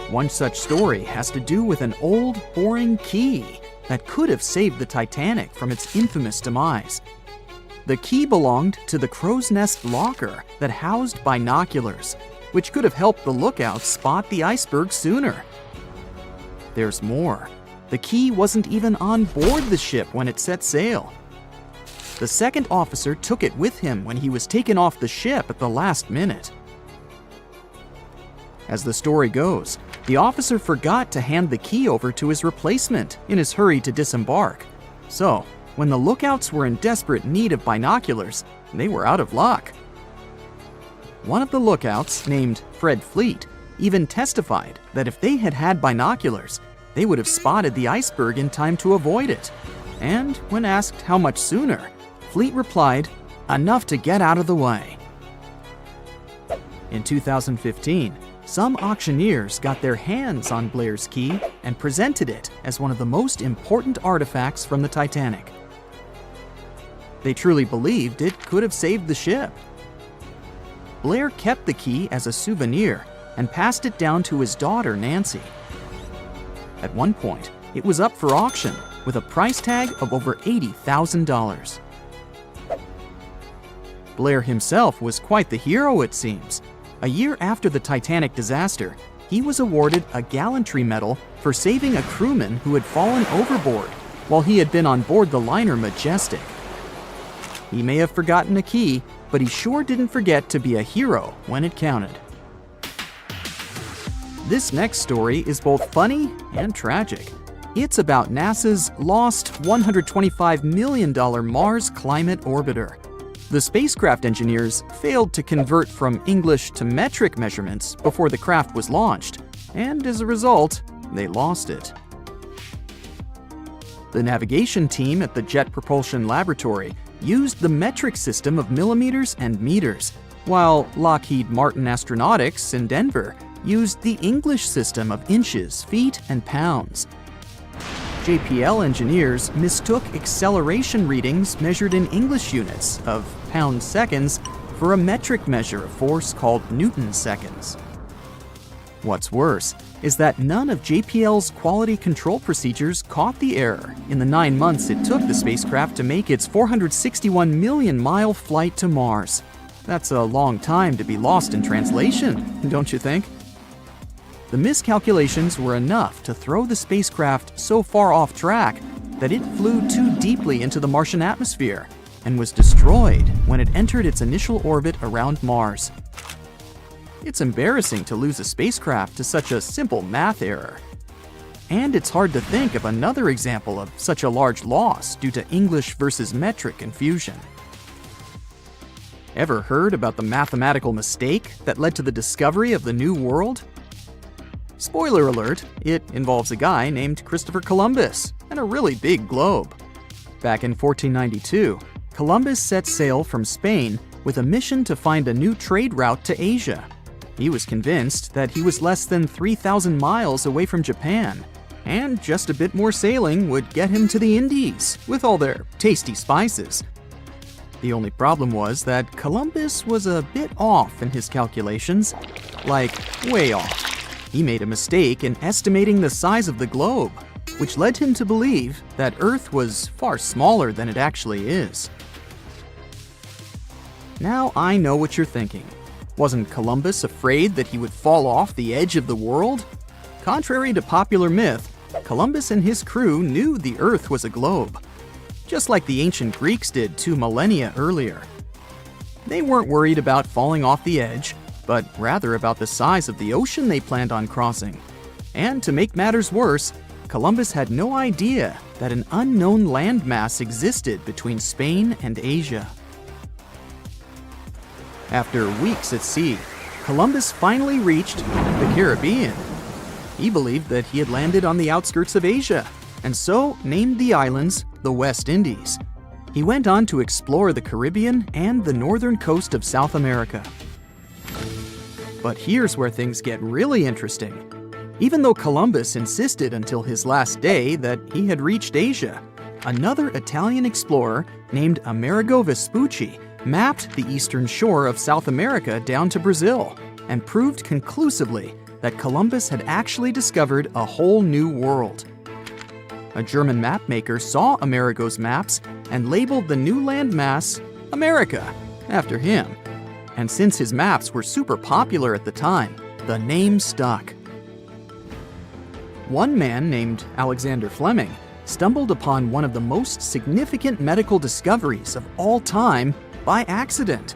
One such story has to do with an old, boring key that could have saved the Titanic from its infamous demise. The key belonged to the crow's nest locker that housed binoculars, which could have helped the lookouts spot the iceberg sooner. There's more. The key wasn't even on board the ship when it set sail. The second officer took it with him when he was taken off the ship at the last minute. As the story goes, the officer forgot to hand the key over to his replacement in his hurry to disembark. So, when the lookouts were in desperate need of binoculars, they were out of luck. One of the lookouts, named Fred Fleet, even testified that if they had had binoculars, they would have spotted the iceberg in time to avoid it. And when asked how much sooner, Fleet replied, "Enough to get out of the way." In 2015, some auctioneers got their hands on Blair's key and presented it as one of the most important artifacts from the Titanic. They truly believed it could have saved the ship. Blair kept the key as a souvenir and passed it down to his daughter, Nancy. At one point, it was up for auction with a price tag of over $80,000. Blair himself was quite the hero, it seems. A year after the Titanic disaster, he was awarded a gallantry medal for saving a crewman who had fallen overboard while he had been on board the liner Majestic. He may have forgotten a key, but he sure didn't forget to be a hero when it counted. This next story is both funny and tragic. It's about NASA's lost $125 million Mars Climate Orbiter. The spacecraft engineers failed to convert from English to metric measurements before the craft was launched, and as a result, they lost it. The navigation team at the Jet Propulsion Laboratory used the metric system of millimeters and meters, while Lockheed Martin Astronautics in Denver used the English system of inches, feet, and pounds. JPL engineers mistook acceleration readings measured in English units of pound-seconds for a metric measure of force called Newton-seconds. What's worse is that none of JPL's quality control procedures caught the error in the 9 months it took the spacecraft to make its 461 million-mile flight to Mars. That's a long time to be lost in translation, don't you think? The miscalculations were enough to throw the spacecraft so far off track that it flew too deeply into the Martian atmosphere and was destroyed when it entered its initial orbit around Mars. It's embarrassing to lose a spacecraft to such a simple math error. And it's hard to think of another example of such a large loss due to English versus metric confusion. Ever heard about the mathematical mistake that led to the discovery of the New World? Spoiler alert, it involves a guy named Christopher Columbus and a really big globe. Back in 1492, Columbus set sail from Spain with a mission to find a new trade route to Asia. He was convinced that he was less than 3,000 miles away from Japan, and just a bit more sailing would get him to the Indies with all their tasty spices. The only problem was that Columbus was a bit off in his calculations, like way off. He made a mistake in estimating the size of the globe, which led him to believe that Earth was far smaller than it actually is. Now I know what you're thinking. Wasn't Columbus afraid that he would fall off the edge of the world? Contrary to popular myth, Columbus and his crew knew the Earth was a globe, just like the ancient Greeks did 2 millennia earlier. They weren't worried about falling off the edge, but rather about the size of the ocean they planned on crossing. And to make matters worse, Columbus had no idea that an unknown landmass existed between Spain and Asia. After weeks at sea, Columbus finally reached the Caribbean. He believed that he had landed on the outskirts of Asia, and so named the islands the West Indies. He went on to explore the Caribbean and the northern coast of South America. But here's where things get really interesting. Even though Columbus insisted until his last day that he had reached Asia, another Italian explorer named Amerigo Vespucci mapped the eastern shore of South America down to Brazil and proved conclusively that Columbus had actually discovered a whole new world. A German mapmaker saw Amerigo's maps and labeled the new landmass America after him. And since his maps were super popular at the time, the name stuck. One man named Alexander Fleming stumbled upon one of the most significant medical discoveries of all time by accident.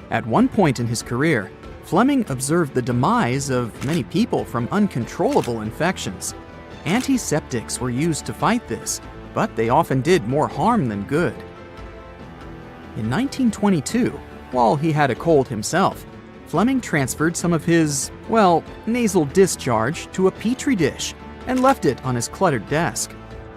At one point in his career, Fleming observed the demise of many people from uncontrollable infections. Antiseptics were used to fight this, but they often did more harm than good. In 1922, while he had a cold himself, Fleming transferred some of his, nasal discharge to a petri dish and left it on his cluttered desk.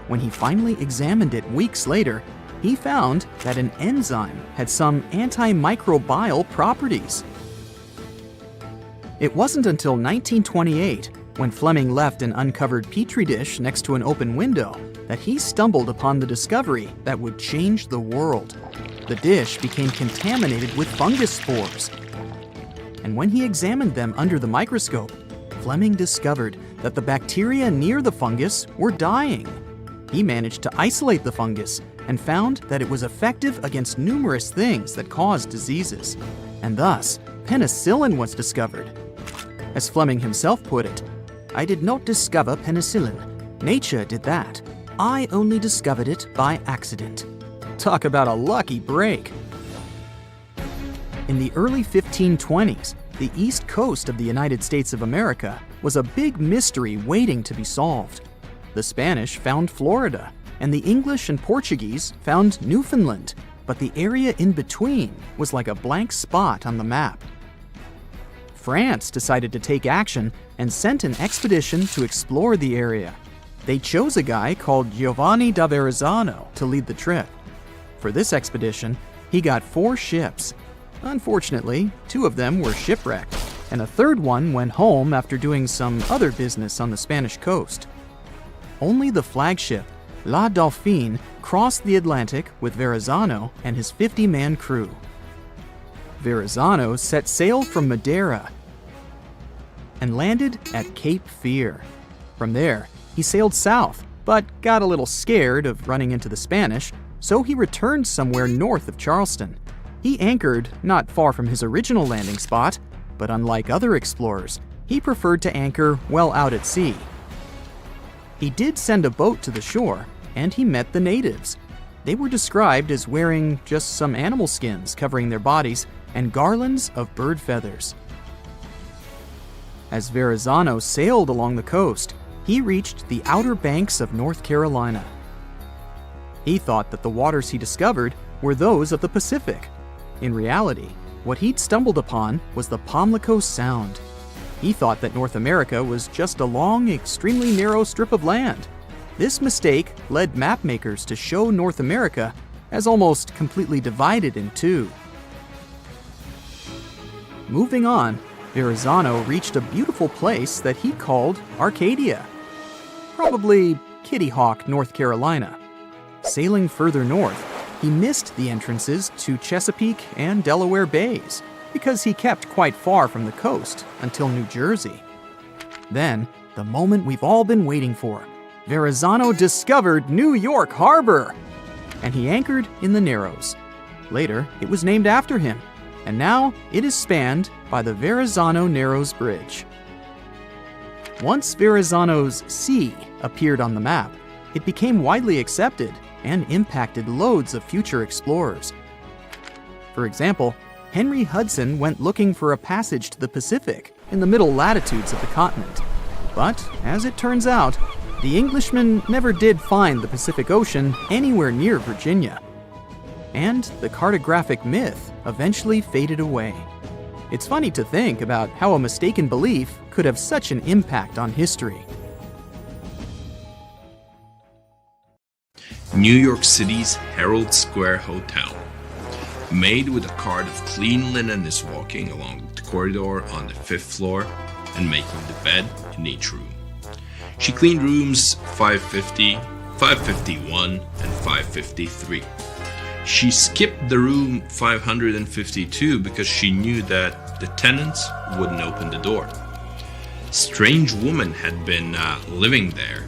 When he finally examined it weeks later, he found that an enzyme had some antimicrobial properties. It wasn't until 1928, when Fleming left an uncovered petri dish next to an open window, that he stumbled upon the discovery that would change the world. The dish became contaminated with fungus spores. And when he examined them under the microscope, Fleming discovered that the bacteria near the fungus were dying. He managed to isolate the fungus and found that it was effective against numerous things that caused diseases. And thus, penicillin was discovered. As Fleming himself put it, "I did not discover penicillin. Nature did that. I only discovered it by accident." Talk about a lucky break. In the early 1520s, the east coast of the United States of America was a big mystery waiting to be solved. The Spanish found Florida, and the English and Portuguese found Newfoundland, but the area in between was like a blank spot on the map. France decided to take action and sent an expedition to explore the area. They chose a guy called Giovanni da Verrazzano to lead the trip. For this expedition, he got 4 ships. Unfortunately, 2 of them were shipwrecked, and a third one went home after doing some other business on the Spanish coast. Only the flagship, La Dauphine, crossed the Atlantic with Verrazzano and his 50-man crew. Verrazzano set sail from Madeira and landed at Cape Fear. From there, he sailed south, but got a little scared of running into the Spanish, so he returned somewhere north of Charleston. He anchored not far from his original landing spot, but unlike other explorers, he preferred to anchor well out at sea. He did send a boat to the shore, and he met the natives. They were described as wearing just some animal skins covering their bodies and garlands of bird feathers. As Verrazzano sailed along the coast, he reached the outer banks of North Carolina. He thought that the waters he discovered were those of the Pacific. In reality, what he'd stumbled upon was the Pamlico Sound. He thought that North America was just a long, extremely narrow strip of land. This mistake led mapmakers to show North America as almost completely divided in 2. Moving on, Verrazzano reached a beautiful place that he called Arcadia. probably Kitty Hawk, North Carolina. Sailing further north, he missed the entrances to Chesapeake and Delaware Bays because he kept quite far from the coast until New Jersey. Then, the moment we've all been waiting for, Verrazano discovered New York Harbor, and he anchored in the Narrows. Later, it was named after him, and now it is spanned by the Verrazano Narrows Bridge. Once Verrazano's Sea appeared on the map, it became widely accepted and impacted loads of future explorers. For example, Henry Hudson went looking for a passage to the Pacific in the middle latitudes of the continent. But, as it turns out, the Englishman never did find the Pacific Ocean anywhere near Virginia. And the cartographic myth eventually faded away. It's funny to think about how a mistaken belief could have such an impact on history. New York City's Herald Square Hotel. A maid with a cart of clean linen is walking along the corridor on the 5th floor and making the bed in each room. She cleaned rooms 550, 551, and 553. She skipped the room 552 because she knew that the tenants wouldn't open the door. Strange woman had been living there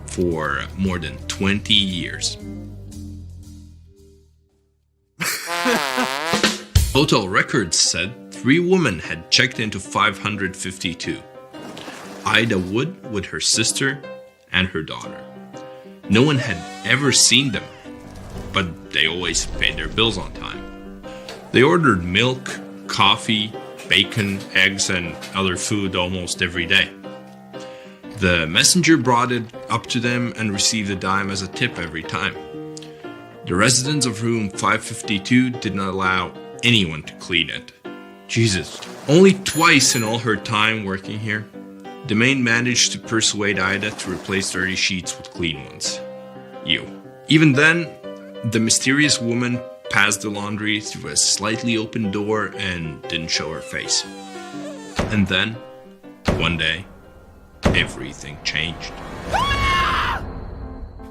for more than 20 years. Hotel records said 3 women had checked into 552. Ida Wood with her sister and her daughter. No one had ever seen them, but they always paid their bills on time. They ordered milk, coffee, bacon, eggs, and other food almost every day. The messenger brought it up to them and received a dime as a tip every time. The residents of room 552 did not allow anyone to clean it. Jesus, only twice in all her time working here, the maid managed to persuade Ida to replace dirty sheets with clean ones. Even then, the mysterious woman passed the laundry through a slightly open door and didn't show her face. And then, one day, everything changed.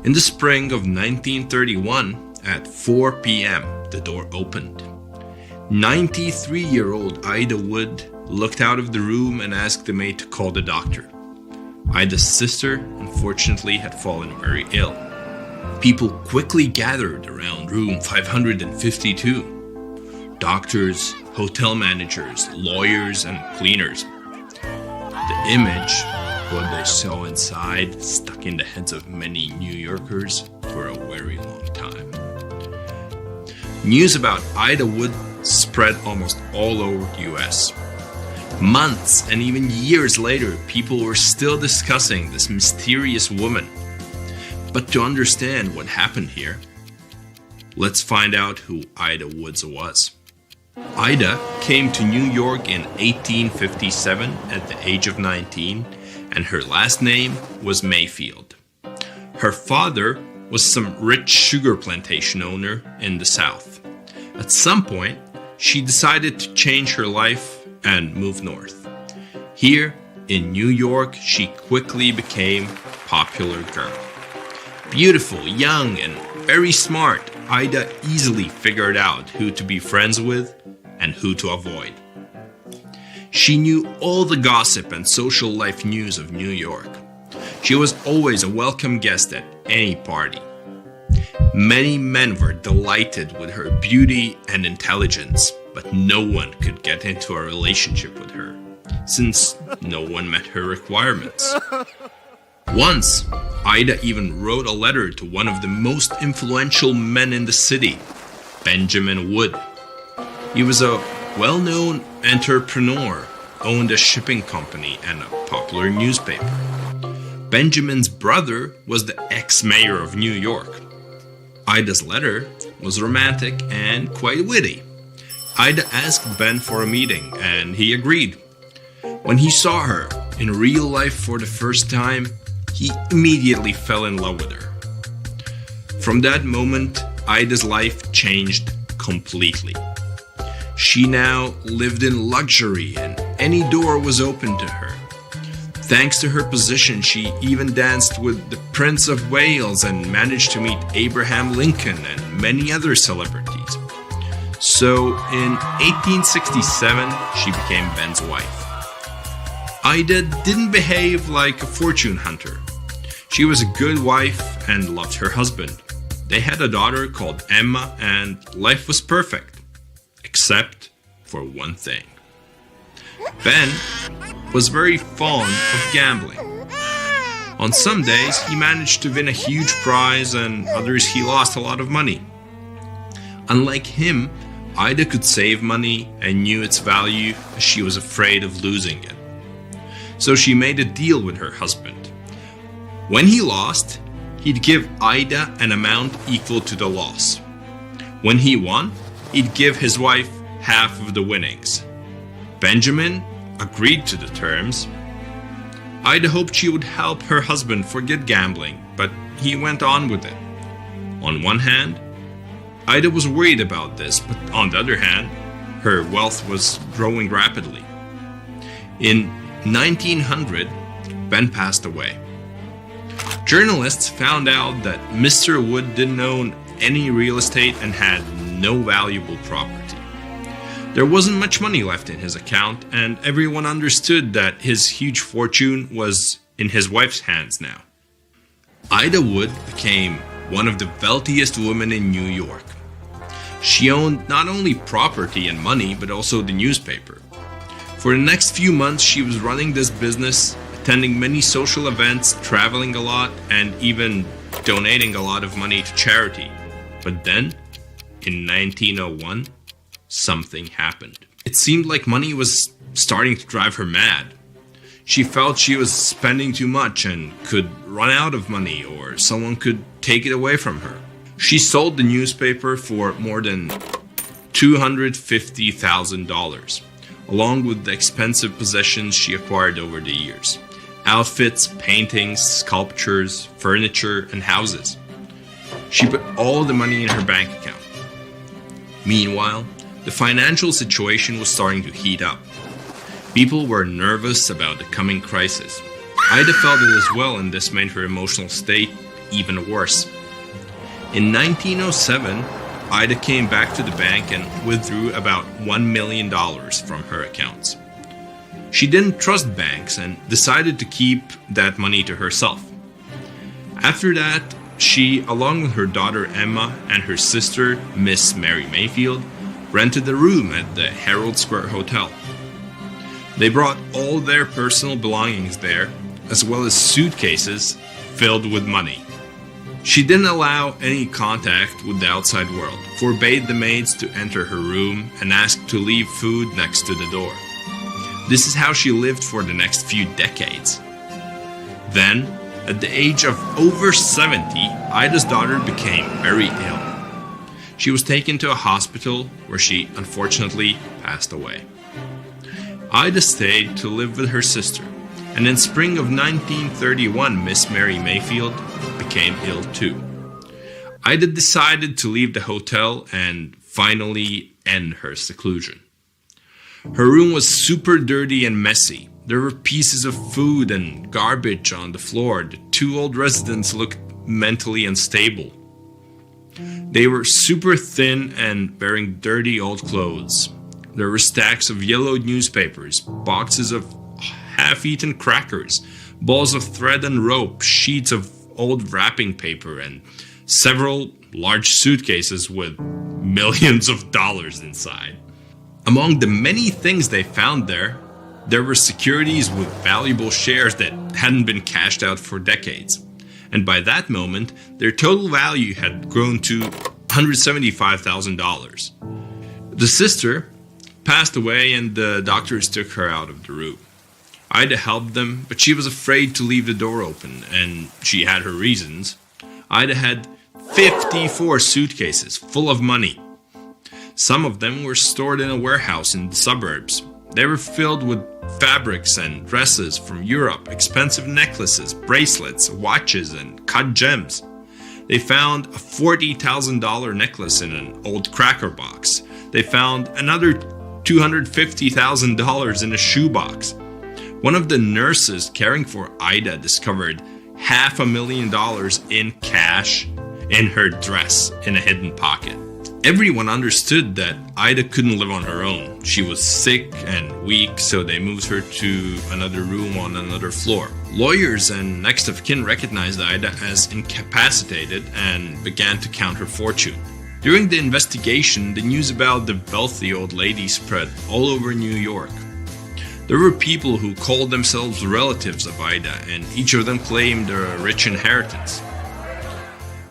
In the spring of 1931, at 4 p.m., the door opened. 93-year-old Ida Wood looked out of the room and asked the maid to call the doctor. Ida's sister, unfortunately, had fallen very ill. People quickly gathered around room 552. Doctors, hotel managers, lawyers, and cleaners. The image, what they saw inside, stuck in the heads of many New Yorkers for a very long time. News about Ida Wood spread almost all over the US. Months and even years later, people were still discussing this mysterious woman. But to understand what happened here, let's find out who Ida Woods was. Ida came to New York in 1857 at the age of 19, and her last name was Mayfield. Her father was some rich sugar plantation owner in the South. At some point, she decided to change her life and move north. Here in New York, she quickly became a popular girl. Beautiful, young, and very smart, Ida easily figured out who to be friends with and who to avoid. She knew all the gossip and social life news of New York. She was always a welcome guest at any party. Many men were delighted with her beauty and intelligence, but no one could get into a relationship with her, since no one met her requirements. Once, Ida even wrote a letter to one of the most influential men in the city, Benjamin Wood. He was a well-known entrepreneur, owned a shipping company and a popular newspaper. Benjamin's brother was the ex-mayor of New York. Ida's letter was romantic and quite witty. Ida asked Ben for a meeting, and he agreed. When he saw her in real life for the first time, he immediately fell in love with her. From that moment, Ida's life changed completely. She now lived in luxury and any door was open to her. Thanks to her position, she even danced with the Prince of Wales and managed to meet Abraham Lincoln and many other celebrities. So in 1867, she became Ben's wife. Ida didn't behave like a fortune hunter. She was a good wife and loved her husband. They had a daughter called Emma, and life was perfect, except for one thing. Ben was very fond of gambling. On some days, he managed to win a huge prize, and others he lost a lot of money. Unlike him, Ida could save money and knew its value as she was afraid of losing it. So she made a deal with her husband. When he lost, he'd give Ida an amount equal to the loss. When he won, he'd give his wife half of the winnings. Benjamin agreed to the terms. Ida hoped she would help her husband forget gambling, but he went on with it. On one hand, Ida was worried about this, but on the other hand, her wealth was growing rapidly. In 1900, Ben passed away. Journalists found out that Mr. Wood didn't own any real estate and had no valuable property. There wasn't much money left in his account, and everyone understood that his huge fortune was in his wife's hands now. Ida Wood became one of the wealthiest women in New York. She owned not only property and money, but also the newspaper. For the next few months, she was running this business, attending many social events, traveling a lot, and even donating a lot of money to charity. But then, in 1901, something happened. It seemed like money was starting to drive her mad. She felt she was spending too much and could run out of money, or someone could take it away from her. She sold the newspaper for more than $250,000, along with the expensive possessions she acquired over the years. Outfits, paintings, sculptures, furniture, and houses. She put all the money in her bank account. Meanwhile, the financial situation was starting to heat up. People were nervous about the coming crisis. Ida felt it as well, and this made her emotional state even worse. In 1907, Ida came back to the bank and withdrew about $1 million from her accounts. She didn't trust banks and decided to keep that money to herself. After that, she, along with her daughter Emma and her sister, Miss Mary Mayfield, rented a room at the Herald Square Hotel. They brought all their personal belongings there, as well as suitcases filled with money. She didn't allow any contact with the outside world, forbade the maids to enter her room, and asked to leave food next to the door. This is how she lived for the next few decades. Then, at the age of over 70, Ida's daughter became very ill. She was taken to a hospital where she unfortunately passed away. Ida stayed to live with her sister, and in spring of 1931, Miss Mary Mayfield became ill too. Ida decided to leave the hotel and finally end her seclusion. Her room was super dirty and messy. There were pieces of food and garbage on the floor. The two old residents looked mentally unstable. They were super thin and wearing dirty old clothes. There were stacks of yellowed newspapers, boxes of half-eaten crackers, balls of thread and rope, sheets of old wrapping paper, and several large suitcases with millions of dollars inside. Among the many things they found there were securities with valuable shares that hadn't been cashed out for decades. And by that moment, their total value had grown to $175,000. The sister passed away and the doctors took her out of the room. Ida helped them, but she was afraid to leave the door open, and she had her reasons. Ida had 54 suitcases full of money. Some of them were stored in a warehouse in the suburbs. They were filled with fabrics and dresses from Europe, expensive necklaces, bracelets, watches, and cut gems. They found a $40,000 necklace in an old cracker box. They found another $250,000 in a shoebox. One of the nurses caring for Ida discovered $500,000 in cash in her dress in a hidden pocket. Everyone understood that Ida couldn't live on her own. She was sick and weak, so they moved her to another room on another floor. Lawyers and next of kin recognized Ida as incapacitated and began to count her fortune. During the investigation, the news about the wealthy old lady spread all over New York. There were people who called themselves relatives of Ida, and each of them claimed a rich inheritance.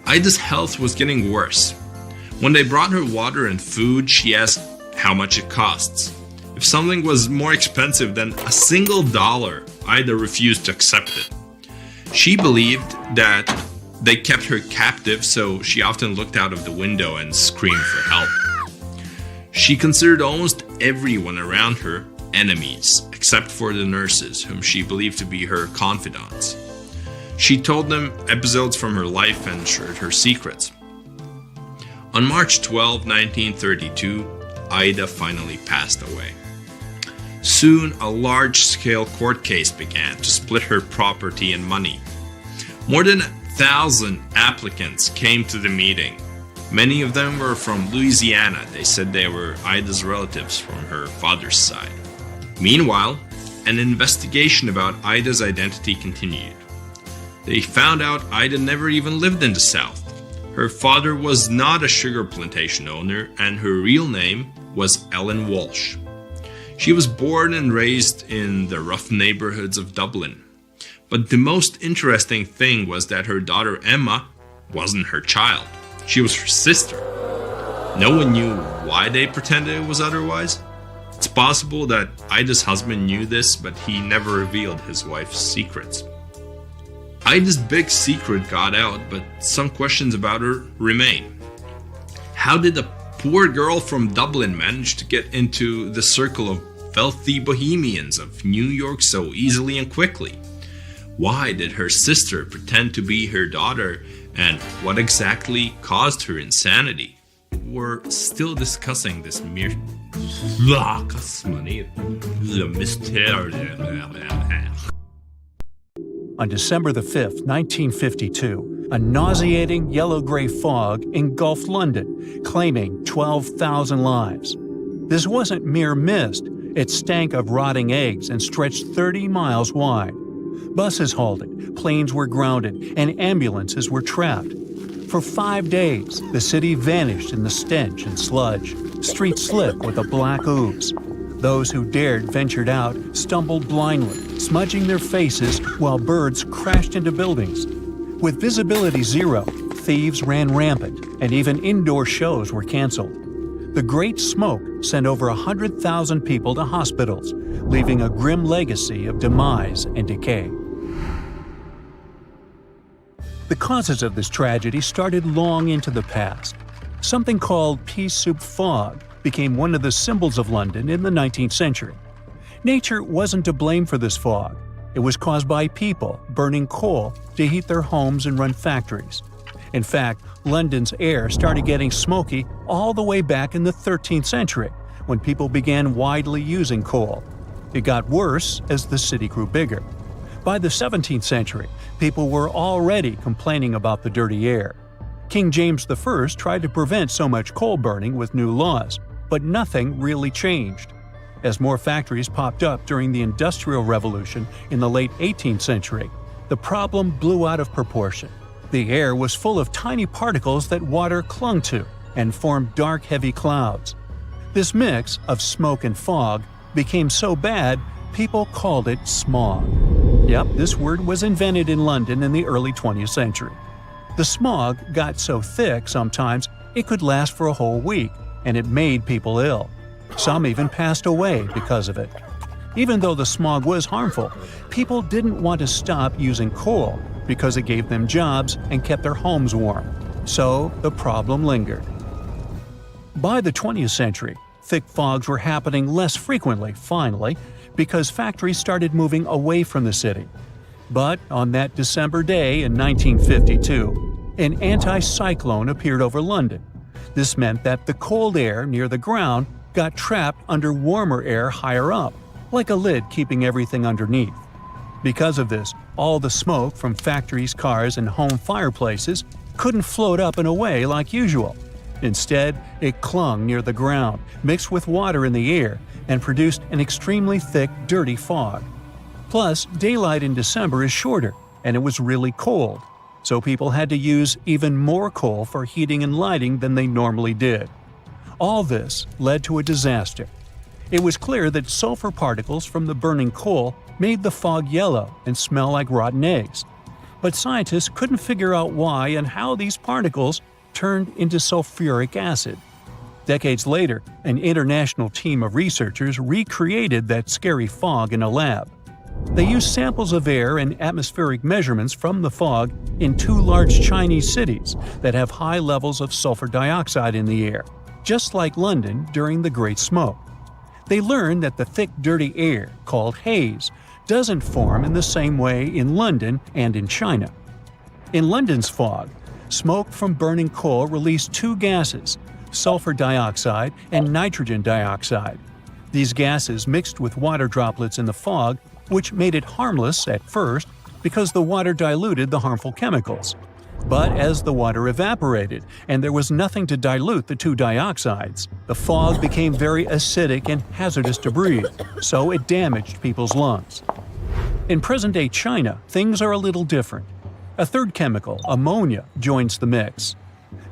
Ida's health was getting worse. When they brought her water and food, she asked how much it costs. If something was more expensive than a single dollar, Ida refused to accept it. She believed that they kept her captive, so she often looked out of the window and screamed for help. She considered almost everyone around her enemies, except for the nurses, whom she believed to be her confidants. She told them episodes from her life and shared her secrets. On March 12, 1932, Ida finally passed away. Soon, a large-scale court case began to split her property and money. More than 1,000 applicants came to the meeting. Many of them were from Louisiana. They said they were Ida's relatives from her father's side. Meanwhile, an investigation about Ida's identity continued. They found out Ida never even lived in the South. Her father was not a sugar plantation owner, and her real name was Ellen Walsh. She was born and raised in the rough neighborhoods of Dublin. But the most interesting thing was that her daughter Emma wasn't her child. She was her sister. No one knew why they pretended it was otherwise. It's possible that Ida's husband knew this, but he never revealed his wife's secrets. Ida's big secret got out, but some questions about her remain. How did a poor girl from Dublin manage to get into the circle of wealthy bohemians of New York so easily and quickly? Why did her sister pretend to be her daughter, and what exactly caused her insanity? We're still discussing this mystery. On December the 5th, 1952, a nauseating yellow-gray fog engulfed London, claiming 12,000 lives. This wasn't mere mist. It stank of rotting eggs and stretched 30 miles wide. Buses halted, planes were grounded, and ambulances were trapped. For 5 days, the city vanished in the stench and sludge. Streets slick with a black ooze. Those who dared ventured out stumbled blindly, smudging their faces while birds crashed into buildings. With visibility zero, thieves ran rampant, and even indoor shows were canceled. The Great Smoke sent over 100,000 people to hospitals, leaving a grim legacy of demise and decay. The causes of this tragedy started long into the past. Something called pea soup fog became one of the symbols of London in the 19th century. Nature wasn't to blame for this fog. It was caused by people burning coal to heat their homes and run factories. In fact, London's air started getting smoky all the way back in the 13th century, when people began widely using coal. It got worse as the city grew bigger. By the 17th century, people were already complaining about the dirty air. King James I tried to prevent so much coal burning with new laws, but nothing really changed. As more factories popped up during the Industrial Revolution in the late 18th century, the problem blew out of proportion. The air was full of tiny particles that water clung to and formed dark, heavy clouds. This mix of smoke and fog became so bad, people called it smog. Yep, this word was invented in London in the early 20th century. The smog got so thick sometimes it could last for a whole week, and it made people ill. Some even passed away because of it. Even though the smog was harmful, people didn't want to stop using coal because it gave them jobs and kept their homes warm. So the problem lingered. By the 20th century, thick fogs were happening less frequently, finally, because factories started moving away from the city. But on that December day in 1952, an anticyclone appeared over London. This meant that the cold air near the ground got trapped under warmer air higher up. like a lid keeping everything underneath. Because of this, all the smoke from factories, cars, and home fireplaces couldn't float up and away like usual. Instead, it clung near the ground, mixed with water in the air, and produced an extremely thick, dirty fog. Plus, daylight in December is shorter, and it was really cold, so people had to use even more coal for heating and lighting than they normally did. All this led to a disaster. It was clear that sulfur particles from the burning coal made the fog yellow and smell like rotten eggs. But scientists couldn't figure out why and how these particles turned into sulfuric acid. Decades later, an international team of researchers recreated that scary fog in a lab. They used samples of air and atmospheric measurements from the fog in 2 large Chinese cities that have high levels of sulfur dioxide in the air, just like London during the Great Smoke. They learned that the thick, dirty air, called haze, doesn't form in the same way in London and in China. In London's fog, smoke from burning coal released 2 gases, sulfur dioxide and nitrogen dioxide. These gases mixed with water droplets in the fog, which made it harmless at first because the water diluted the harmful chemicals. But as the water evaporated and there was nothing to dilute the 2 dioxides, the fog became very acidic and hazardous to breathe, so it damaged people's lungs. In present-day China, things are a little different. A third chemical, ammonia, joins the mix.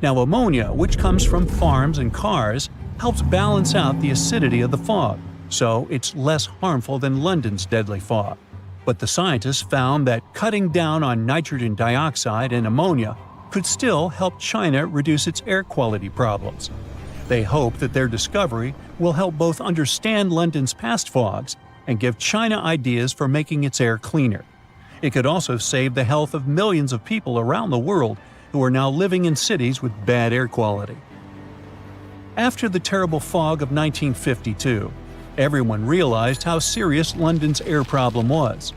Now ammonia, which comes from farms and cars, helps balance out the acidity of the fog, so it's less harmful than London's deadly fog. But the scientists found that cutting down on nitrogen dioxide and ammonia could still help China reduce its air quality problems. They hope that their discovery will help both understand London's past fogs and give China ideas for making its air cleaner. It could also save the health of millions of people around the world who are now living in cities with bad air quality. After the terrible fog of 1952, everyone realized how serious London's air problem was.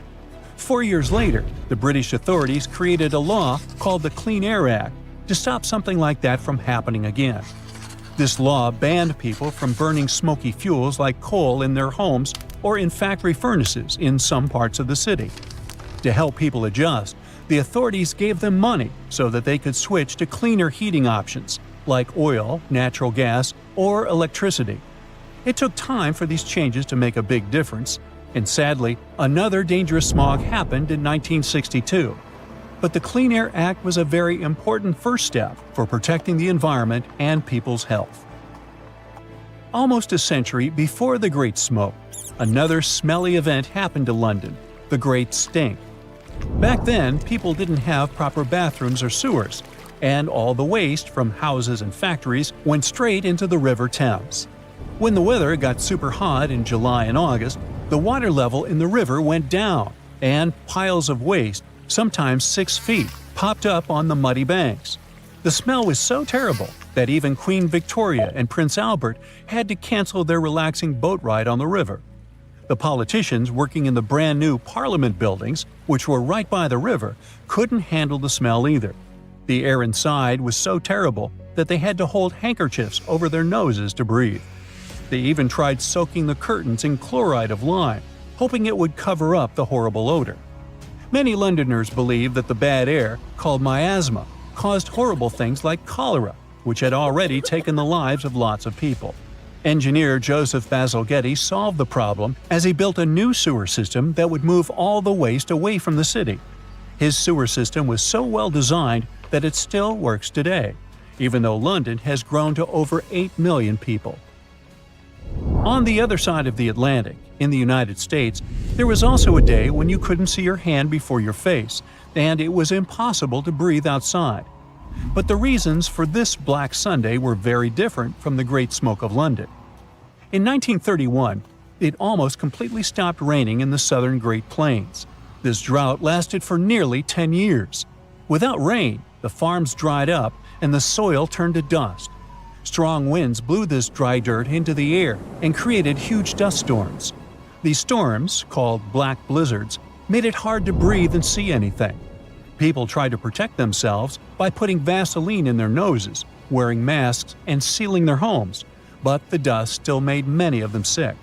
4 years later, the British authorities created a law called the Clean Air Act to stop something like that from happening again. This law banned people from burning smoky fuels like coal in their homes or in factory furnaces in some parts of the city. To help people adjust, the authorities gave them money so that they could switch to cleaner heating options like oil, natural gas, or electricity. It took time for these changes to make a big difference, and sadly, another dangerous smog happened in 1962. But the Clean Air Act was a very important first step for protecting the environment and people's health. Almost a century before the Great Smoke, another smelly event happened to London, the Great Stink. Back then, people didn't have proper bathrooms or sewers, and all the waste from houses and factories went straight into the River Thames. When the weather got super hot in July and August, the water level in the river went down, and piles of waste, sometimes 6 feet, popped up on the muddy banks. The smell was so terrible that even Queen Victoria and Prince Albert had to cancel their relaxing boat ride on the river. The politicians working in the brand new Parliament buildings, which were right by the river, couldn't handle the smell either. The air inside was so terrible that they had to hold handkerchiefs over their noses to breathe. They even tried soaking the curtains in chloride of lime, hoping it would cover up the horrible odor. Many Londoners believe that the bad air, called miasma, caused horrible things like cholera, which had already taken the lives of lots of people. Engineer Joseph Bazalgette solved the problem as he built a new sewer system that would move all the waste away from the city. His sewer system was so well designed that it still works today, even though London has grown to over 8 million people. On the other side of the Atlantic, in the United States, there was also a day when you couldn't see your hand before your face, and it was impossible to breathe outside. But the reasons for this Black Sunday were very different from the Great Smoke of London. In 1931, it almost completely stopped raining in the southern Great Plains. This drought lasted for nearly 10 years. Without rain, the farms dried up and the soil turned to dust. Strong winds blew this dry dirt into the air and created huge dust storms. These storms, called black blizzards, made it hard to breathe and see anything. People tried to protect themselves by putting Vaseline in their noses, wearing masks, and sealing their homes, but the dust still made many of them sick.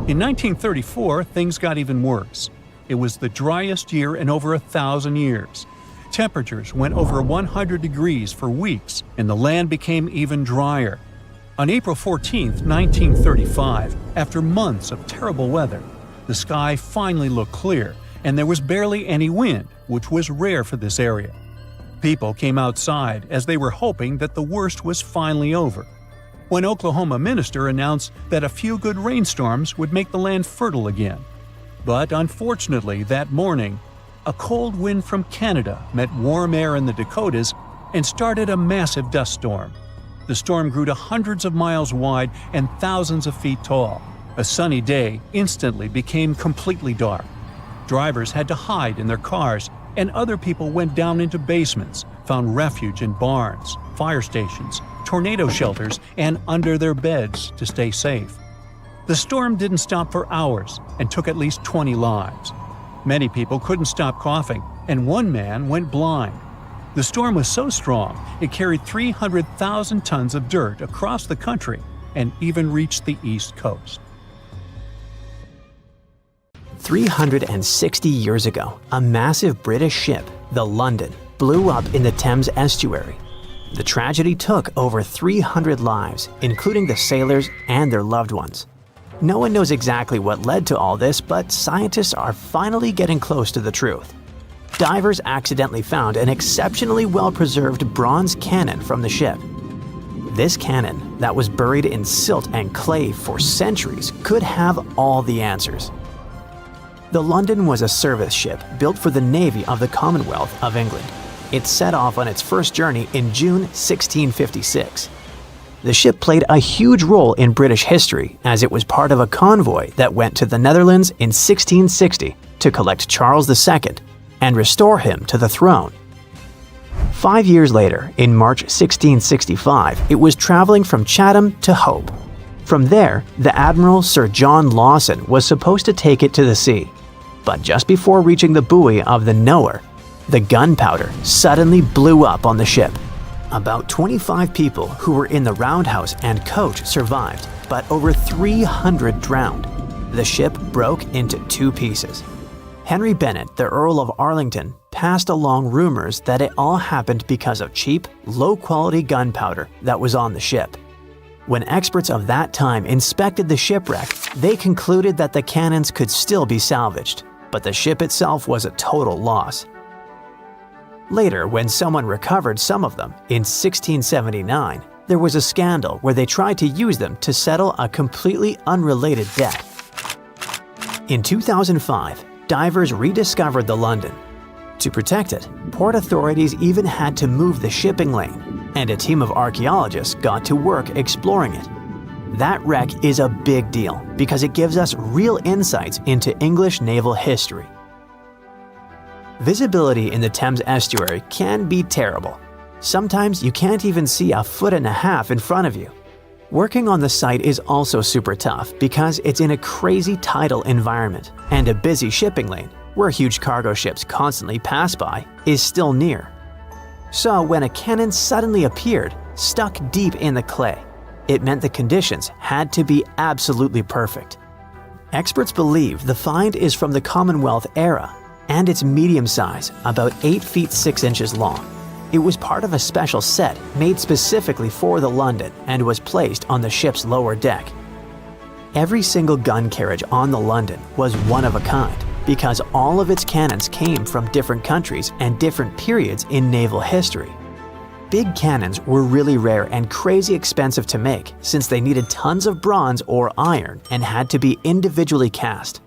In 1934, things got even worse. It was the driest year in over 1,000 years. Temperatures went over 100 degrees for weeks, and the land became even drier. On April 14, 1935, after months of terrible weather, the sky finally looked clear, and there was barely any wind, which was rare for this area. People came outside as they were hoping that the worst was finally over. When Oklahoma minister announced that a few good rainstorms would make the land fertile again. But unfortunately, that morning, a cold wind from Canada met warm air in the Dakotas and started a massive dust storm. The storm grew to hundreds of miles wide and thousands of feet tall. A sunny day instantly became completely dark. Drivers had to hide in their cars, and other people went down into basements, found refuge in barns, fire stations, tornado shelters, and under their beds to stay safe. The storm didn't stop for hours and took at least 20 lives. Many people couldn't stop coughing, and one man went blind. The storm was so strong, it carried 300,000 tons of dirt across the country and even reached the East Coast. 360 years ago, a massive British ship, the London, blew up in the Thames estuary. The tragedy took over 300 lives, including the sailors and their loved ones. No one knows exactly what led to all this, but scientists are finally getting close to the truth. Divers accidentally found an exceptionally well-preserved bronze cannon from the ship. This cannon, that was buried in silt and clay for centuries, could have all the answers. The London was a service ship built for the Navy of the Commonwealth of England. It set off on its first journey in June 1656. The ship played a huge role in British history as it was part of a convoy that went to the Netherlands in 1660 to collect Charles II and restore him to the throne. 5 years later, in March 1665, it was traveling from Chatham to Hope. From there, the Admiral Sir John Lawson was supposed to take it to the sea. But just before reaching the buoy of the Knower, the gunpowder suddenly blew up on the ship. About 25 people who were in the roundhouse and coach survived, but over 300 drowned. The ship broke into two pieces. Henry Bennett, the Earl of Arlington, passed along rumors that it all happened because of cheap, low-quality gunpowder that was on the ship. When experts of that time inspected the shipwreck, they concluded that the cannons could still be salvaged, but the ship itself was a total loss. Later, when someone recovered some of them in 1679, there was a scandal where they tried to use them to settle a completely unrelated debt. In 2005, divers rediscovered the London. To protect it, port authorities even had to move the shipping lane, and a team of archaeologists got to work exploring it. That wreck is a big deal because it gives us real insights into English naval history. Visibility in the Thames estuary can be terrible. Sometimes you can't even see a foot and a half in front of you. Working on the site is also super tough because it's in a crazy tidal environment, and a busy shipping lane, where huge cargo ships constantly pass by, is still near. So when a cannon suddenly appeared, stuck deep in the clay, it meant the conditions had to be absolutely perfect. Experts believe the find is from the Commonwealth era, and it's medium size, about 8 feet 6 inches long. It was part of a special set made specifically for the London and was placed on the ship's lower deck. Every single gun carriage on the London was one of a kind because all of its cannons came from different countries and different periods in naval history. Big cannons were really rare and crazy expensive to make since they needed tons of bronze or iron and had to be individually cast.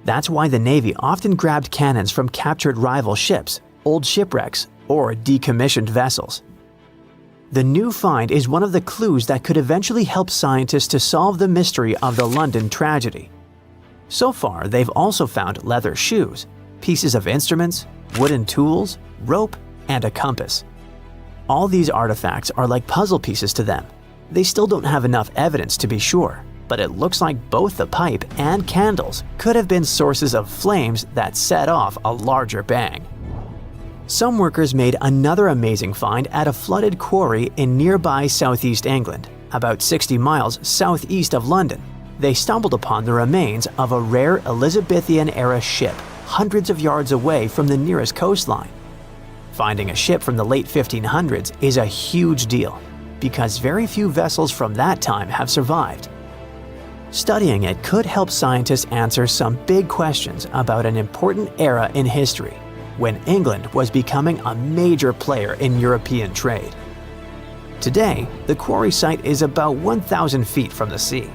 That's why the Navy often grabbed cannons from captured rival ships, old shipwrecks, or decommissioned vessels. The new find is one of the clues that could eventually help scientists to solve the mystery of the London tragedy. So far, they've also found leather shoes, pieces of instruments, wooden tools, rope, and a compass. All these artifacts are like puzzle pieces to them. They still don't have enough evidence to be sure, but it looks like both the pipe and candles could have been sources of flames that set off a larger bang. Some workers made another amazing find at a flooded quarry in nearby southeast England, about 60 miles southeast of London. they stumbled upon the remains of a rare Elizabethan-era ship hundreds of yards away from the nearest coastline. Finding a ship from the late 1500s is a huge deal, because very few vessels from that time have survived. Studying it could help scientists answer some big questions about an important era in history, when England was becoming a major player in European trade. Today, the quarry site is about 1,000 feet from the sea,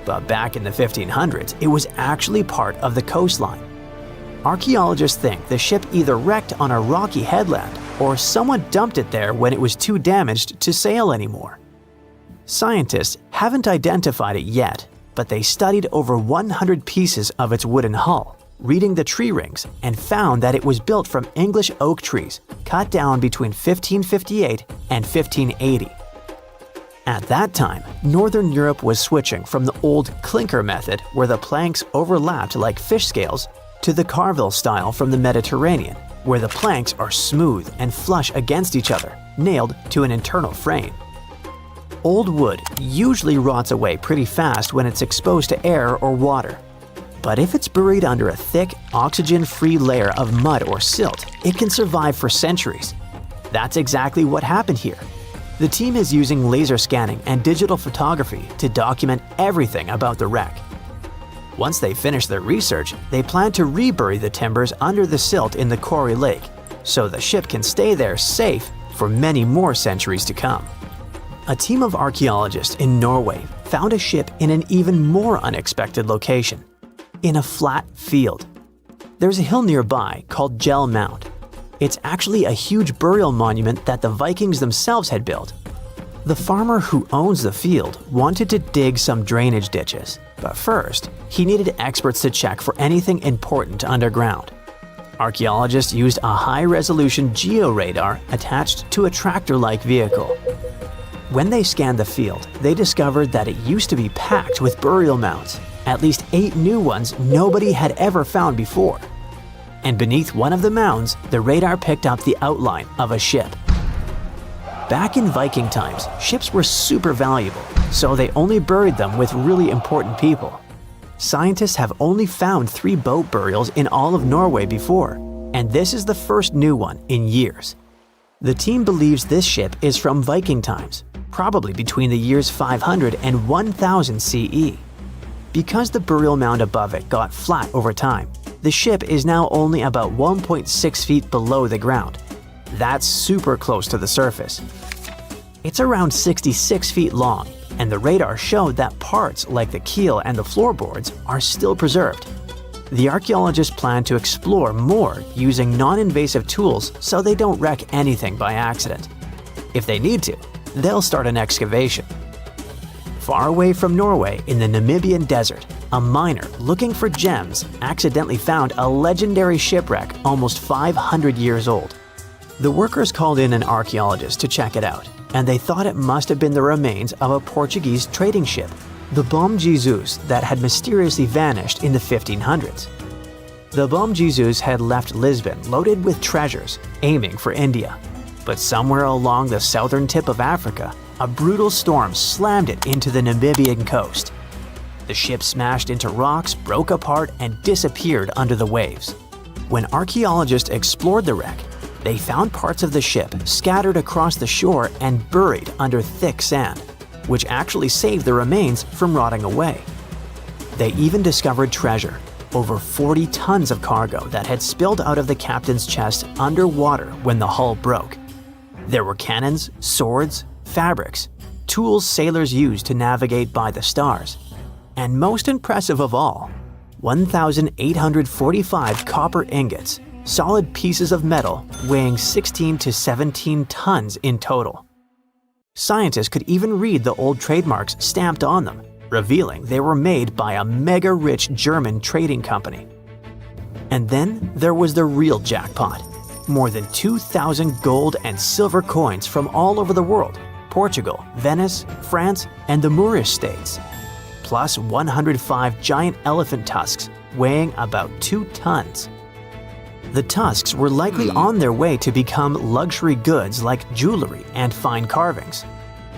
but back in the 1500s, it was actually part of the coastline. Archaeologists think the ship either wrecked on a rocky headland or someone dumped it there when it was too damaged to sail anymore. Scientists haven't identified it yet, but they studied over 100 pieces of its wooden hull, reading the tree rings, and found that it was built from English oak trees cut down between 1558 and 1580. At that time, Northern Europe was switching from the old clinker method where the planks overlapped like fish scales to the carvel style from the Mediterranean, where the planks are smooth and flush against each other, nailed to an internal frame. Old wood usually rots away pretty fast when it's exposed to air or water. But if it's buried under a thick, oxygen-free layer of mud or silt, it can survive for centuries. That's exactly what happened here. The team is using laser scanning and digital photography to document everything about the wreck. Once they finish their research, they plan to rebury the timbers under the silt in the quarry lake, so the ship can stay there safe for many more centuries to come. A team of archaeologists in Norway found a ship in an even more unexpected location, in a flat field. There's a hill nearby called Gel Mount. It's actually a huge burial monument that the Vikings themselves had built. The farmer who owns the field wanted to dig some drainage ditches, but first, he needed experts to check for anything important underground. Archaeologists used a high-resolution georadar attached to a tractor-like vehicle. When they scanned the field, they discovered that it used to be packed with burial mounds, at least 8 new ones nobody had ever found before. And beneath one of the mounds, the radar picked up the outline of a ship. Back in Viking times, ships were super valuable, so they only buried them with really important people. Scientists have only found 3 boat burials in all of Norway before, and this is the first new one in years. The team believes this ship is from Viking times, probably between the years 500 and 1000 CE. Because the burial mound above it got flat over time, the ship is now only about 1.6 feet below the ground. That's super close to the surface. It's around 66 feet long, and the radar showed that parts like the keel and the floorboards are still preserved. The archaeologists plan to explore more using non-invasive tools so they don't wreck anything by accident. If they need to, they'll start an excavation. Far away from Norway in the Namibian desert, a miner looking for gems accidentally found a legendary shipwreck almost 500 years old. The workers called in an archaeologist to check it out, and they thought it must have been the remains of a Portuguese trading ship, the Bom Jesus, that had mysteriously vanished in the 1500s. The Bom Jesus had left Lisbon loaded with treasures, aiming for India. But somewhere along the southern tip of Africa, a brutal storm slammed it into the Namibian coast. The ship smashed into rocks, broke apart, and disappeared under the waves. When archaeologists explored the wreck, they found parts of the ship scattered across the shore and buried under thick sand, which actually saved the remains from rotting away. They even discovered treasure, over 40 tons of cargo that had spilled out of the captain's chest underwater when the hull broke. There were cannons, swords, fabrics, tools sailors used to navigate by the stars, and most impressive of all, 1,845 copper ingots, solid pieces of metal weighing 16 to 17 tons in total. Scientists could even read the old trademarks stamped on them, revealing they were made by a mega-rich German trading company. And then there was the real jackpot. More than 2,000 gold and silver coins from all over the world, Portugal, Venice, France, and the Moorish states, plus 105 giant elephant tusks weighing about 2 tons. The tusks were likely on their way to become luxury goods like jewelry and fine carvings.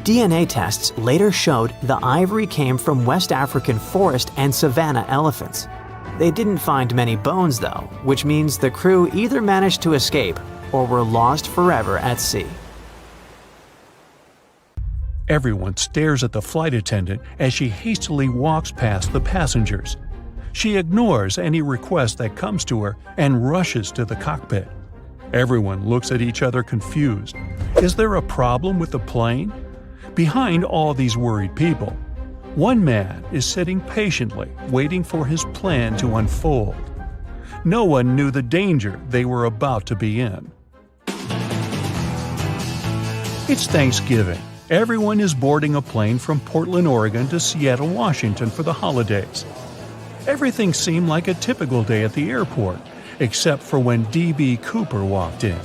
DNA tests later showed the ivory came from West African forest and savanna elephants. They didn't find many bones though, which means the crew either managed to escape or were lost forever at sea. Everyone stares at the flight attendant as she hastily walks past the passengers. She ignores any request that comes to her and rushes to the cockpit. Everyone looks at each other confused. Is there a problem with the plane? Behind all these worried people, one man is sitting patiently, waiting for his plan to unfold. No one knew the danger they were about to be in. It's Thanksgiving. Everyone is boarding a plane from Portland, Oregon to Seattle, Washington for the holidays. Everything seemed like a typical day at the airport, except for when D.B. Cooper walked in.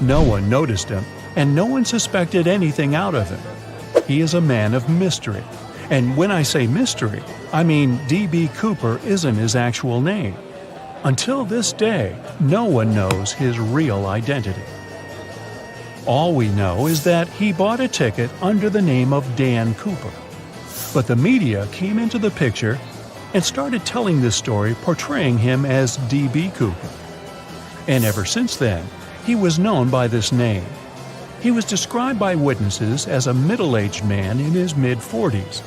No one noticed him, and no one suspected anything out of him. He is a man of mystery. And when I say mystery, I mean D.B. Cooper isn't his actual name. Until this day, no one knows his real identity. All we know is that he bought a ticket under the name of Dan Cooper. But the media came into the picture and started telling this story portraying him as D.B. Cooper. And ever since then, he was known by this name. He was described by witnesses as a middle-aged man in his mid-40s.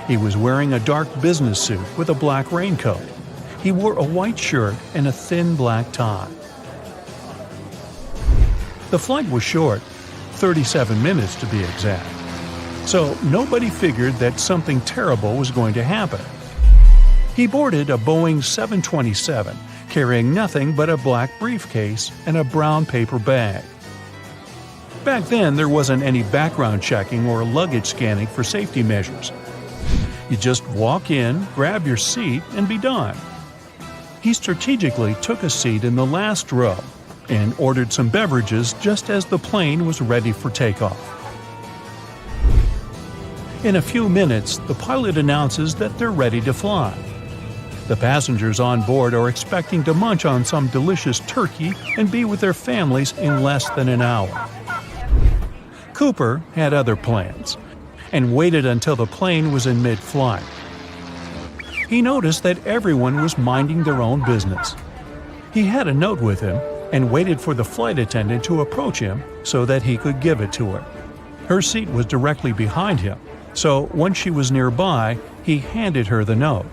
He was wearing a dark business suit with a black raincoat. He wore a white shirt and a thin black tie. The flight was short, 37 minutes to be exact. So nobody figured that something terrible was going to happen. He boarded a Boeing 727, carrying nothing but a black briefcase and a brown paper bag. Back then, there wasn't any background checking or luggage scanning for safety measures. You just walk in, grab your seat, and be done. He strategically took a seat in the last row and ordered some beverages just as the plane was ready for takeoff. In a few minutes, the pilot announces that they're ready to fly. The passengers on board are expecting to munch on some delicious turkey and be with their families in less than an hour. Cooper had other plans and waited until the plane was in mid-flight. He noticed that everyone was minding their own business. He had a note with him and waited for the flight attendant to approach him so that he could give it to her. Her seat was directly behind him, so once she was nearby, he handed her the note.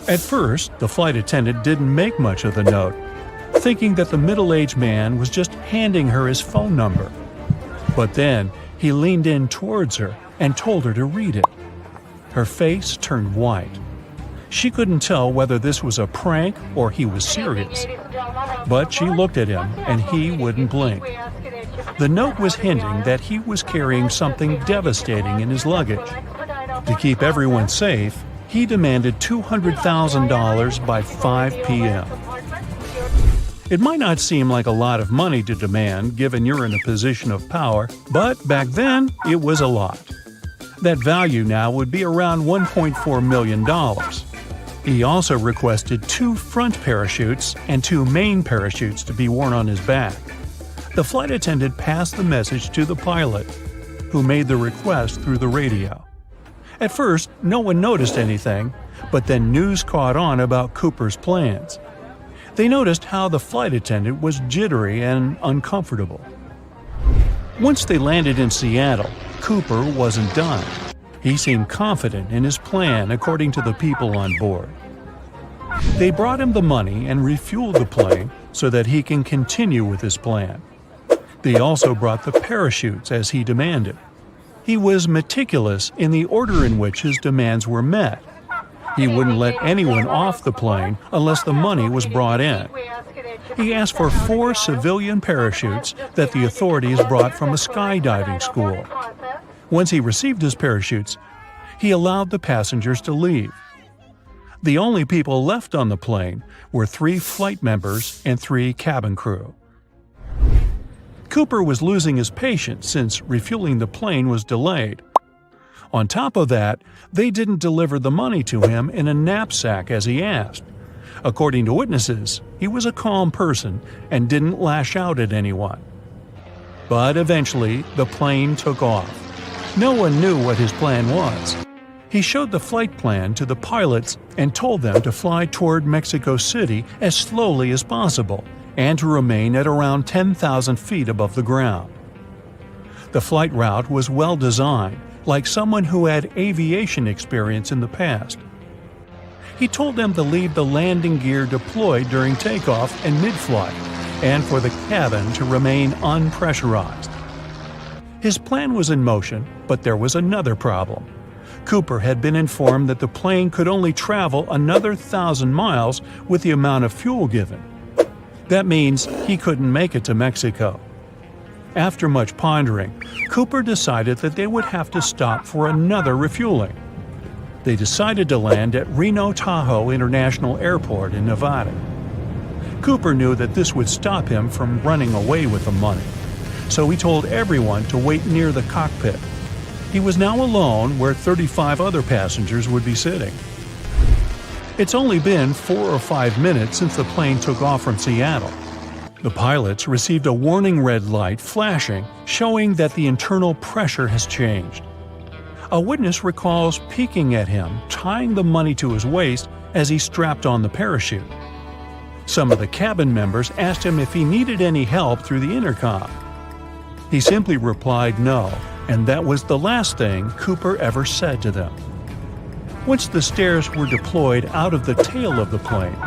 At first, the flight attendant didn't make much of the note, thinking that the middle-aged man was just handing her his phone number. But then, he leaned in towards her and told her to read it. Her face turned white. She couldn't tell whether this was a prank or he was serious. But she looked at him, and he wouldn't blink. The note was hinting that he was carrying something devastating in his luggage. To keep everyone safe, he demanded $200,000 by 5 p.m. It might not seem like a lot of money to demand given you're in a position of power, but back then it was a lot. That value now would be around $1.4 million. He also requested 2 front parachutes and 2 main parachutes to be worn on his back. The flight attendant passed the message to the pilot, who made the request through the radio. At first, no one noticed anything, but then news caught on about Cooper's plans. They noticed how the flight attendant was jittery and uncomfortable. Once they landed in Seattle, Cooper wasn't done. He seemed confident in his plan according to the people on board. They brought him the money and refueled the plane so that he can continue with his plan. They also brought the parachutes as he demanded. He was meticulous in the order in which his demands were met. He wouldn't let anyone off the plane unless the money was brought in. He asked for 4 civilian parachutes that the authorities brought from a skydiving school. Once he received his parachutes, he allowed the passengers to leave. The only people left on the plane were 3 flight members and 3 cabin crew. Cooper was losing his patience since refueling the plane was delayed. On top of that, they didn't deliver the money to him in a knapsack as he asked. According to witnesses, he was a calm person and didn't lash out at anyone. But eventually, the plane took off. No one knew what his plan was. He showed the flight plan to the pilots and told them to fly toward Mexico City as slowly as possible and to remain at around 10,000 feet above the ground. The flight route was well designed, like someone who had aviation experience in the past. He told them to leave the landing gear deployed during takeoff and mid-flight, and for the cabin to remain unpressurized. His plan was in motion, but there was another problem. Cooper had been informed that the plane could only travel another 1,000 miles with the amount of fuel given. That means he couldn't make it to Mexico. After much pondering, Cooper decided that they would have to stop for another refueling. They decided to land at Reno Tahoe International Airport in Nevada. Cooper knew that this would stop him from running away with the money, so he told everyone to wait near the cockpit. He was now alone where 35 other passengers would be sitting. It's only been 4 or 5 minutes since the plane took off from Seattle. The pilots received a warning red light flashing, showing that the internal pressure has changed. A witness recalls peeking at him, tying the money to his waist as he strapped on the parachute. Some of the cabin members asked him if he needed any help through the intercom. He simply replied no, and that was the last thing Cooper ever said to them. Once the stairs were deployed out of the tail of the plane,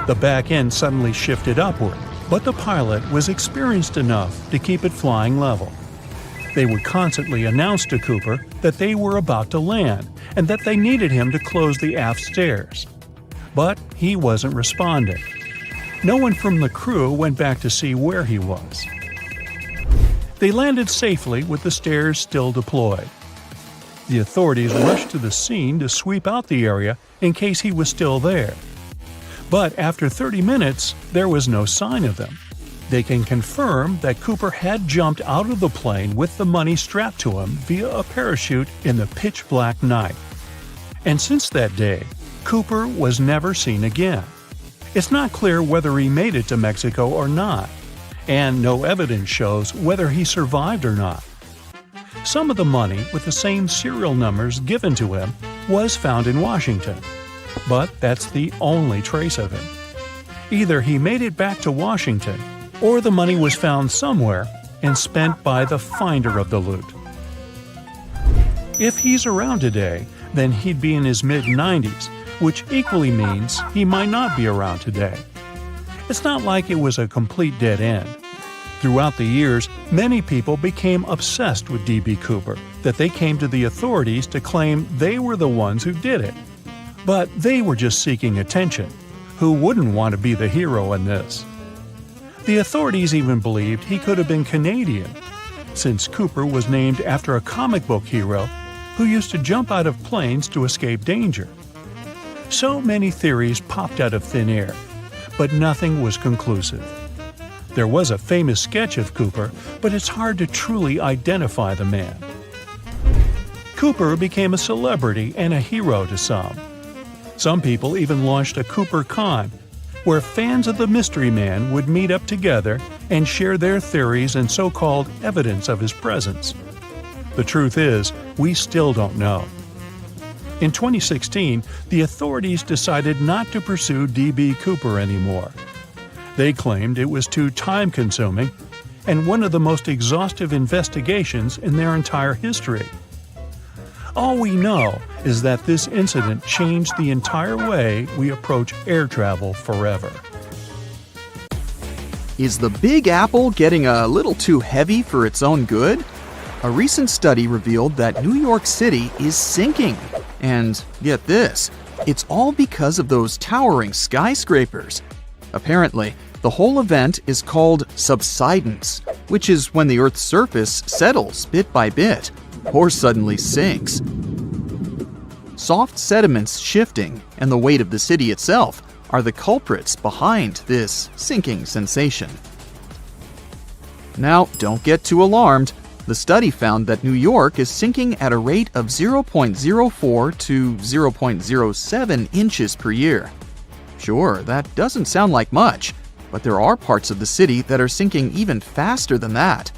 the back end suddenly shifted upward, but the pilot was experienced enough to keep it flying level. They would constantly announce to Cooper that they were about to land and that they needed him to close the aft stairs. But he wasn't responding. No one from the crew went back to see where he was. They landed safely with the stairs still deployed. The authorities rushed to the scene to sweep out the area in case he was still there. But after 30 minutes, there was no sign of them. They can confirm that Cooper had jumped out of the plane with the money strapped to him via a parachute in the pitch-black night. And since that day, Cooper was never seen again. It's not clear whether he made it to Mexico or not, and no evidence shows whether he survived or not. Some of the money with the same serial numbers given to him was found in Washington, but that's the only trace of him. Either he made it back to Washington, or the money was found somewhere and spent by the finder of the loot. If he's around today, then he'd be in his mid-90s, which equally means he might not be around today. It's not like it was a complete dead end. Throughout the years, many people became obsessed with D.B. Cooper, that they came to the authorities to claim they were the ones who did it. But they were just seeking attention. Who wouldn't want to be the hero in this? The authorities even believed he could have been Canadian, since Cooper was named after a comic book hero who used to jump out of planes to escape danger. So many theories popped out of thin air, but nothing was conclusive. There was a famous sketch of Cooper, but it's hard to truly identify the man. Cooper became a celebrity and a hero to some. Some people even launched a Cooper Con, where fans of the mystery man would meet up together and share their theories and so-called evidence of his presence. The truth is, we still don't know. In 2016, the authorities decided not to pursue D.B. Cooper anymore. They claimed it was too time-consuming and one of the most exhaustive investigations in their entire history. All we know is that this incident changed the entire way we approach air travel forever. Is the Big Apple getting a little too heavy for its own good? A recent study revealed that New York City is sinking. And get this, it's all because of those towering skyscrapers. Apparently, the whole event is called subsidence, which is when the Earth's surface settles bit by bit, or suddenly sinks. Soft sediments shifting and the weight of the city itself are the culprits behind this sinking sensation. Now, don't get too alarmed. The study found that New York is sinking at a rate of 0.04 to 0.07 inches per year. Sure, that doesn't sound like much, but there are parts of the city that are sinking even faster than that.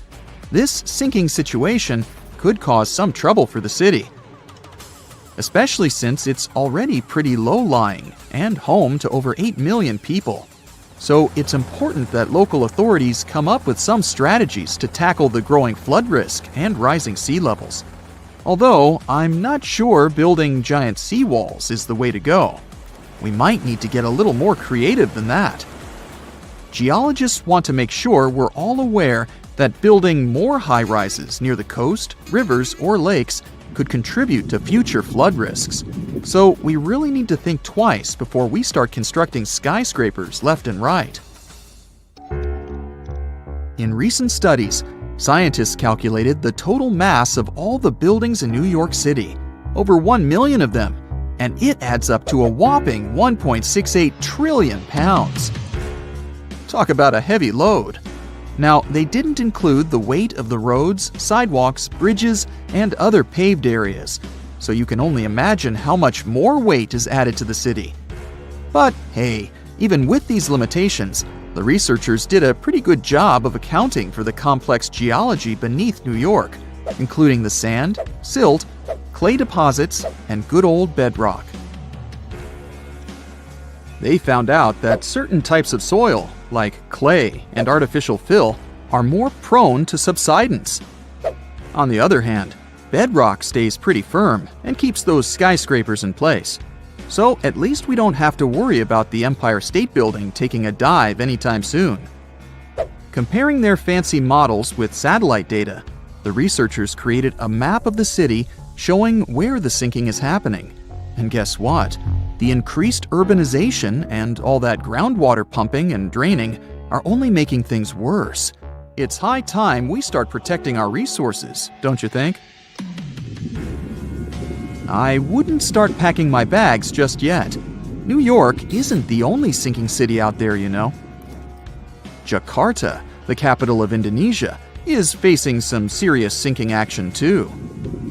this sinking situation could cause some trouble for the city, especially since it's already pretty low-lying and home to over 8 million people. So it's important that local authorities come up with some strategies to tackle the growing flood risk and rising sea levels. Although, I'm not sure building giant seawalls is the way to go. We might need to get a little more creative than that. Geologists want to make sure we're all aware that building more high-rises near the coast, rivers, or lakes could contribute to future flood risks. So we really need to think twice before we start constructing skyscrapers left and right. In recent studies, scientists calculated the total mass of all the buildings in New York City, over 1 million of them, and it adds up to a whopping 1.68 trillion pounds. Talk about a heavy load. Now, they didn't include the weight of the roads, sidewalks, bridges, and other paved areas, so you can only imagine how much more weight is added to the city. But hey, even with these limitations, the researchers did a pretty good job of accounting for the complex geology beneath New York, including the sand, silt, clay deposits, and good old bedrock. They found out that certain types of soil, like clay and artificial fill, are more prone to subsidence. On the other hand, bedrock stays pretty firm and keeps those skyscrapers in place. So at least we don't have to worry about the Empire State Building taking a dive anytime soon. Comparing their fancy models with satellite data, the researchers created a map of the city showing where the sinking is happening. And guess what? The increased urbanization and all that groundwater pumping and draining are only making things worse. It's high time we start protecting our resources, don't you think? I wouldn't start packing my bags just yet. New York isn't the only sinking city out there, you know. Jakarta, the capital of Indonesia, is facing some serious sinking action too.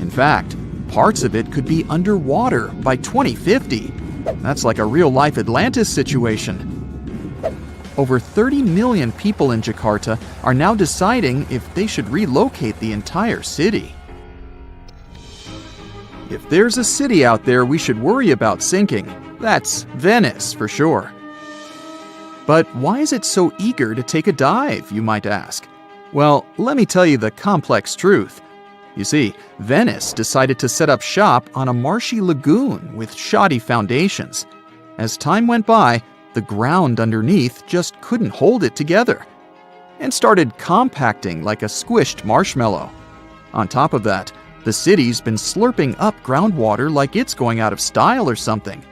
In fact, parts of it could be underwater by 2050. That's like a real-life Atlantis situation. Over 30 million people in Jakarta are now deciding if they should relocate the entire city. If there's a city out there we should worry about sinking, that's Venice for sure. But why is it so eager to take a dive, you might ask? Well, let me tell you the complex truth. You see, Venice decided to set up shop on a marshy lagoon with shoddy foundations. As time went by, the ground underneath just couldn't hold it together and started compacting like a squished marshmallow. On top of that, the city's been slurping up groundwater like it's going out of style or something.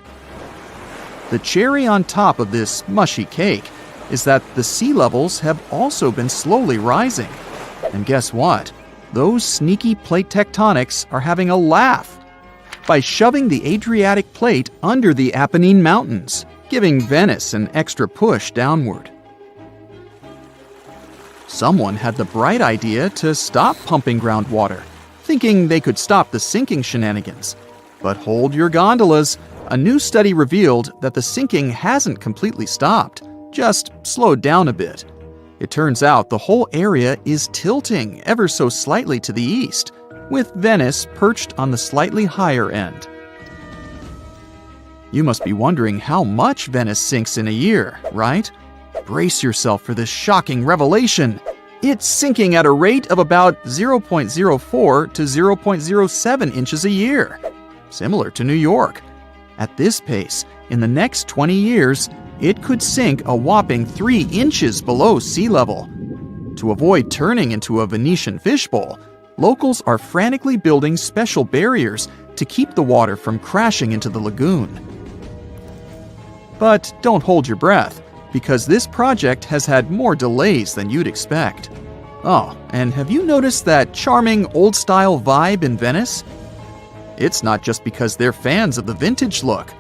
The cherry on top of this mushy cake is that the sea levels have also been slowly rising. And guess what? Those sneaky plate tectonics are having a laugh by shoving the Adriatic plate under the Apennine Mountains, giving Venice an extra push downward. Someone had the bright idea to stop pumping groundwater, thinking they could stop the sinking shenanigans. But hold your gondolas. A new study revealed that the sinking hasn't completely stopped, just slowed down a bit. It turns out the whole area is tilting ever so slightly to the east, with Venice perched on the slightly higher end. You must be wondering how much Venice sinks in a year, right? Brace yourself for this shocking revelation. It's sinking at a rate of about 0.04 to 0.07 inches a year, similar to New York. At this pace, in the next 20 years, it could sink a whopping 3 inches below sea level. To avoid turning into a Venetian fishbowl, locals are frantically building special barriers to keep the water from crashing into the lagoon. But don't hold your breath, because this project has had more delays than you'd expect. Oh, and have you noticed that charming old-style vibe in Venice? It's not just because they're fans of the vintage look.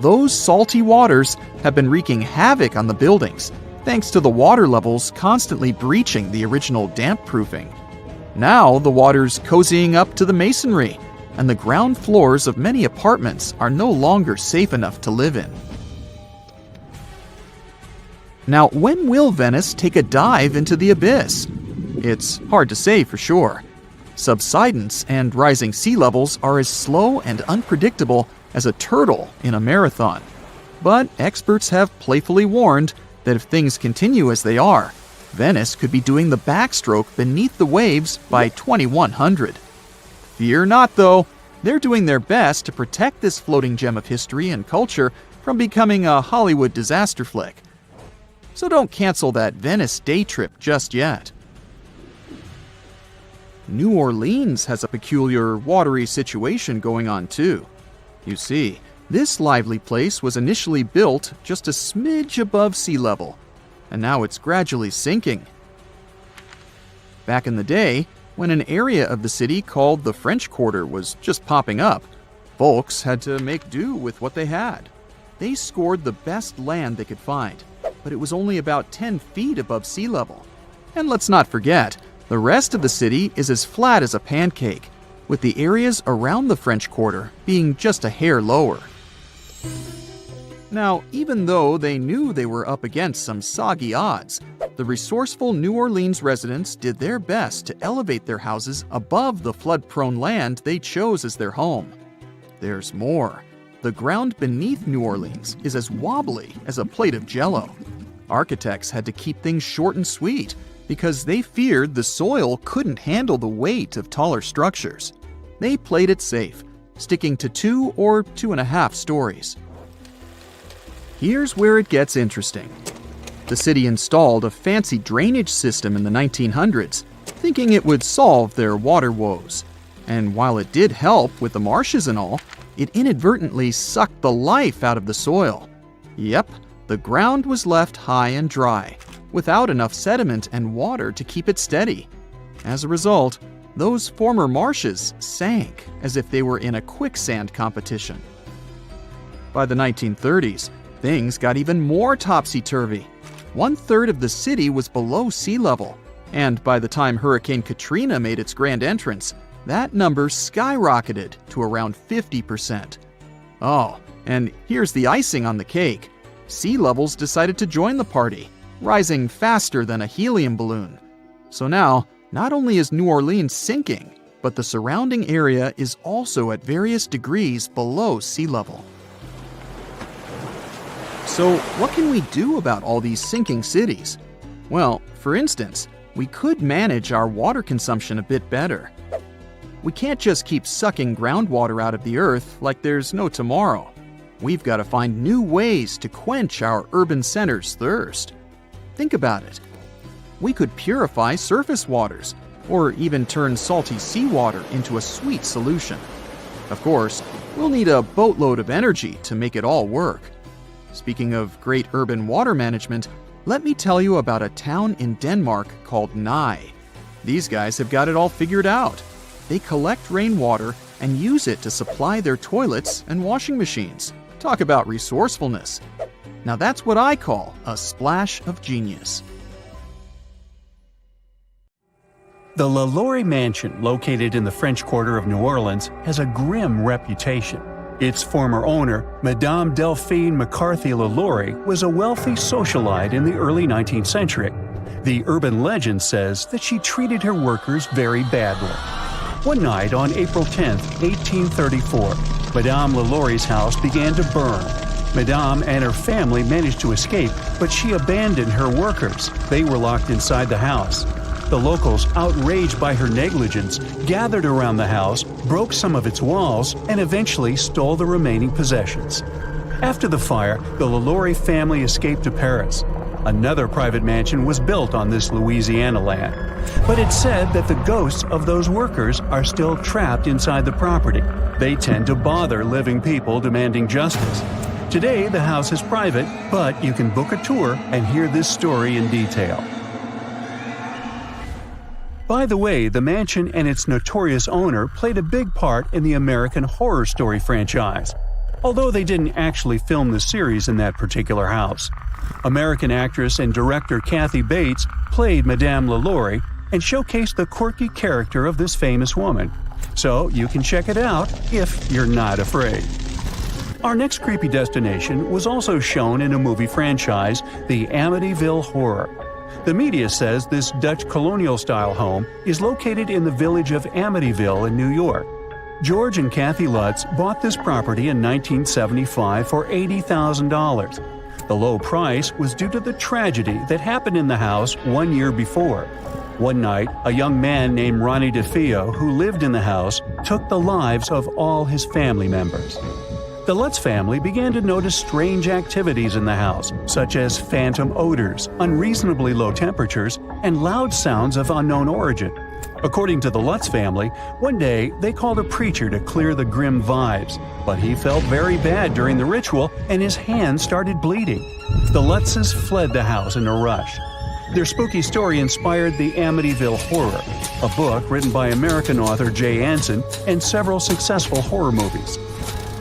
Those salty waters have been wreaking havoc on the buildings, thanks to the water levels constantly breaching the original damp-proofing. Now the water's cozying up to the masonry, and the ground floors of many apartments are no longer safe enough to live in. Now, when will Venice take a dive into the abyss? It's hard to say for sure. Subsidence and rising sea levels are as slow and unpredictable as a turtle in a marathon. But experts have playfully warned that if things continue as they are, Venice could be doing the backstroke beneath the waves by 2100. Fear not, though. They're doing their best to protect this floating gem of history and culture from becoming a Hollywood disaster flick. So don't cancel that Venice day trip just yet. New Orleans has a peculiar watery situation going on too. You see, this lively place was initially built just a smidge above sea level, and now it's gradually sinking. Back in the day, when an area of the city called the French Quarter was just popping up, folks had to make do with what they had. They scored the best land they could find, but it was only about 10 feet above sea level. And let's not forget, the rest of the city is as flat as a pancake, with the areas around the French Quarter being just a hair lower. Now, even though they knew they were up against some soggy odds, the resourceful New Orleans residents did their best to elevate their houses above the flood-prone land they chose as their home. There's more. The ground beneath New Orleans is as wobbly as a plate of Jell-O. Architects had to keep things short and sweet because they feared the soil couldn't handle the weight of taller structures. They played it safe, sticking to 2 or 2.5 stories. Here's where it gets interesting. The city installed a fancy drainage system in the 1900s, thinking it would solve their water woes. And while it did help with the marshes and all, it inadvertently sucked the life out of the soil. Yep, the ground was left high and dry, without enough sediment and water to keep it steady. As a result, those former marshes sank as if they were in a quicksand competition. By the 1930s, things got even more topsy-turvy. 1/3 of the city was below sea level, and by the time Hurricane Katrina made its grand entrance, that number skyrocketed to around 50%. Oh, and here's the icing on the cake. Sea levels decided to join the party, rising faster than a helium balloon. So now, not only is New Orleans sinking, but the surrounding area is also at various degrees below sea level. So what can we do about all these sinking cities? Well, for instance, we could manage our water consumption a bit better. We can't just keep sucking groundwater out of the earth like there's no tomorrow. We've got to find new ways to quench our urban centers' thirst. Think about it. We could purify surface waters, or even turn salty seawater into a sweet solution. Of course, we'll need a boatload of energy to make it all work. Speaking of great urban water management, let me tell you about a town in Denmark called Nye. These guys have got it all figured out. They collect rainwater and use it to supply their toilets and washing machines. Talk about resourcefulness. Now that's what I call a splash of genius. The LaLaurie Mansion, located in the French Quarter of New Orleans, has a grim reputation. Its former owner, Madame Delphine McCarthy LaLaurie, was a wealthy socialite in the early 19th century. The urban legend says that she treated her workers very badly. One night on April 10, 1834, Madame LaLaurie's house began to burn. Madame and her family managed to escape, but she abandoned her workers. They were locked inside the house. The locals, outraged by her negligence, gathered around the house, broke some of its walls, and eventually stole the remaining possessions. After the fire, the LaLaurie family escaped to Paris. Another private mansion was built on this Louisiana land. But it's said that the ghosts of those workers are still trapped inside the property. They tend to bother living people demanding justice. Today, the house is private, but you can book a tour and hear this story in detail. By the way, the mansion and its notorious owner played a big part in the American Horror Story franchise, although they didn't actually film the series in that particular house. American actress and director Kathy Bates played Madame LaLaurie and showcased the quirky character of this famous woman. So you can check it out if you're not afraid. Our next creepy destination was also shown in a movie franchise, the Amityville Horror. The media says this Dutch colonial-style home is located in the village of Amityville in New York. George and Kathy Lutz bought this property in 1975 for $80,000. The low price was due to the tragedy that happened in the house 1 year before. One night, a young man named Ronnie DeFeo, who lived in the house, took the lives of all his family members. The Lutz family began to notice strange activities in the house, such as phantom odors, unreasonably low temperatures, and loud sounds of unknown origin. According to the Lutz family, one day they called a preacher to clear the grim vibes, but he felt very bad during the ritual and his hands started bleeding. The Lutzes fled the house in a rush. Their spooky story inspired the Amityville Horror, a book written by American author Jay Anson and several successful horror movies.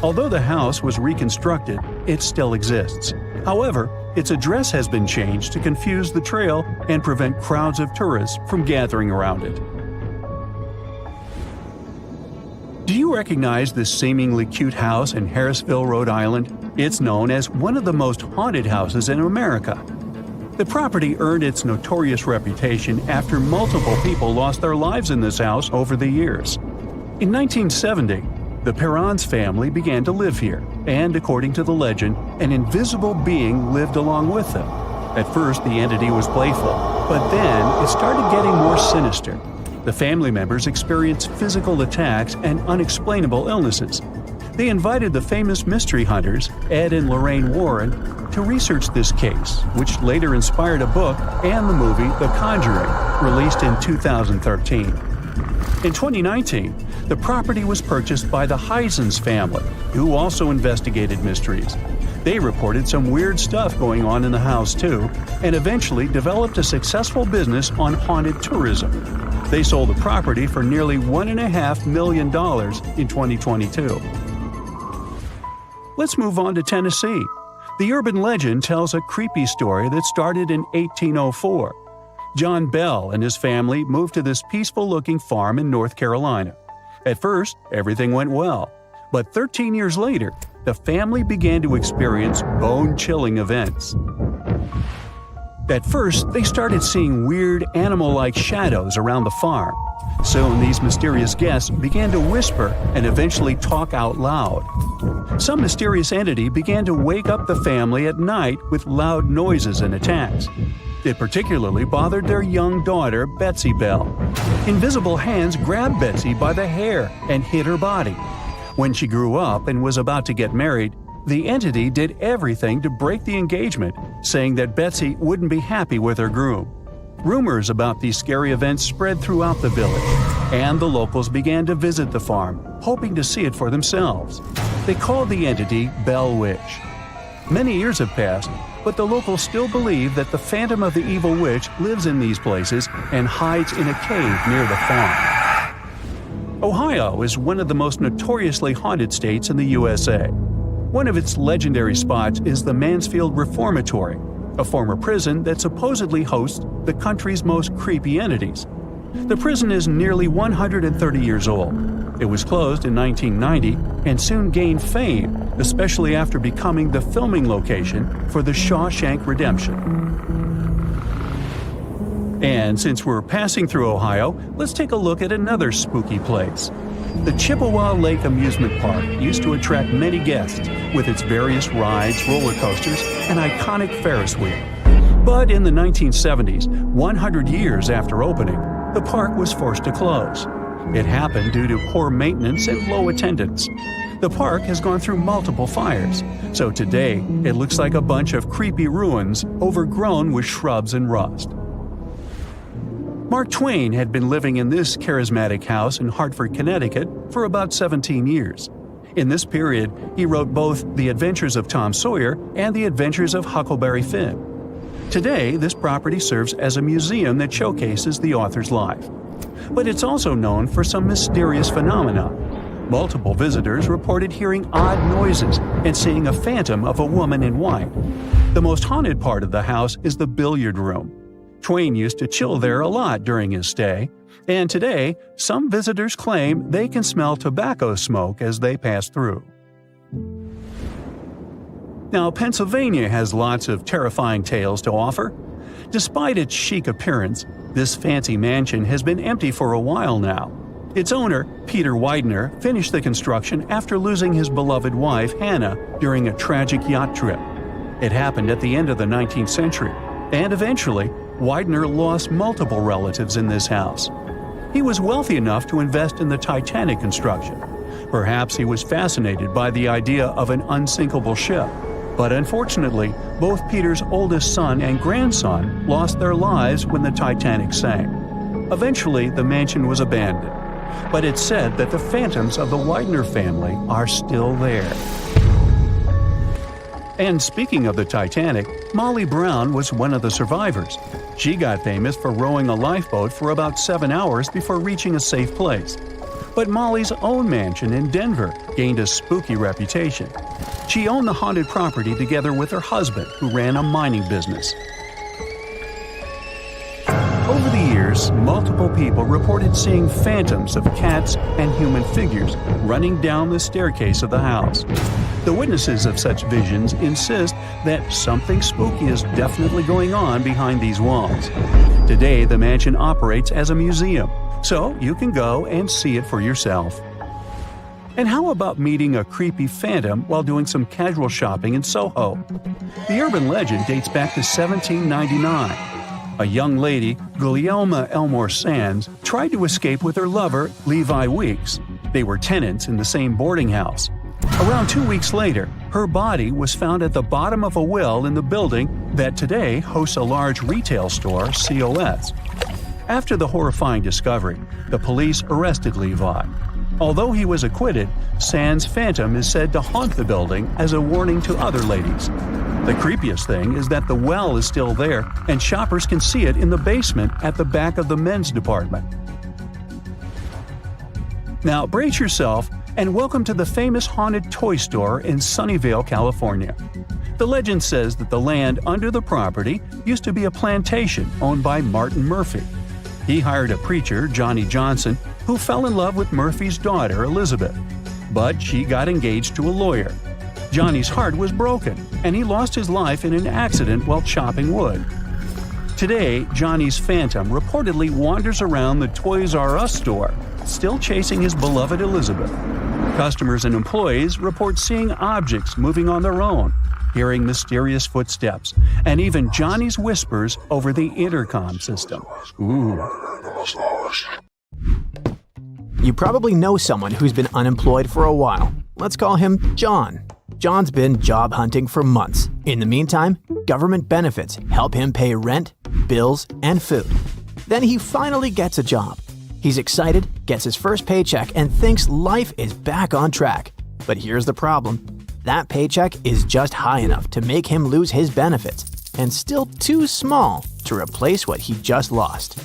Although the house was reconstructed, it still exists. However, its address has been changed to confuse the trail and prevent crowds of tourists from gathering around it. Do you recognize this seemingly cute house in Harrisville, Rhode Island? It's known as one of the most haunted houses in America. The property earned its notorious reputation after multiple people lost their lives in this house over the years. In 1970, the Perrons family began to live here, and according to the legend, an invisible being lived along with them. At first, the entity was playful, but then it started getting more sinister. The family members experienced physical attacks and unexplainable illnesses. They invited the famous mystery hunters, Ed and Lorraine Warren, to research this case, which later inspired a book and the movie The Conjuring, released in 2013. In 2019, the property was purchased by the Heisens family, who also investigated mysteries. They reported some weird stuff going on in the house too, and eventually developed a successful business on haunted tourism. They sold the property for nearly $1.5 million in 2022. Let's move on to Tennessee. The urban legend tells a creepy story that started in 1804. John Bell and his family moved to this peaceful-looking farm in North Carolina. At first, everything went well, but 13 years later, the family began to experience bone-chilling events. At first, they started seeing weird animal-like shadows around the farm. Soon, these mysterious guests began to whisper and eventually talk out loud. Some mysterious entity began to wake up the family at night with loud noises and attacks. It particularly bothered their young daughter, Betsy Bell. Invisible hands grabbed Betsy by the hair and hit her body. When she grew up and was about to get married, the entity did everything to break the engagement, saying that Betsy wouldn't be happy with her groom. Rumors about these scary events spread throughout the village, and the locals began to visit the farm, hoping to see it for themselves. They called the entity Bell Witch. Many years have passed, but the locals still believe that the phantom of the evil witch lives in these places and hides in a cave near the farm. Ohio is one of the most notoriously haunted states in the USA. One of its legendary spots is the Mansfield Reformatory, a former prison that supposedly hosts the country's most creepy entities. The prison is nearly 130 years old. It was closed in 1990 and soon gained fame, especially after becoming the filming location for The Shawshank Redemption. And since we're passing through Ohio, let's take a look at another spooky place. The Chippewa Lake Amusement Park used to attract many guests with its various rides, roller coasters, and iconic Ferris wheel. But in the 1970s, 100 years after opening, the park was forced to close. It happened due to poor maintenance and low attendance. The park has gone through multiple fires, so today it looks like a bunch of creepy ruins overgrown with shrubs and rust. Mark Twain had been living in this charismatic house in Hartford, Connecticut for about 17 years. In this period, he wrote both The Adventures of Tom Sawyer and The Adventures of Huckleberry Finn. Today, this property serves as a museum that showcases the author's life. But it's also known for some mysterious phenomena. Multiple visitors reported hearing odd noises and seeing a phantom of a woman in white. The most haunted part of the house is the billiard room. Twain used to chill there a lot during his stay, and today, some visitors claim they can smell tobacco smoke as they pass through. Now, Pennsylvania has lots of terrifying tales to offer. Despite its chic appearance, this fancy mansion has been empty for a while now. Its owner, Peter Widener, finished the construction after losing his beloved wife, Hannah, during a tragic yacht trip. It happened at the end of the 19th century, and eventually, Widener lost multiple relatives in this house. He was wealthy enough to invest in the Titanic construction. Perhaps he was fascinated by the idea of an unsinkable ship. But unfortunately, both Peter's oldest son and grandson lost their lives when the Titanic sank. Eventually, the mansion was abandoned. But it's said that the phantoms of the Widener family are still there. And speaking of the Titanic, Molly Brown was one of the survivors. She got famous for rowing a lifeboat for about 7 hours before reaching a safe place. But Molly's own mansion in Denver gained a spooky reputation. She owned the haunted property together with her husband, who ran a mining business. Over the years, multiple people reported seeing phantoms of cats and human figures running down the staircase of the house. The witnesses of such visions insist that something spooky is definitely going on behind these walls. Today, the mansion operates as a museum, so you can go and see it for yourself. And how about meeting a creepy phantom while doing some casual shopping in Soho? The urban legend dates back to 1799. A young lady, Gulielma Elmore Sands, tried to escape with her lover, Levi Weeks. They were tenants in the same boarding house. Around 2 weeks later, her body was found at the bottom of a well in the building that today hosts a large retail store, COS. After the horrifying discovery, the police arrested Levi. Although he was acquitted, Sands' phantom is said to haunt the building as a warning to other ladies. The creepiest thing is that the well is still there, and shoppers can see it in the basement at the back of the men's department. Now brace yourself and welcome to the famous haunted toy store in Sunnyvale, California. The legend says that the land under the property used to be a plantation owned by Martin Murphy. He hired a preacher, Johnny Johnson, who fell in love with Murphy's daughter, Elizabeth. But she got engaged to a lawyer. Johnny's heart was broken, and he lost his life in an accident while chopping wood. Today, Johnny's phantom reportedly wanders around the Toys R Us store, still chasing his beloved Elizabeth. Customers and employees report seeing objects moving on their own, hearing mysterious footsteps, and even Johnny's whispers over the intercom system. Ooh. You probably know someone who's been unemployed for a while. Let's call him John. John's been job hunting for months. In the meantime, government benefits help him pay rent, bills, and food. Then he finally gets a job. He's excited, gets his first paycheck, and thinks life is back on track. But here's the problem. That paycheck is just high enough to make him lose his benefits, and still too small to replace what he just lost.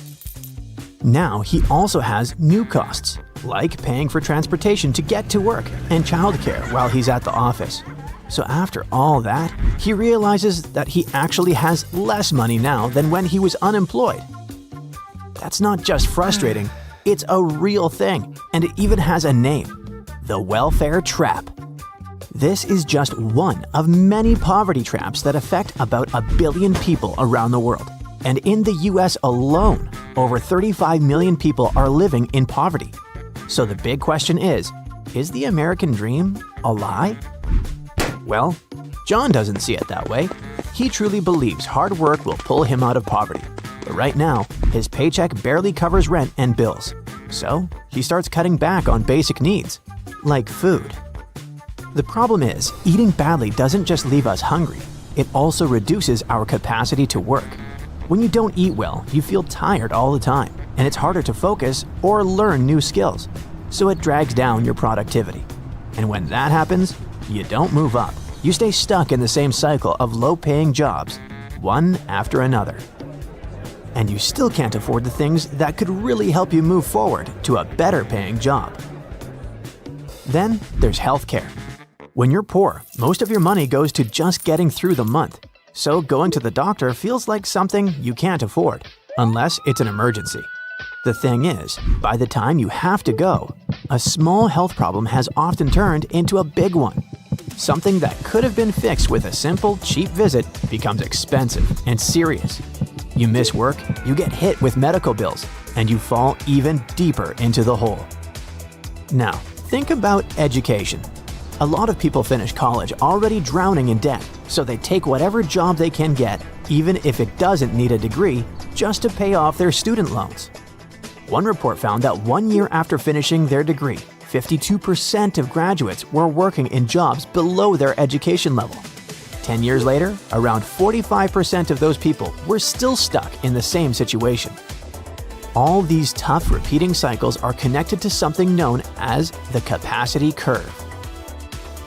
Now he also has new costs, like paying for transportation to get to work and childcare while he's at the office. So after all that, he realizes that he actually has less money now than when he was unemployed. That's not just frustrating, it's a real thing, and it even has a name: the welfare trap. This is just one of many poverty traps that affect about 1 billion people around the world. And in the US alone, over 35 million people are living in poverty. So the big question is the American dream a lie? Well, John doesn't see it that way. He truly believes hard work will pull him out of poverty. But right now, his paycheck barely covers rent and bills. So he starts cutting back on basic needs, like food. The problem is, eating badly doesn't just leave us hungry, it also reduces our capacity to work. When you don't eat well, you feel tired all the time, and it's harder to focus or learn new skills, so it drags down your productivity. And when that happens, you don't move up. You stay stuck in the same cycle of low-paying jobs, one after another. And you still can't afford the things that could really help you move forward to a better-paying job. Then there's healthcare. When you're poor, most of your money goes to just getting through the month. So going to the doctor feels like something you can't afford, unless it's an emergency. The thing is, by the time you have to go, a small health problem has often turned into a big one. Something that could have been fixed with a simple, cheap visit becomes expensive and serious. You miss work, you get hit with medical bills, and you fall even deeper into the hole. Now, think about education. A lot of people finish college already drowning in debt, so they take whatever job they can get, even if it doesn't need a degree, just to pay off their student loans. One report found that 1 year after finishing their degree, 52% of graduates were working in jobs below their education level. 10 years later, around 45% of those people were still stuck in the same situation. All these tough repeating cycles are connected to something known as the capacity curve.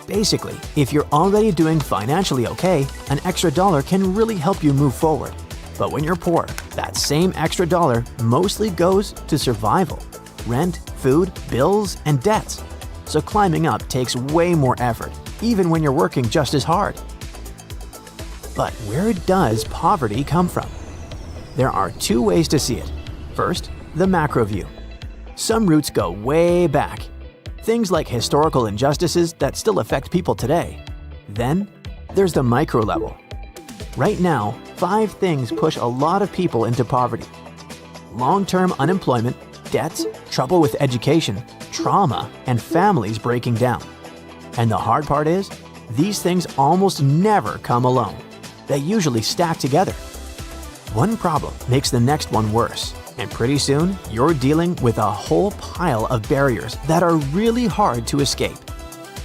Basically, if you're already doing financially okay, an extra dollar can really help you move forward. But when you're poor, that same extra dollar mostly goes to survival, rent, food, bills, and debts. So climbing up takes way more effort, even when you're working just as hard. But where does poverty come from? There are two ways to see it. First, the macro view. Some roots go way back. Things like historical injustices that still affect people today. Then, there's the micro level. Right now, 5 things push a lot of people into poverty: long-term unemployment, debts, trouble with education, trauma, and families breaking down. And the hard part is, these things almost never come alone. They usually stack together. One problem makes the next one worse, and pretty soon you're dealing with a whole pile of barriers that are really hard to escape.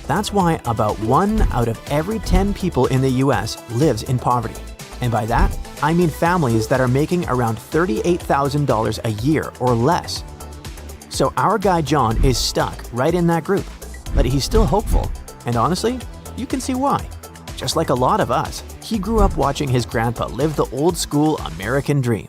That's why about 1 out of every 10 people in the US lives in poverty. And by that, I mean families that are making around $38,000 a year or less. So our guy John is stuck right in that group, but he's still hopeful, and honestly, you can see why. Just like a lot of us, he grew up watching his grandpa live the old-school American dream.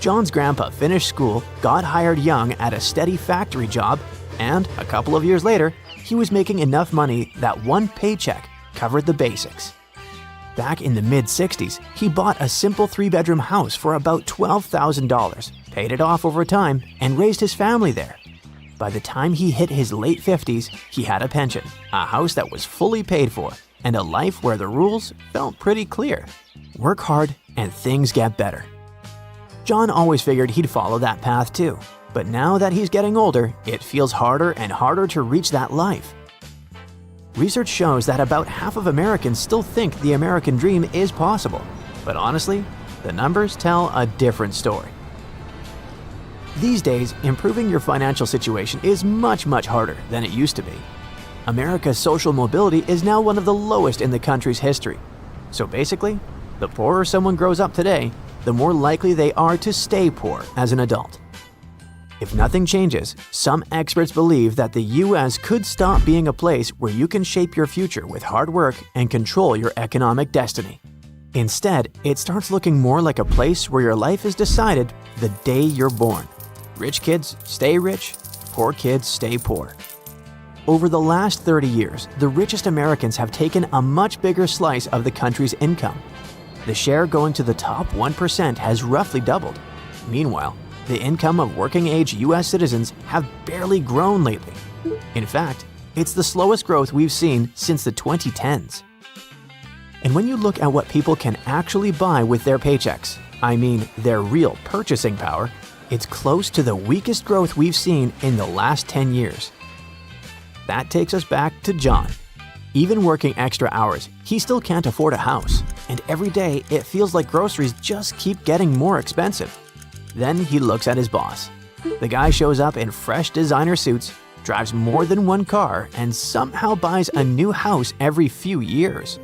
John's grandpa finished school, got hired young at a steady factory job, and a couple of years later, he was making enough money that one paycheck covered the basics. Back in the mid-60s, he bought a simple 3-bedroom house for about $12,000, paid it off over time, and raised his family there. By the time he hit his late 50s, he had a pension, a house that was fully paid for, and a life where the rules felt pretty clear. Work hard and things get better. John always figured he'd follow that path too, but now that he's getting older, it feels harder and harder to reach that life. Research shows that about half of Americans still think the American dream is possible, but honestly, the numbers tell a different story. These days, improving your financial situation is much harder than it used to be. America's social mobility is now one of the lowest in the country's history. So basically, the poorer someone grows up today, the more likely they are to stay poor as an adult. If nothing changes, some experts believe that the US could stop being a place where you can shape your future with hard work and control your economic destiny. Instead, it starts looking more like a place where your life is decided the day you're born. Rich kids stay rich, poor kids stay poor. Over the last 30 years, the richest Americans have taken a much bigger slice of the country's income. The share going to the top 1% has roughly doubled. Meanwhile, the income of working-age US citizens have barely grown lately. In fact, it's the slowest growth we've seen since the 2010s. And when you look at what people can actually buy with their paychecks, I mean their real purchasing power, it's close to the weakest growth we've seen in the last 10 years. That takes us back to John. Even working extra hours, he still can't afford a house, and every day it feels like groceries just keep getting more expensive. Then he looks at his boss. The guy shows up in fresh designer suits, drives more than one car, and somehow buys a new house every few years.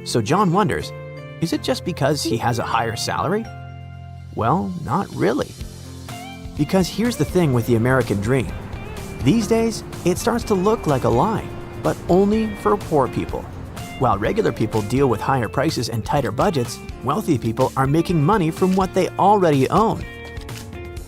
So John wonders, is it just because he has a higher salary? Well, not really. Because here's the thing with the American dream. These days, it starts to look like a lie, but only for poor people. While regular people deal with higher prices and tighter budgets, wealthy people are making money from what they already own.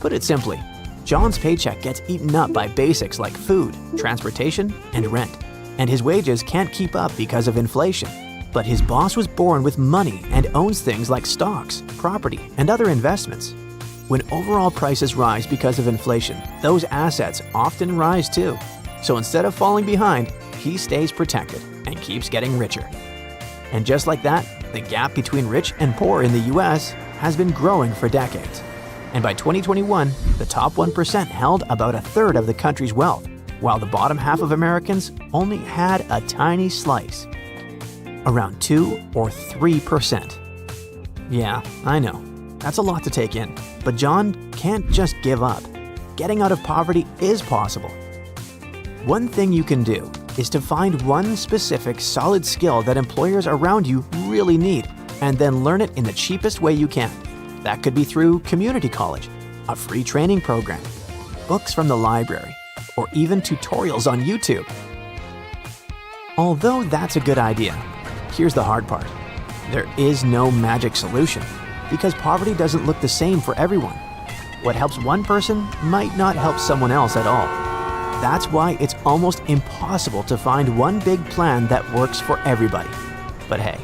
Put it simply, John's paycheck gets eaten up by basics like food, transportation, and rent, and his wages can't keep up because of inflation. But his boss was born with money and owns things like stocks, property, and other investments. When overall prices rise because of inflation, those assets often rise too. So instead of falling behind, he stays protected and keeps getting richer. And just like that, the gap between rich and poor in the US has been growing for decades. And by 2021, the top 1% held about a third of the country's wealth, while the bottom half of Americans only had a tiny slice, around 2 or 3%. Yeah, I know, that's a lot to take in, but John can't just give up. Getting out of poverty is possible. One thing you can do is to find one specific solid skill that employers around you really need, and then learn it in the cheapest way you can. That could be through community college, a free training program, books from the library, or even tutorials on YouTube. Although that's a good idea, here's the hard part. There is no magic solution, because poverty doesn't look the same for everyone. What helps one person might not help someone else at all. That's why it's almost impossible to find one big plan that works for everybody. But hey,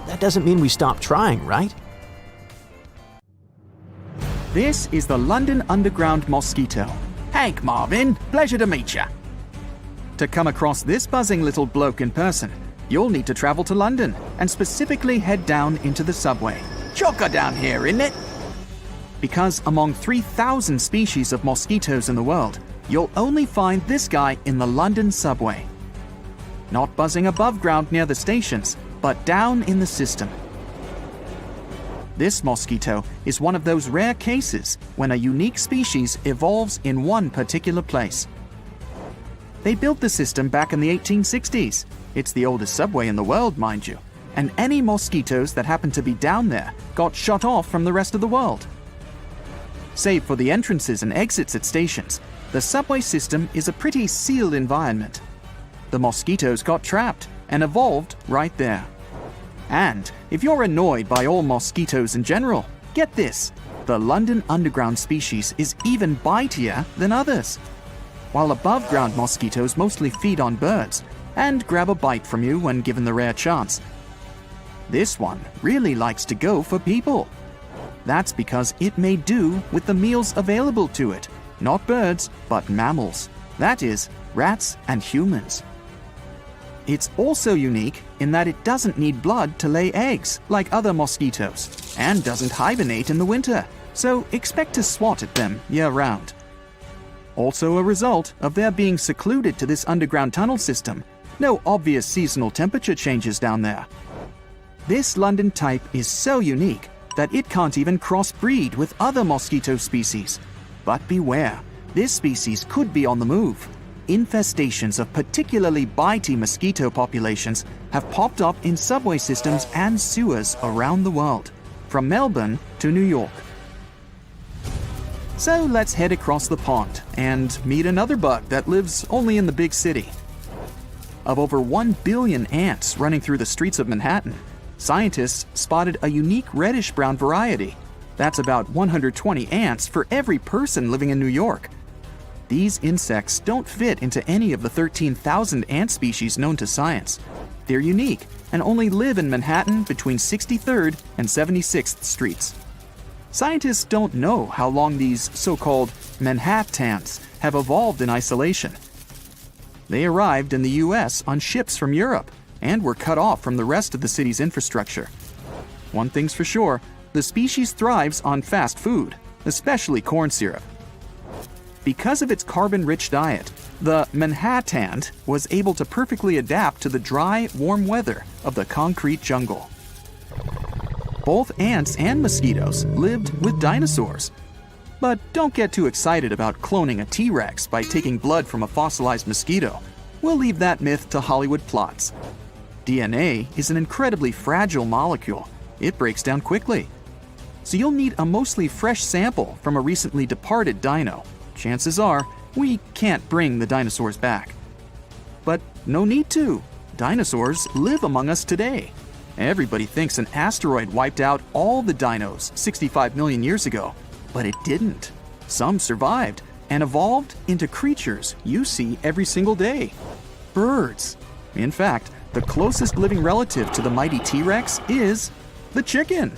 that doesn't mean we stop trying, right? This is the London Underground mosquito. Hank Marvin, pleasure to meet ya. To come across this buzzing little bloke in person, you'll need to travel to London and specifically head down into the subway. Chocker down here, isn't it? Because among 3,000 species of mosquitoes in the world, you'll only find this guy in the London subway. Not buzzing above ground near the stations, but down in the system. This mosquito is one of those rare cases when a unique species evolves in one particular place. They built the system back in the 1860s. It's the oldest subway in the world, mind you, and any mosquitoes that happened to be down there got shut off from the rest of the world. Save for the entrances and exits at stations, the subway system is a pretty sealed environment. The mosquitoes got trapped and evolved right there. And if you're annoyed by all mosquitoes in general, get this, the London Underground species is even bitier than others. While above-ground mosquitoes mostly feed on birds and grab a bite from you when given the rare chance, this one really likes to go for people. That's because it may do with the meals available to it, not birds, but mammals. That is, rats and humans. It's also unique in that it doesn't need blood to lay eggs like other mosquitoes, and doesn't hibernate in the winter, so expect to swat at them year-round. Also a result of their being secluded to this underground tunnel system, no obvious seasonal temperature changes down there. This London type is so unique that it can't even crossbreed with other mosquito species. But beware, this species could be on the move. Infestations of particularly bitey mosquito populations have popped up in subway systems and sewers around the world, from Melbourne to New York. So let's head across the pond and meet another bug that lives only in the big city. Of over 1 billion ants running through the streets of Manhattan, scientists spotted a unique reddish-brown variety. That's about 120 ants for every person living in New York. These insects don't fit into any of the 13,000 ant species known to science. They're unique and only live in Manhattan between 63rd and 76th Streets. Scientists don't know how long these so-called Manhattans have evolved in isolation. They arrived in the US on ships from Europe and were cut off from the rest of the city's infrastructure. One thing's for sure, the species thrives on fast food, especially corn syrup. Because of its carbon-rich diet, the Manhattan was able to perfectly adapt to the dry, warm weather of the concrete jungle. Both ants and mosquitoes lived with dinosaurs. But don't get too excited about cloning a T-Rex by taking blood from a fossilized mosquito. We'll leave that myth to Hollywood plots. DNA is an incredibly fragile molecule. It breaks down quickly. So you'll need a mostly fresh sample from a recently departed dino. Chances are, we can't bring the dinosaurs back. But no need to. Dinosaurs live among us today. Everybody thinks an asteroid wiped out all the dinos 65 million years ago, but it didn't. Some survived and evolved into creatures you see every single day. Birds. In fact, the closest living relative to the mighty T-Rex is the chicken.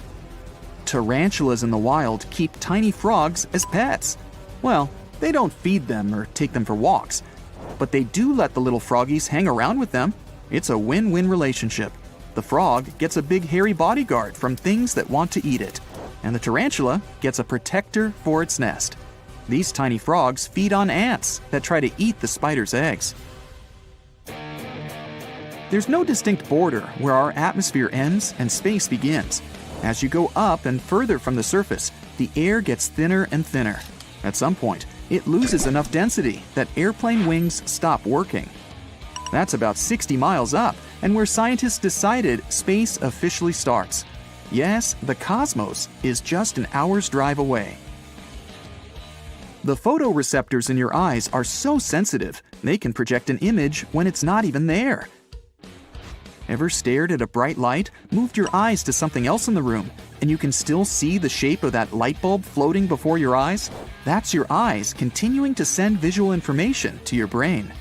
Tarantulas in the wild keep tiny frogs as pets. Well, they don't feed them or take them for walks, but they do let the little froggies hang around with them. It's a win-win relationship. The frog gets a big hairy bodyguard from things that want to eat it. and the tarantula gets a protector for its nest. These tiny frogs feed on ants that try to eat the spider's eggs. There's no distinct border where our atmosphere ends and space begins. As you go up and further from the surface, the air gets thinner and thinner. At some point, it loses enough density that airplane wings stop working. That's about 60 miles up, and where scientists decided space officially starts. Yes, the cosmos is just an hour's drive away. The photoreceptors in your eyes are so sensitive, they can project an image when it's not even there. Ever stared at a bright light, moved your eyes to something else in the room, and you can still see the shape of that light bulb floating before your eyes? That's your eyes continuing to send visual information to your brain.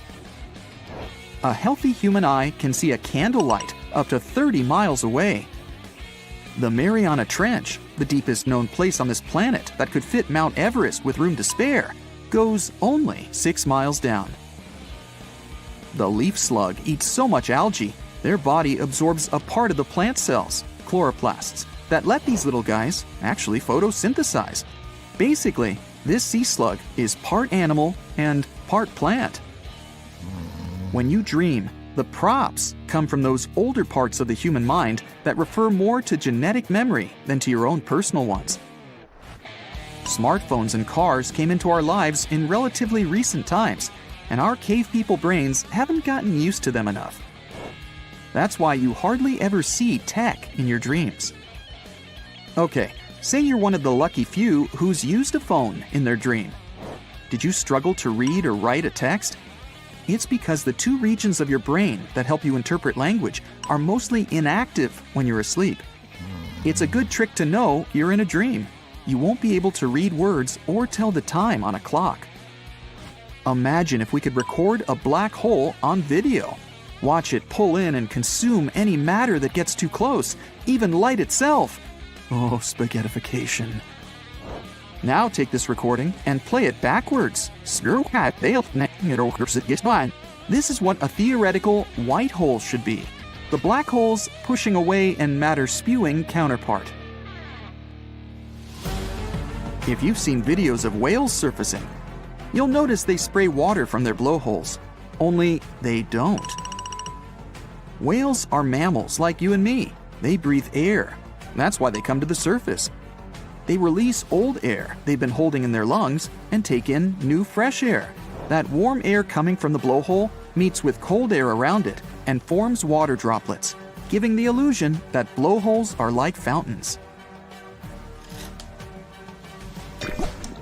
A healthy human eye can see a candlelight up to 30 miles away. The Mariana Trench, the deepest known place on this planet that could fit Mount Everest with room to spare, goes only 6 miles down. The leaf slug eats so much algae, their body absorbs a part of the plant cells, chloroplasts, that let these little guys actually photosynthesize. Basically, this sea slug is part animal and part plant. When you dream, the props come from those older parts of the human mind that refer more to genetic memory than to your own personal ones. Smartphones and cars came into our lives in relatively recent times, and our cave people brains haven't gotten used to them enough. That's why you hardly ever see tech in your dreams. Okay, say you're one of the lucky few who's used a phone in their dream. Did you struggle to read or write a text? It's because the two regions of your brain that help you interpret language are mostly inactive when you're asleep. It's a good trick to know you're in a dream. You won't be able to read words or tell the time on a clock. Imagine if we could record a black hole on video. Watch it pull in and consume any matter that gets too close, even light itself. Oh, spaghettification. Now take this recording and play it backwards. This is what a theoretical white hole should be. The black hole's pushing away and matter spewing counterpart. If you've seen videos of whales surfacing, you'll notice they spray water from their blowholes. Only they don't. Whales are mammals like you and me. They breathe air. That's why they come to the surface. They release old air they've been holding in their lungs and take in new fresh air. That warm air coming from the blowhole meets with cold air around it and forms water droplets, giving the illusion that blowholes are like fountains.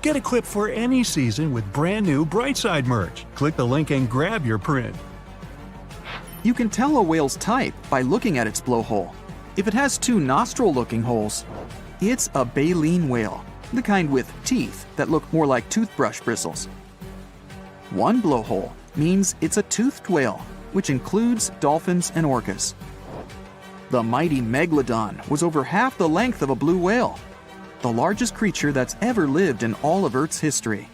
Get equipped for any season with brand new Brightside merch. Click the link and grab your print. You can tell a whale's type by looking at its blowhole. If it has two nostril-looking holes, it's a baleen whale, the kind with teeth that look more like toothbrush bristles. One blowhole means it's a toothed whale, which includes dolphins and orcas. The mighty megalodon was over half the length of a blue whale, the largest creature that's ever lived in all of Earth's history.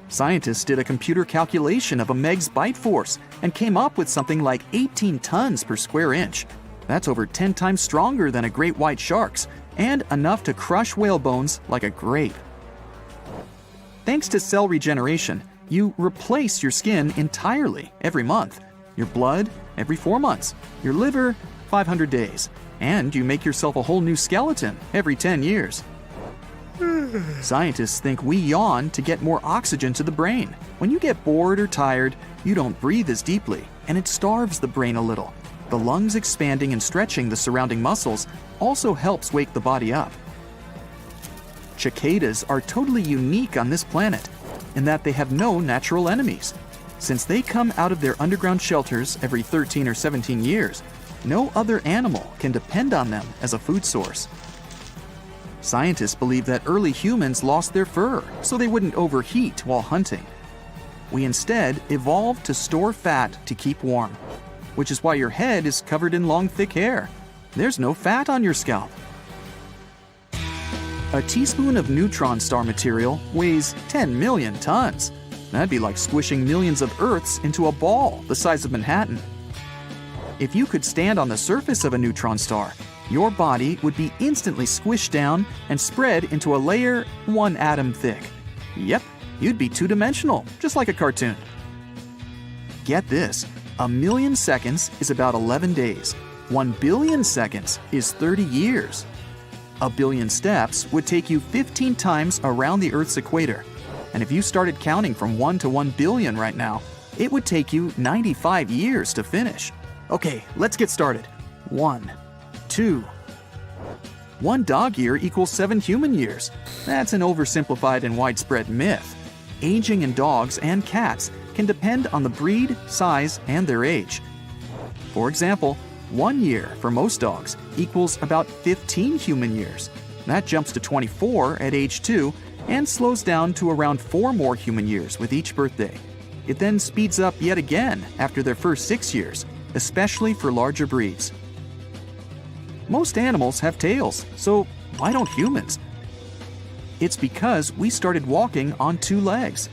Scientists did a computer calculation of a meg's bite force and came up with something like 18 tons per square inch. That's over 10 times stronger than a great white shark's, and enough to crush whale bones like a grape. Thanks to cell regeneration, you replace your skin entirely every month, your blood every 4 months, your liver 500 days, and you make yourself a whole new skeleton every 10 years. Scientists think we yawn to get more oxygen to the brain. When you get bored or tired, you don't breathe as deeply, and it starves the brain a little. The lungs expanding and stretching the surrounding muscles also helps wake the body up. Cicadas are totally unique on this planet in that they have no natural enemies. Since they come out of their underground shelters every 13 or 17 years, no other animal can depend on them as a food source. Scientists believe that early humans lost their fur so they wouldn't overheat while hunting. We instead evolved to store fat to keep warm, which is why your head is covered in long, thick hair. There's no fat on your scalp. A teaspoon of neutron star material weighs 10 million tons. That'd be like squishing millions of Earths into a ball the size of Manhattan. If you could stand on the surface of a neutron star, your body would be instantly squished down and spread into a layer 1 atom thick. Yep, you'd be two-dimensional, just like a cartoon. Get this, 1,000,000 seconds is about 11 days. 1,000,000,000 seconds is 30 years. 1,000,000,000 steps would take you 15 times around the Earth's equator. And if you started counting from 1 to 1 billion right now, it would take you 95 years to finish. Okay, let's get started. 1, 2. 1 dog year equals 7 human years. That's an oversimplified and widespread myth. Aging in dogs and cats can depend on the breed, size, and their age. For example, 1 year for most dogs equals about 15 human years. That jumps to 24 at age 2 and slows down to around 4 more human years with each birthday. It then speeds up yet again after their first 6 years, especially for larger breeds. Most animals have tails, so why don't humans? It's because we started walking on 2 legs.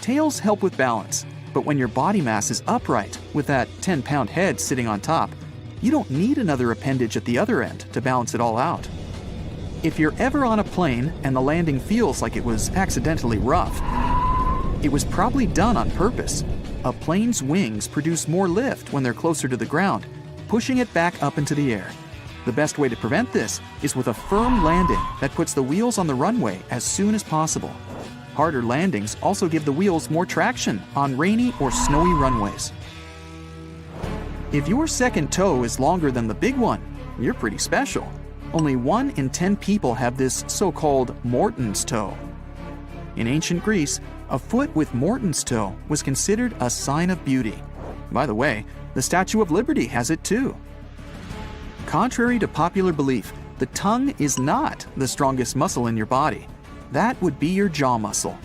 Tails help with balance, but when your body mass is upright with that 10-pound head sitting on top, you don't need another appendage at the other end to balance it all out. If you're ever on a plane and the landing feels like it was accidentally rough, it was probably done on purpose. A plane's wings produce more lift when they're closer to the ground, pushing it back up into the air. The best way to prevent this is with a firm landing that puts the wheels on the runway as soon as possible. Harder landings also give the wheels more traction on rainy or snowy runways. If your second toe is longer than the big one, you're pretty special. Only 1 in 10 people have this so-called Morton's toe. In ancient Greece, a foot with Morton's toe was considered a sign of beauty. By the way, the Statue of Liberty has it too. Contrary to popular belief, the tongue is not the strongest muscle in your body. That would be your jaw muscle.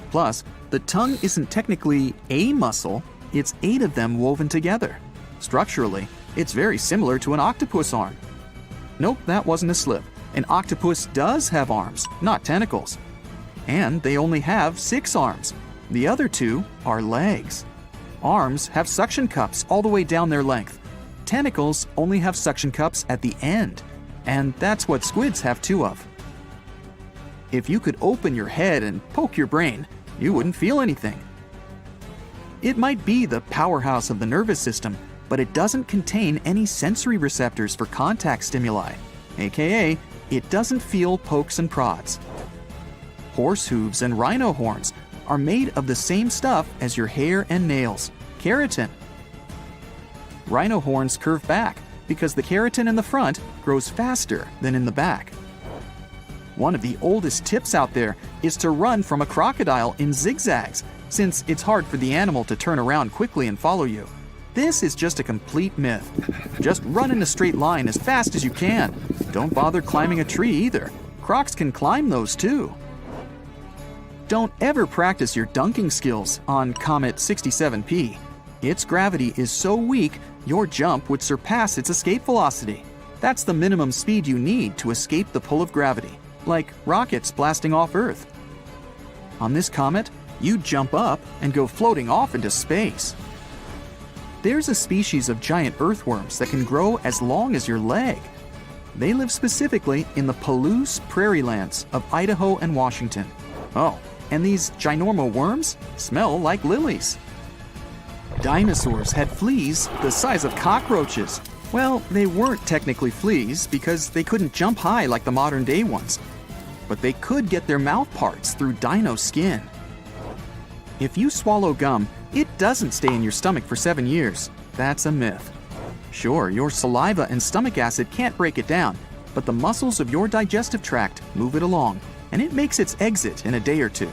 Plus, the tongue isn't technically a muscle, it's 8 of them woven together. Structurally, it's very similar to an octopus arm. Nope, that wasn't a slip. An octopus does have arms, not tentacles. And they only have 6 arms. The other 2 are legs. Arms have suction cups all the way down their length. Tentacles only have suction cups at the end, and that's what squids have 2 of. If you could open your head and poke your brain, you wouldn't feel anything. It might be the powerhouse of the nervous system, but it doesn't contain any sensory receptors for contact stimuli, aka it doesn't feel pokes and prods. Horse hooves and rhino horns are made of the same stuff as your hair and nails, keratin. Rhino horns curve back because the keratin in the front grows faster than in the back. One of the oldest tips out there is to run from a crocodile in zigzags, since it's hard for the animal to turn around quickly and follow you. This is just a complete myth. Just run in a straight line as fast as you can. Don't bother climbing a tree either. Crocs can climb those too. Don't ever practice your dunking skills on Comet 67P. Its gravity is so weak, your jump would surpass its escape velocity. That's the minimum speed you need to escape the pull of gravity, like rockets blasting off Earth. On this comet, you jump up and go floating off into space. There's a species of giant earthworms that can grow as long as your leg. They live specifically in the Palouse prairie lands of Idaho and Washington. Oh, and these ginormo worms smell like lilies. Dinosaurs had fleas the size of cockroaches. Well, they weren't technically fleas because they couldn't jump high like the modern day ones. But they could get their mouth parts through dino skin. If you swallow gum, it doesn't stay in your stomach for 7 years. That's a myth. Sure, your saliva and stomach acid can't break it down, but the muscles of your digestive tract move it along, and it makes its exit in a day or 2.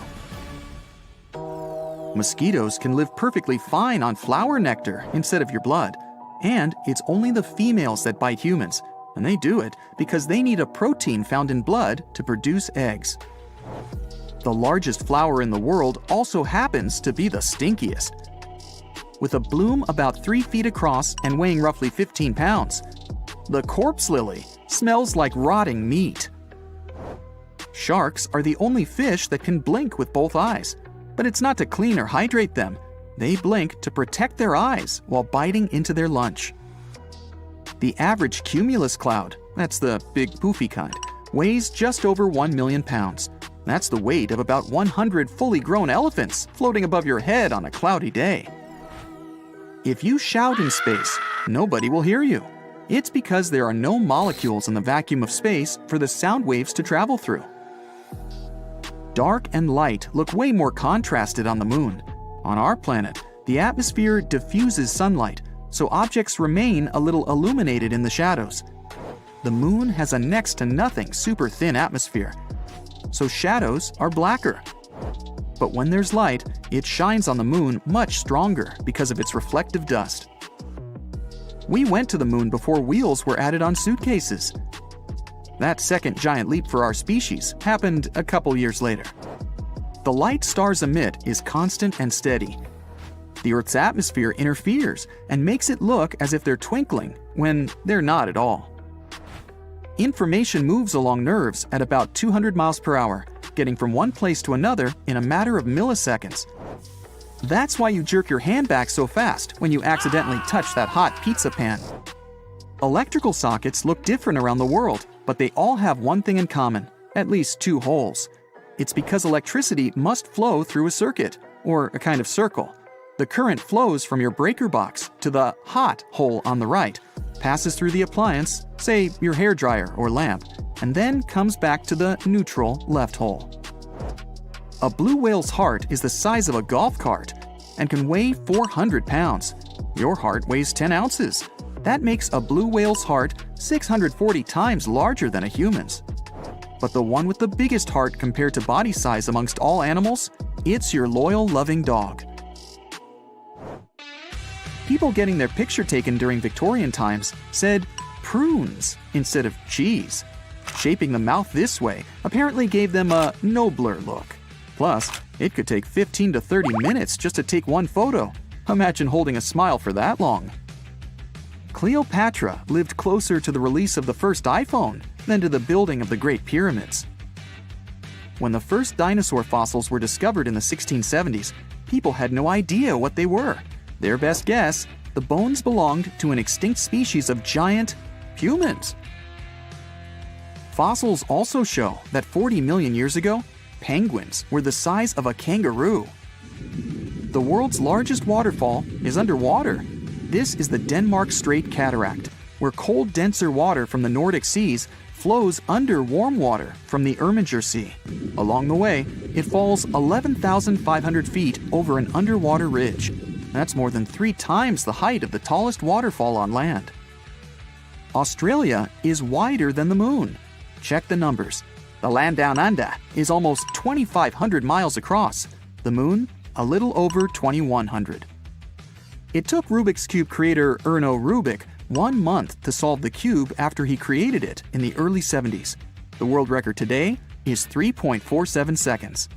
Mosquitoes can live perfectly fine on flower nectar instead of your blood, and it's only the females that bite humans, and they do it because they need a protein found in blood to produce eggs. The largest flower in the world also happens to be the stinkiest. With a bloom about 3 feet across and weighing roughly 15 pounds, the corpse lily smells like rotting meat. Sharks are the only fish that can blink with both eyes, but it's not to clean or hydrate them. They blink to protect their eyes while biting into their lunch. The average cumulus cloud, that's the big poofy kind, weighs just over 1 million pounds. That's the weight of about 100 fully grown elephants floating above your head on a cloudy day. If you shout in space, nobody will hear you. It's because there are no molecules in the vacuum of space for the sound waves to travel through. Dark and light look way more contrasted on the moon. On our planet, the atmosphere diffuses sunlight, so objects remain a little illuminated in the shadows. The moon has a next to nothing super thin atmosphere, so shadows are blacker. But when there's light, it shines on the moon much stronger because of its reflective dust. We went to the moon before wheels were added on suitcases. That second giant leap for our species happened a couple years later. The light stars emit is constant and steady. The Earth's atmosphere interferes and makes it look as if they're twinkling when they're not at all. Information moves along nerves at about 200 miles per hour, getting from one place to another in a matter of milliseconds. That's why you jerk your hand back so fast when you accidentally touch that hot pizza pan. Electrical sockets look different around the world, but they all have one thing in common, at least two holes. It's because electricity must flow through a circuit, or a kind of circle. The current flows from your breaker box to the hot hole on the right, passes through the appliance, say your hairdryer or lamp, and then comes back to the neutral left hole. A blue whale's heart is the size of a golf cart and can weigh 400 pounds. Your heart weighs 10 ounces. That makes a blue whale's heart 640 times larger than a human's. But the one with the biggest heart compared to body size amongst all animals, it's your loyal, loving dog. People getting their picture taken during Victorian times said prunes instead of cheese. Shaping the mouth this way apparently gave them a nobler look. Plus, it could take 15 to 30 minutes just to take one photo. Imagine holding a smile for that long. Cleopatra lived closer to the release of the first iPhone than to the building of the Great Pyramids. When the first dinosaur fossils were discovered in the 1670s, people had no idea what they were. Their best guess, the bones belonged to an extinct species of giant humans. Fossils also show that 40 million years ago, penguins were the size of a kangaroo. The world's largest waterfall is underwater. This is the Denmark Strait Cataract, where cold, denser water from the Nordic seas flows under warm water from the Erminger Sea. Along the way, it falls 11,500 feet over an underwater ridge. That's more than 3 times the height of the tallest waterfall on land. Australia is wider than the moon. Check the numbers. The land down under is almost 2,500 miles across. The moon, a little over 2,100. It took Rubik's Cube creator Erno Rubik 1 month to solve the cube after he created it in the early 70s. The world record today is 3.47 seconds.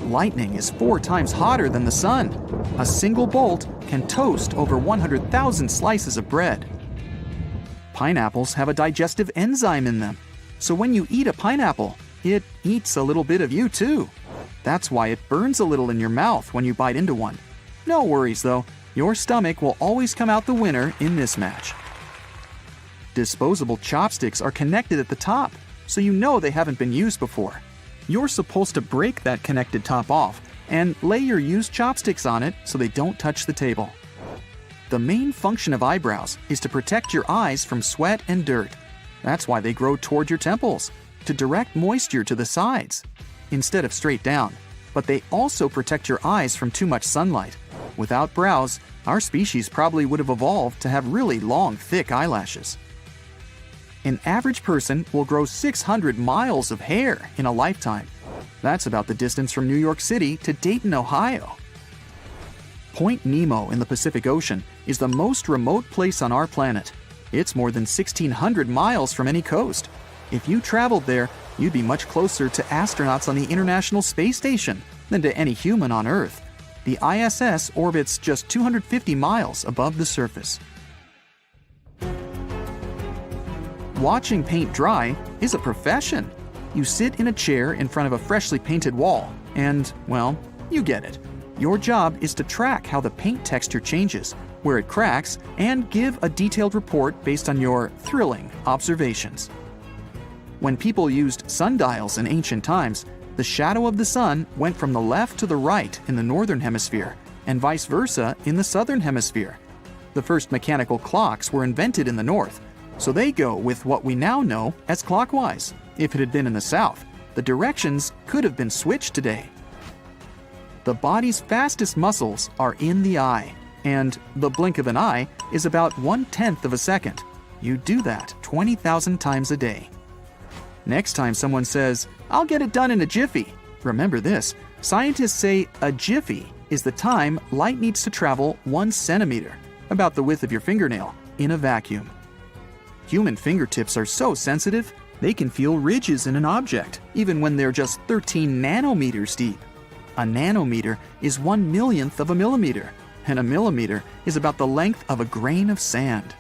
Lightning is 4 times hotter than the sun. A single bolt can toast over 100,000 slices of bread. Pineapples have a digestive enzyme in them, so when you eat a pineapple, it eats a little bit of you too. That's why it burns a little in your mouth when you bite into one. No worries though, your stomach will always come out the winner in this match. Disposable chopsticks are connected at the top, so you know they haven't been used before. You're supposed to break that connected top off and lay your used chopsticks on it so they don't touch the table. The main function of eyebrows is to protect your eyes from sweat and dirt. That's why they grow toward your temples, to direct moisture to the sides, instead of straight down. But they also protect your eyes from too much sunlight. Without brows, our species probably would have evolved to have really long, thick eyelashes. An average person will grow 600 miles of hair in a lifetime. That's about the distance from New York City to Dayton, Ohio. Point Nemo in the Pacific Ocean is the most remote place on our planet. It's more than 1,600 miles from any coast. If you traveled there, you'd be much closer to astronauts on the International Space Station than to any human on Earth. The ISS orbits just 250 miles above the surface. Watching paint dry is a profession. You sit in a chair in front of a freshly painted wall, and, well, you get it. Your job is to track how the paint texture changes, where it cracks, and give a detailed report based on your thrilling observations. When people used sundials in ancient times, the shadow of the sun went from the left to the right in the northern hemisphere, and vice versa in the southern hemisphere. The first mechanical clocks were invented in the north, so they go with what we now know as clockwise. If it had been in the south, the directions could have been switched today. The body's fastest muscles are in the eye, and the blink of an eye is about 1/10 of a second. You do that 20,000 times a day. Next time someone says, "I'll get it done in a jiffy," remember this: scientists say a jiffy is the time light needs to travel 1 centimeter, about the width of your fingernail, in a vacuum. Human fingertips are so sensitive, they can feel ridges in an object, even when they're just 13 nanometers deep. A nanometer is 1/1,000,000th of a millimeter, and a millimeter is about the length of a grain of sand.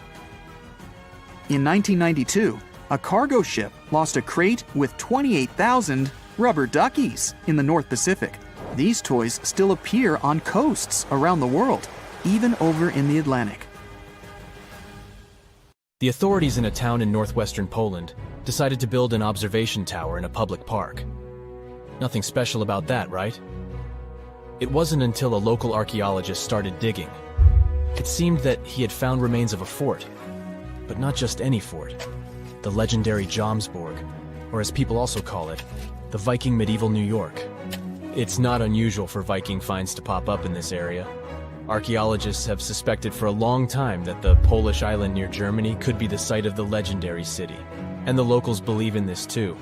In 1992, a cargo ship lost a crate with 28,000 rubber duckies in the North Pacific. These toys still appear on coasts around the world, even over in the Atlantic. The authorities in a town in northwestern Poland decided to build an observation tower in a public park. Nothing special about that, right? It wasn't until a local archaeologist started digging. It seemed that he had found remains of a fort, but not just any fort. The legendary Jomsborg, or as people also call it, the Viking medieval New York. It's not unusual for Viking finds to pop up in this area. Archaeologists have suspected for a long time that the Polish island near Germany could be the site of the legendary city, and the locals believe in this too.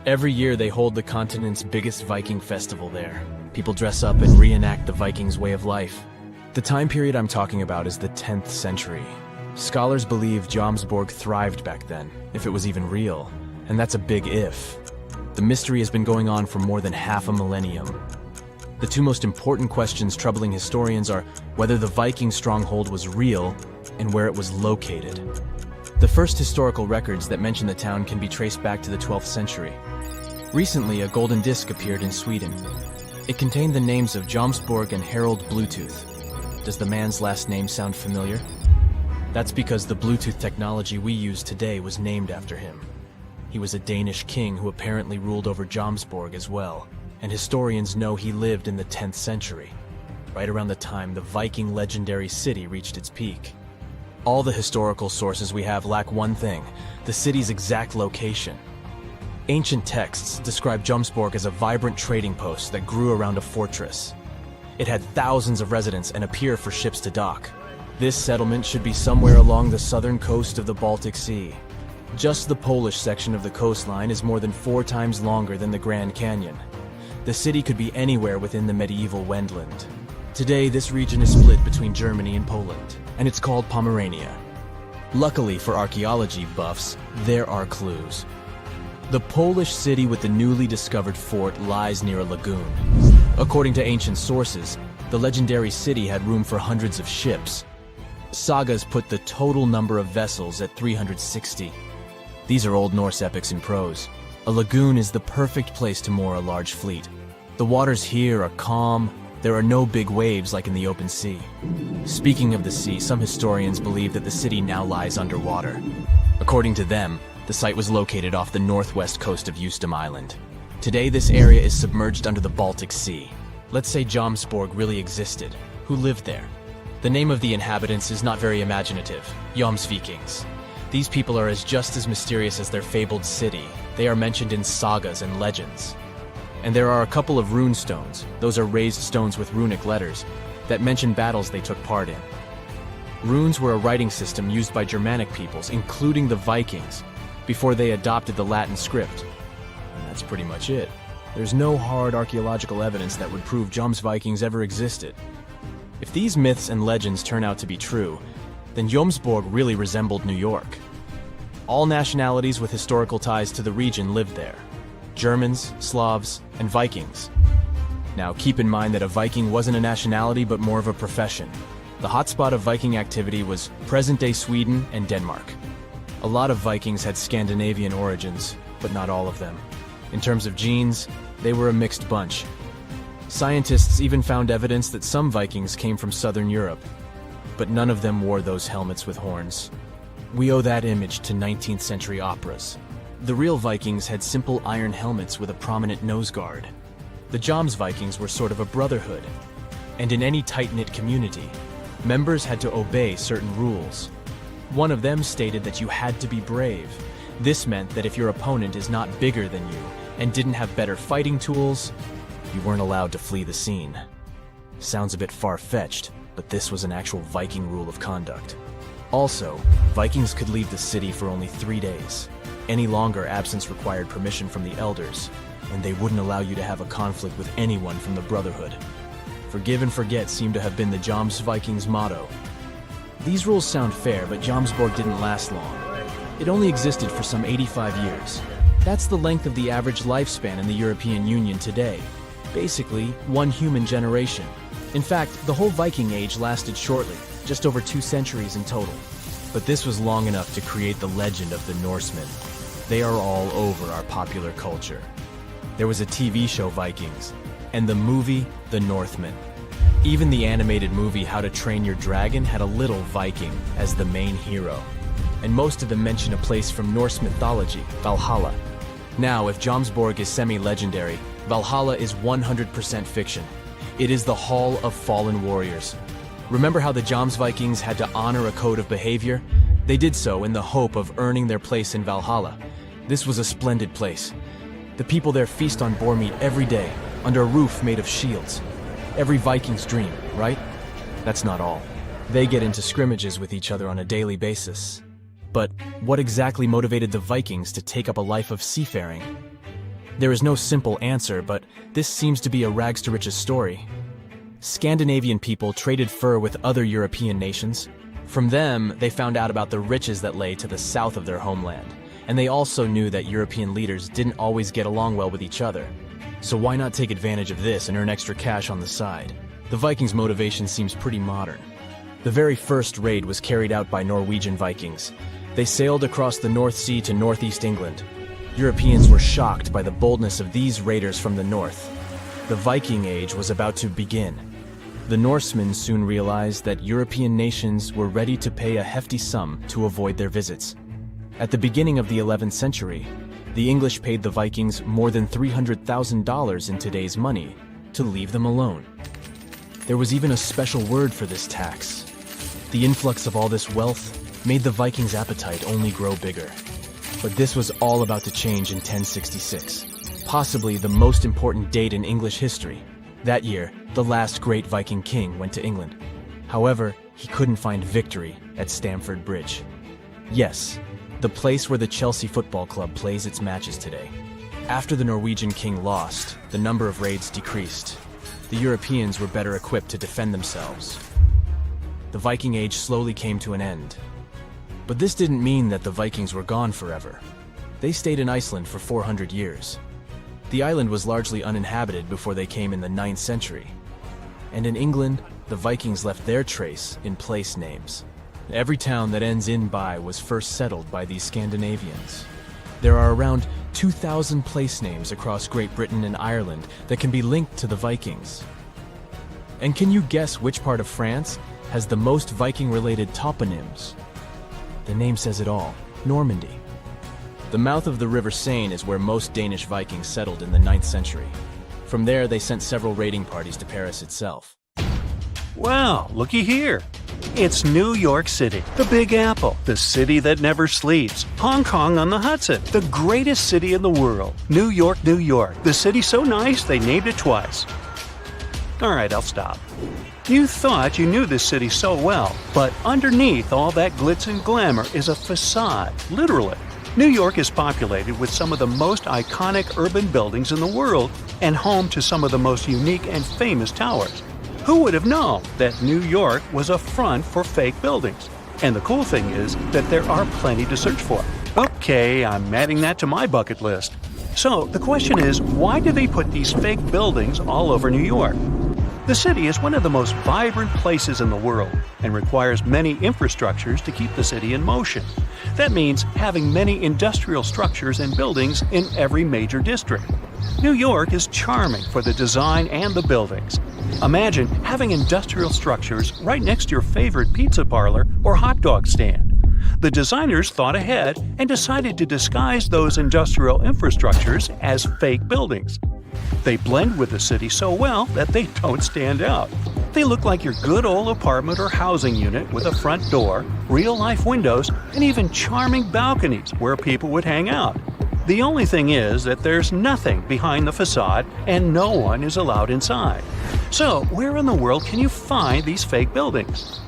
Every year they hold the continent's biggest Viking festival there. People dress up and reenact the Vikings' way of life. The time period I'm talking about is the 10th century. Scholars believe Jomsborg thrived back then, if it was even real, and that's a big if. The mystery has been going on for more than half a millennium. The two most important questions troubling historians are whether the Viking stronghold was real and where it was located. The first historical records that mention the town can be traced back to the 12th century. Recently, a golden disc appeared in Sweden. It contained the names of Jomsborg and Harold Bluetooth. Does the man's last name sound familiar? That's because the Bluetooth technology we use today was named after him. He was a Danish king who apparently ruled over Jomsborg as well, and historians know he lived in the 10th century, right around the time the Viking legendary city reached its peak. All the historical sources we have lack one thing: the city's exact location. Ancient texts describe Jomsborg as a vibrant trading post that grew around a fortress. It had thousands of residents and a pier for ships to dock. This settlement should be somewhere along the southern coast of the Baltic Sea. Just the Polish section of the coastline is more than 4 times longer than the Grand Canyon. The city could be anywhere within the medieval Wendland. Today, this region is split between Germany and Poland, and it's called Pomerania. Luckily for archaeology buffs, there are clues. The Polish city with the newly discovered fort lies near a lagoon. According to ancient sources, the legendary city had room for hundreds of ships. Sagas put the total number of vessels at 360. These are Old Norse epics in prose. A lagoon is the perfect place to moor a large fleet. The waters here are calm. There are no big waves like in the open sea. Speaking of the sea, some historians believe that the city now lies underwater. According to them, the site was located off the northwest coast of Eustom Island. Today, this area is submerged under the Baltic Sea. Let's say Jomsborg really existed. Who lived there? The name of the inhabitants is not very imaginative: Jomsvikings. These people are just as mysterious as their fabled city. They are mentioned in sagas and legends. And there are a couple of rune stones, those are raised stones with runic letters, that mention battles they took part in. Runes were a writing system used by Germanic peoples, including the Vikings, before they adopted the Latin script. And that's pretty much it. There's no hard archaeological evidence that would prove Jomsvikings ever existed. If these myths and legends turn out to be true, then Jomsborg really resembled New York. All nationalities with historical ties to the region lived there: Germans, Slavs, and Vikings. Now keep in mind that a Viking wasn't a nationality but more of a profession. The hotspot of Viking activity was present-day Sweden and Denmark. A lot of Vikings had Scandinavian origins, but not all of them. In terms of genes, they were a mixed bunch. Scientists even found evidence that some Vikings came from southern Europe, but none of them wore those helmets with horns. We owe that image to 19th century operas. The real Vikings had simple iron helmets with a prominent nose guard. The Jomsvikings were sort of a brotherhood, and in any tight-knit community, members had to obey certain rules. One of them stated that you had to be brave. This meant that if your opponent is not bigger than you and didn't have better fighting tools, you weren't allowed to flee the scene. Sounds a bit far-fetched, but this was an actual Viking rule of conduct. Also, Vikings could leave the city for only 3 days. Any longer, absence required permission from the elders, and they wouldn't allow you to have a conflict with anyone from the Brotherhood. Forgive and forget seemed to have been the Jomsvikings' motto. These rules sound fair, but Jomsborg didn't last long. It only existed for some 85 years. That's the length of the average lifespan in the European Union today. Basically, one human generation. In fact, the whole Viking Age lasted shortly, just over 2 centuries in total. But this was long enough to create the legend of the Norsemen. They are all over our popular culture. There was a TV show, Vikings, and the movie, The Northman. Even the animated movie How to Train Your Dragon had a little Viking as the main hero. And most of them mention a place from Norse mythology, Valhalla. Now, if Jomsborg is semi-legendary, Valhalla is 100% fiction. It is the Hall of Fallen Warriors. Remember how the Jomsvikings had to honor a code of behavior? They did so in the hope of earning their place in Valhalla. This was a splendid place. The people there feast on boar meat every day, under a roof made of shields. Every Viking's dream, right? That's not all. They get into scrimmages with each other on a daily basis. But what exactly motivated the Vikings to take up a life of seafaring? There is no simple answer, but this seems to be a rags-to-riches story. Scandinavian people traded fur with other European nations. From them, they found out about the riches that lay to the south of their homeland. And they also knew that European leaders didn't always get along well with each other. So why not take advantage of this and earn extra cash on the side? The Vikings' motivation seems pretty modern. The very first raid was carried out by Norwegian Vikings. They sailed across the North Sea to northeast England. Europeans were shocked by the boldness of these raiders from the north. The Viking Age was about to begin. The Norsemen soon realized that European nations were ready to pay a hefty sum to avoid their visits. At the beginning of the 11th century, the English paid the Vikings more than $300,000 in today's money to leave them alone. There was even a special word for this tax. The influx of all this wealth made the Vikings' appetite only grow bigger. But this was all about to change in 1066, possibly the most important date in English history. That year, the last great Viking king went to England. However, he couldn't find victory at Stamford Bridge. Yes, the place where the Chelsea Football Club plays its matches today. After the Norwegian king lost, the number of raids decreased. The Europeans were better equipped to defend themselves. The Viking Age slowly came to an end. But this didn't mean that the Vikings were gone forever. They stayed in Iceland for 400 years. The island was largely uninhabited before they came in the 9th century. And in England, the Vikings left their trace in place names. Every town that ends in "by" was first settled by these Scandinavians. There are around 2,000 place names across Great Britain and Ireland that can be linked to the Vikings. And can you guess which part of France has the most Viking-related toponyms? The name says it all: Normandy. The mouth of the River Seine is where most Danish Vikings settled in the 9th century. From there, they sent several raiding parties to Paris itself. Wow, looky here. It's New York City, the Big Apple, the city that never sleeps. Hong Kong on the Hudson, the greatest city in the world. New York, New York, the city so nice they named it twice. All right, I'll stop. You thought you knew this city so well, but underneath all that glitz and glamour is a facade, literally. New York is populated with some of the most iconic urban buildings in the world and home to some of the most unique and famous towers. Who would have known that New York was a front for fake buildings? And the cool thing is that there are plenty to search for. Okay, I'm adding that to my bucket list. So the question is, why do they put these fake buildings all over New York? The city is one of the most vibrant places in the world and requires many infrastructures to keep the city in motion. That means having many industrial structures and buildings in every major district. New York is charming for the design and the buildings. Imagine having industrial structures right next to your favorite pizza parlor or hot dog stand. The designers thought ahead and decided to disguise those industrial infrastructures as fake buildings. They blend with the city so well that they don't stand out. They look like your good old apartment or housing unit with a front door, real-life windows, and even charming balconies where people would hang out. The only thing is that there's nothing behind the facade and no one is allowed inside. So, where in the world can you find these fake buildings?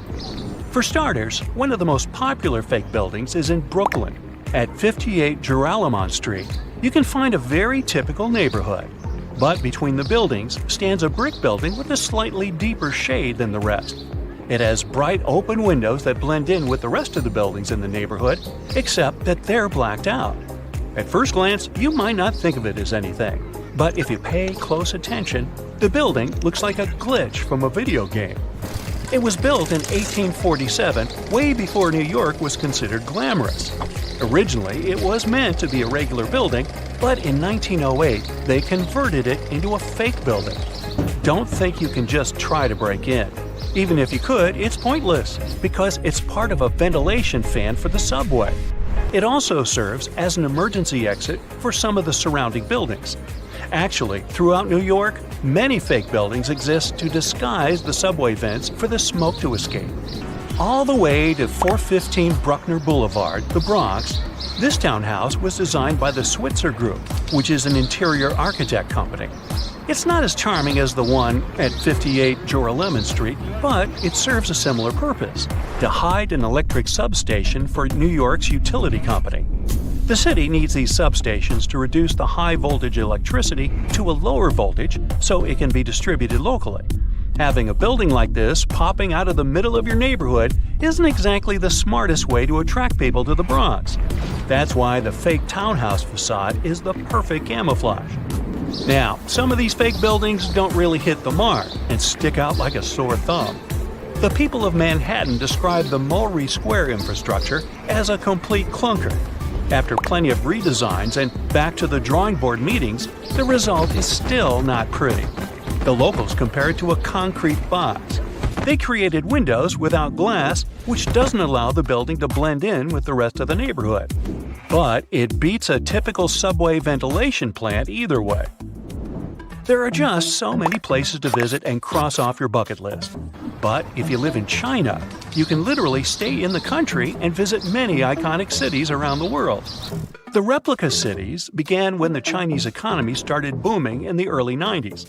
For starters, one of the most popular fake buildings is in Brooklyn. At 58 Joralemon Street, you can find a very typical neighborhood. But between the buildings stands a brick building with a slightly deeper shade than the rest. It has bright open windows that blend in with the rest of the buildings in the neighborhood, except that they're blacked out. At first glance, you might not think of it as anything, but if you pay close attention, the building looks like a glitch from a video game. It was built in 1847, way before New York was considered glamorous. Originally, it was meant to be a regular building, but in 1908, they converted it into a fake building. Don't think you can just try to break in. Even if you could, it's pointless, because it's part of a ventilation fan for the subway. It also serves as an emergency exit for some of the surrounding buildings. Actually, throughout New York, many fake buildings exist to disguise the subway vents for the smoke to escape. All the way to 415 Bruckner Boulevard, the Bronx, this townhouse was designed by the Switzer Group, which is an interior architect company. It's not as charming as the one at 58 Joralemon Street, but it serves a similar purpose: to hide an electric substation for New York's utility company. The city needs these substations to reduce the high-voltage electricity to a lower voltage so it can be distributed locally. Having a building like this popping out of the middle of your neighborhood isn't exactly the smartest way to attract people to the Bronx. That's why the fake townhouse facade is the perfect camouflage. Now, some of these fake buildings don't really hit the mark and stick out like a sore thumb. The people of Manhattan describe the Mulberry Square infrastructure as a complete clunker. After plenty of redesigns and back to the drawing board meetings, the result is still not pretty. The locals compare it to a concrete box. They created windows without glass, which doesn't allow the building to blend in with the rest of the neighborhood. But it beats a typical subway ventilation plant either way. There are just so many places to visit and cross off your bucket list. But if you live in China, you can literally stay in the country and visit many iconic cities around the world. The replica cities began when the Chinese economy started booming in the early 90s.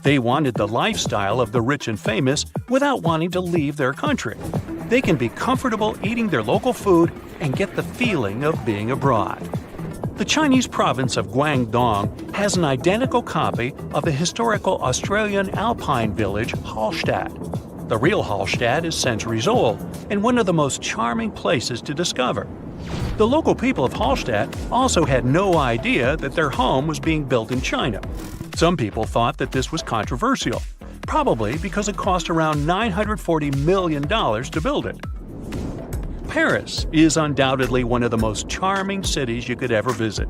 They wanted the lifestyle of the rich and famous without wanting to leave their country. They can be comfortable eating their local food and get the feeling of being abroad. The Chinese province of Guangdong has an identical copy of the historical Australian alpine village Hallstatt. The real Hallstatt is centuries old and one of the most charming places to discover. The local people of Hallstatt also had no idea that their home was being built in China. Some people thought that this was controversial, probably because it cost around $940 million to build it. Paris is undoubtedly one of the most charming cities you could ever visit.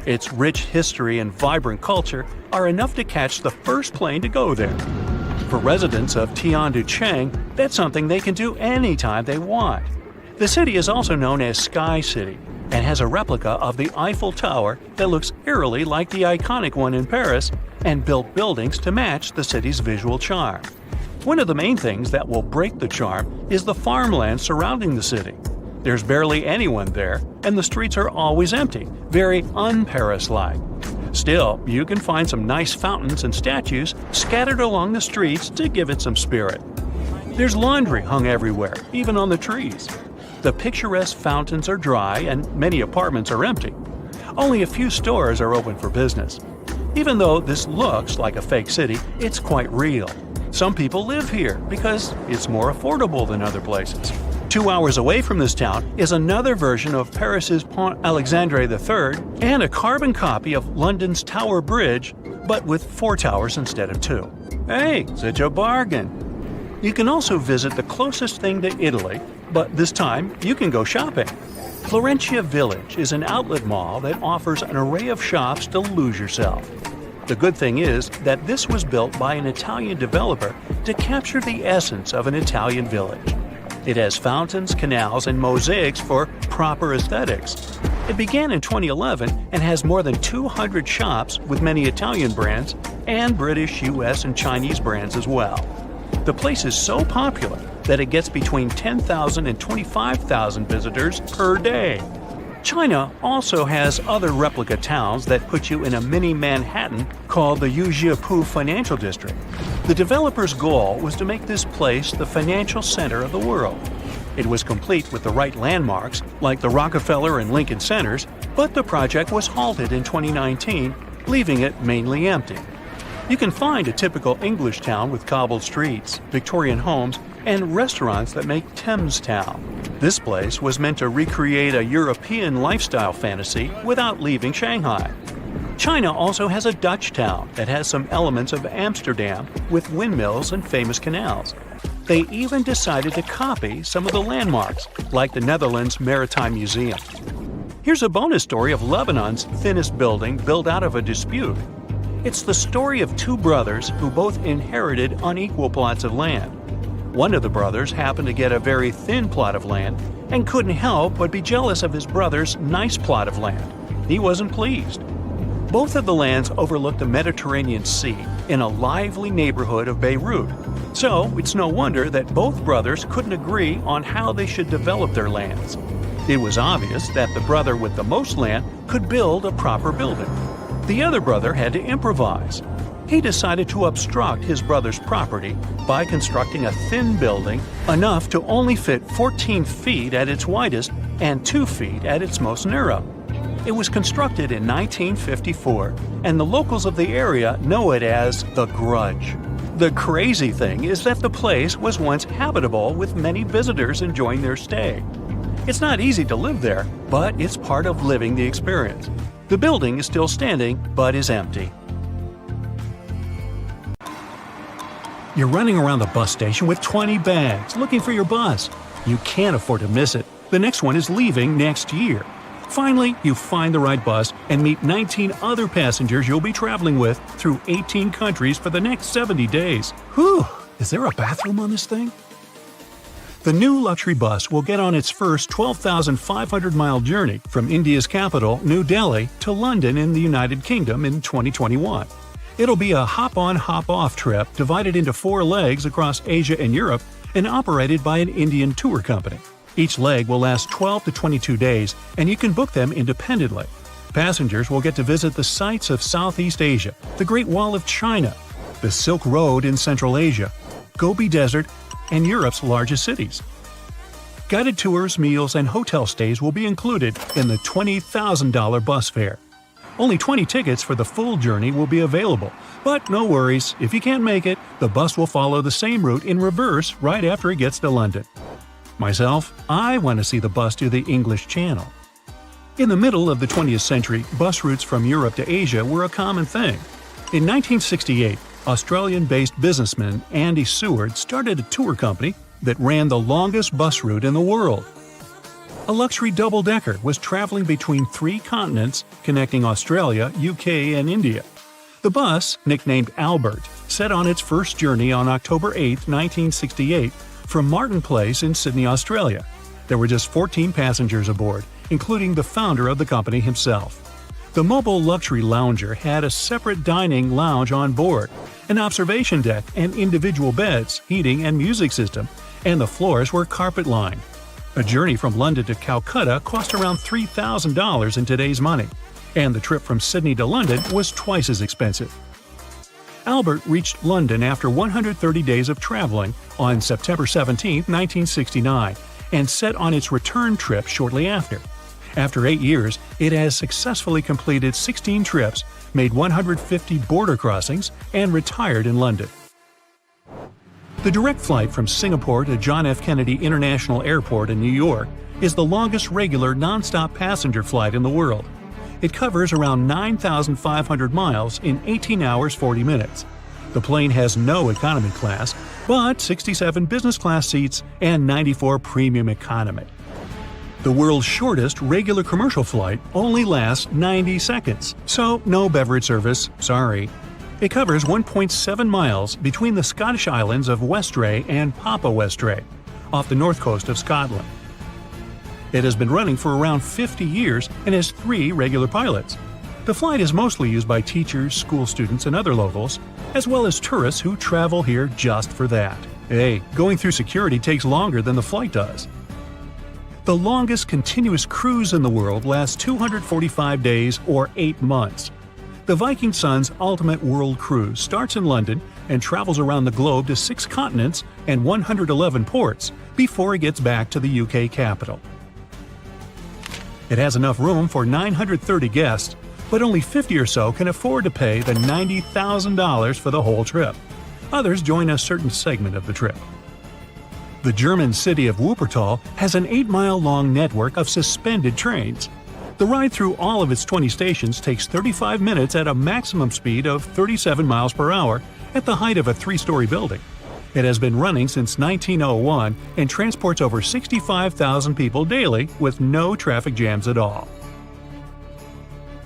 Its rich history and vibrant culture are enough to catch the first plane to go there. For residents of Tianducheng, that's something they can do anytime they want. The city is also known as Sky City and has a replica of the Eiffel Tower that looks eerily like the iconic one in Paris and built buildings to match the city's visual charm. One of the main things that will break the charm is the farmland surrounding the city. There's barely anyone there, and the streets are always empty, very un-Paris-like. Still, you can find some nice fountains and statues scattered along the streets to give it some spirit. There's laundry hung everywhere, even on the trees. The picturesque fountains are dry and many apartments are empty. Only a few stores are open for business. Even though this looks like a fake city, it's quite real. Some people live here because it's more affordable than other places. 2 hours away from this town is another version of Paris's Pont Alexandre III and a carbon copy of London's Tower Bridge, but with 4 towers instead of 2. Hey, such a bargain! You can also visit the closest thing to Italy, but this time you can go shopping. Florentia Village is an outlet mall that offers an array of shops to lose yourself. The good thing is that this was built by an Italian developer to capture the essence of an Italian village. It has fountains, canals, and mosaics for proper aesthetics. It began in 2011 and has more than 200 shops with many Italian brands and British, US, and Chinese brands as well. The place is so popular that it gets between 10,000 and 25,000 visitors per day. China also has other replica towns that put you in a mini Manhattan called the Yujiapu Financial District. The developer's goal was to make this place the financial center of the world. It was complete with the right landmarks, like the Rockefeller and Lincoln Centers, but the project was halted in 2019, leaving it mainly empty. You can find a typical English town with cobbled streets, Victorian homes, and restaurants that make Thames Town. This place was meant to recreate a European lifestyle fantasy without leaving Shanghai. China also has a Dutch town that has some elements of Amsterdam with windmills and famous canals. They even decided to copy some of the landmarks, like the Netherlands Maritime Museum. Here's a bonus story of Lebanon's thinnest building built out of a dispute. It's the story of two brothers who both inherited unequal plots of land. One of the brothers happened to get a very thin plot of land and couldn't help but be jealous of his brother's nice plot of land. He wasn't pleased. Both of the lands overlooked the Mediterranean Sea in a lively neighborhood of Beirut. So it's no wonder that both brothers couldn't agree on how they should develop their lands. It was obvious that the brother with the most land could build a proper building. The other brother had to improvise. He decided to obstruct his brother's property by constructing a thin building enough to only fit 14 feet at its widest and 2 feet at its most narrow. It was constructed in 1954, and the locals of the area know it as the Grudge. The crazy thing is that the place was once habitable with many visitors enjoying their stay. It's not easy to live there, but it's part of living the experience. The building is still standing, but is empty. You're running around the bus station with 20 bags, looking for your bus. You can't afford to miss it. The next one is leaving next year. Finally, you find the right bus and meet 19 other passengers you'll be traveling with through 18 countries for the next 70 days. Whew! Is there a bathroom on this thing? The new luxury bus will get on its first 12,500-mile journey from India's capital, New Delhi, to London in the United Kingdom in 2021. It'll be a hop-on, hop-off trip divided into 4 legs across Asia and Europe and operated by an Indian tour company. Each leg will last 12 to 22 days, and you can book them independently. Passengers will get to visit the sights of Southeast Asia, the Great Wall of China, the Silk Road in Central Asia, Gobi Desert, and Europe's largest cities. Guided tours, meals, and hotel stays will be included in the $20,000 bus fare. Only 20 tickets for the full journey will be available, but no worries, if you can't make it, the bus will follow the same route in reverse right after it gets to London. Myself, I want to see the bus do the English Channel. In the middle of the 20th century, bus routes from Europe to Asia were a common thing. In 1968, Australian-based businessman Andy Seward started a tour company that ran the longest bus route in the world. A luxury double-decker was traveling between 3 continents connecting Australia, UK, and India. The bus, nicknamed Albert, set on its first journey on October 8, 1968, from Martin Place in Sydney, Australia. There were just 14 passengers aboard, including the founder of the company himself. The mobile luxury lounger had a separate dining lounge on board, an observation deck and individual beds, heating and music system, and the floors were carpet-lined. A journey from London to Calcutta cost around $3,000 in today's money, and the trip from Sydney to London was twice as expensive. Albert reached London after 130 days of traveling on September 17, 1969, and set on its return trip shortly after. After 8 years, it has successfully completed 16 trips, made 150 border crossings, and retired in London. The direct flight from Singapore to John F. Kennedy International Airport in New York is the longest regular non-stop passenger flight in the world. It covers around 9,500 miles in 18 hours 40 minutes. The plane has no economy class, but 67 business class seats and 94 premium economy. The world's shortest regular commercial flight only lasts 90 seconds, so no beverage service, sorry. It covers 1.7 miles between the Scottish islands of Westray and Papa Westray, off the north coast of Scotland. It has been running for around 50 years and has 3 regular pilots. The flight is mostly used by teachers, school students, and other locals, as well as tourists who travel here just for that. Hey, going through security takes longer than the flight does. The longest continuous cruise in the world lasts 245 days or 8 months. The Viking Sun's Ultimate World Cruise starts in London and travels around the globe to 6 continents and 111 ports before it gets back to the UK capital. It has enough room for 930 guests, but only 50 or so can afford to pay the $90,000 for the whole trip. Others join a certain segment of the trip. The German city of Wuppertal has an 8-mile-long network of suspended trains. The ride through all of its 20 stations takes 35 minutes at a maximum speed of 37 miles per hour at the height of a 3-story building. It has been running since 1901 and transports over 65,000 people daily with no traffic jams at all.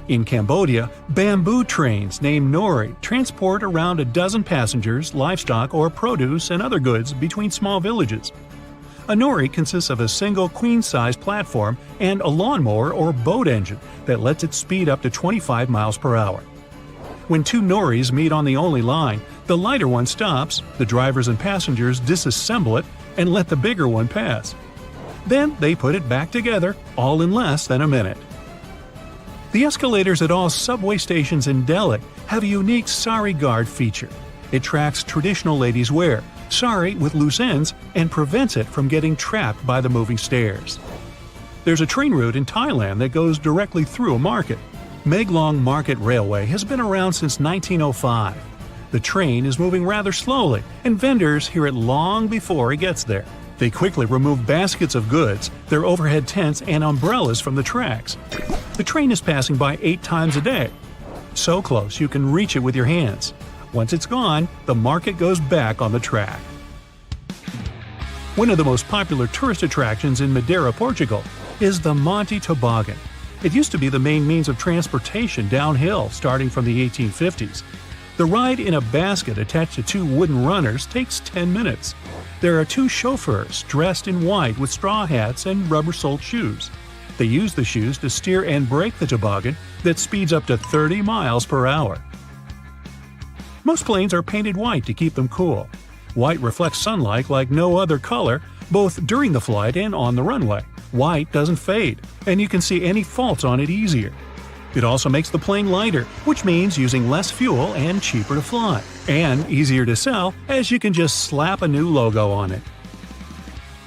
In Cambodia, bamboo trains named nori transport around a dozen passengers, livestock, or produce and other goods between small villages. A nori consists of a single queen-size platform and a lawnmower or boat engine that lets it speed up to 25 miles per hour. When 2 noris meet on the only line, the lighter one stops, the drivers and passengers disassemble it, and let the bigger one pass. Then they put it back together, all in less than a minute. The escalators at all subway stations in Delhi have a unique sari guard feature. It tracks traditional ladies' wear, sari with loose ends, and prevents it from getting trapped by the moving stairs. There's a train route in Thailand that goes directly through a market. Meglong Market Railway has been around since 1905. The train is moving rather slowly, and vendors hear it long before it gets there. They quickly remove baskets of goods, their overhead tents, and umbrellas from the tracks. The train is passing by 8 times a day. So close you can reach it with your hands. Once it's gone, the market goes back on the track. One of the most popular tourist attractions in Madeira, Portugal, is the Monte Toboggan. It used to be the main means of transportation downhill starting from the 1850s. The ride in a basket attached to 2 wooden runners takes 10 minutes. There are 2 chauffeurs dressed in white with straw hats and rubber-soled shoes. They use the shoes to steer and brake the toboggan that speeds up to 30 miles per hour. Most planes are painted white to keep them cool. White reflects sunlight like no other color, both during the flight and on the runway. White doesn't fade, and you can see any faults on it easier. It also makes the plane lighter, which means using less fuel and cheaper to fly, and easier to sell as you can just slap a new logo on it.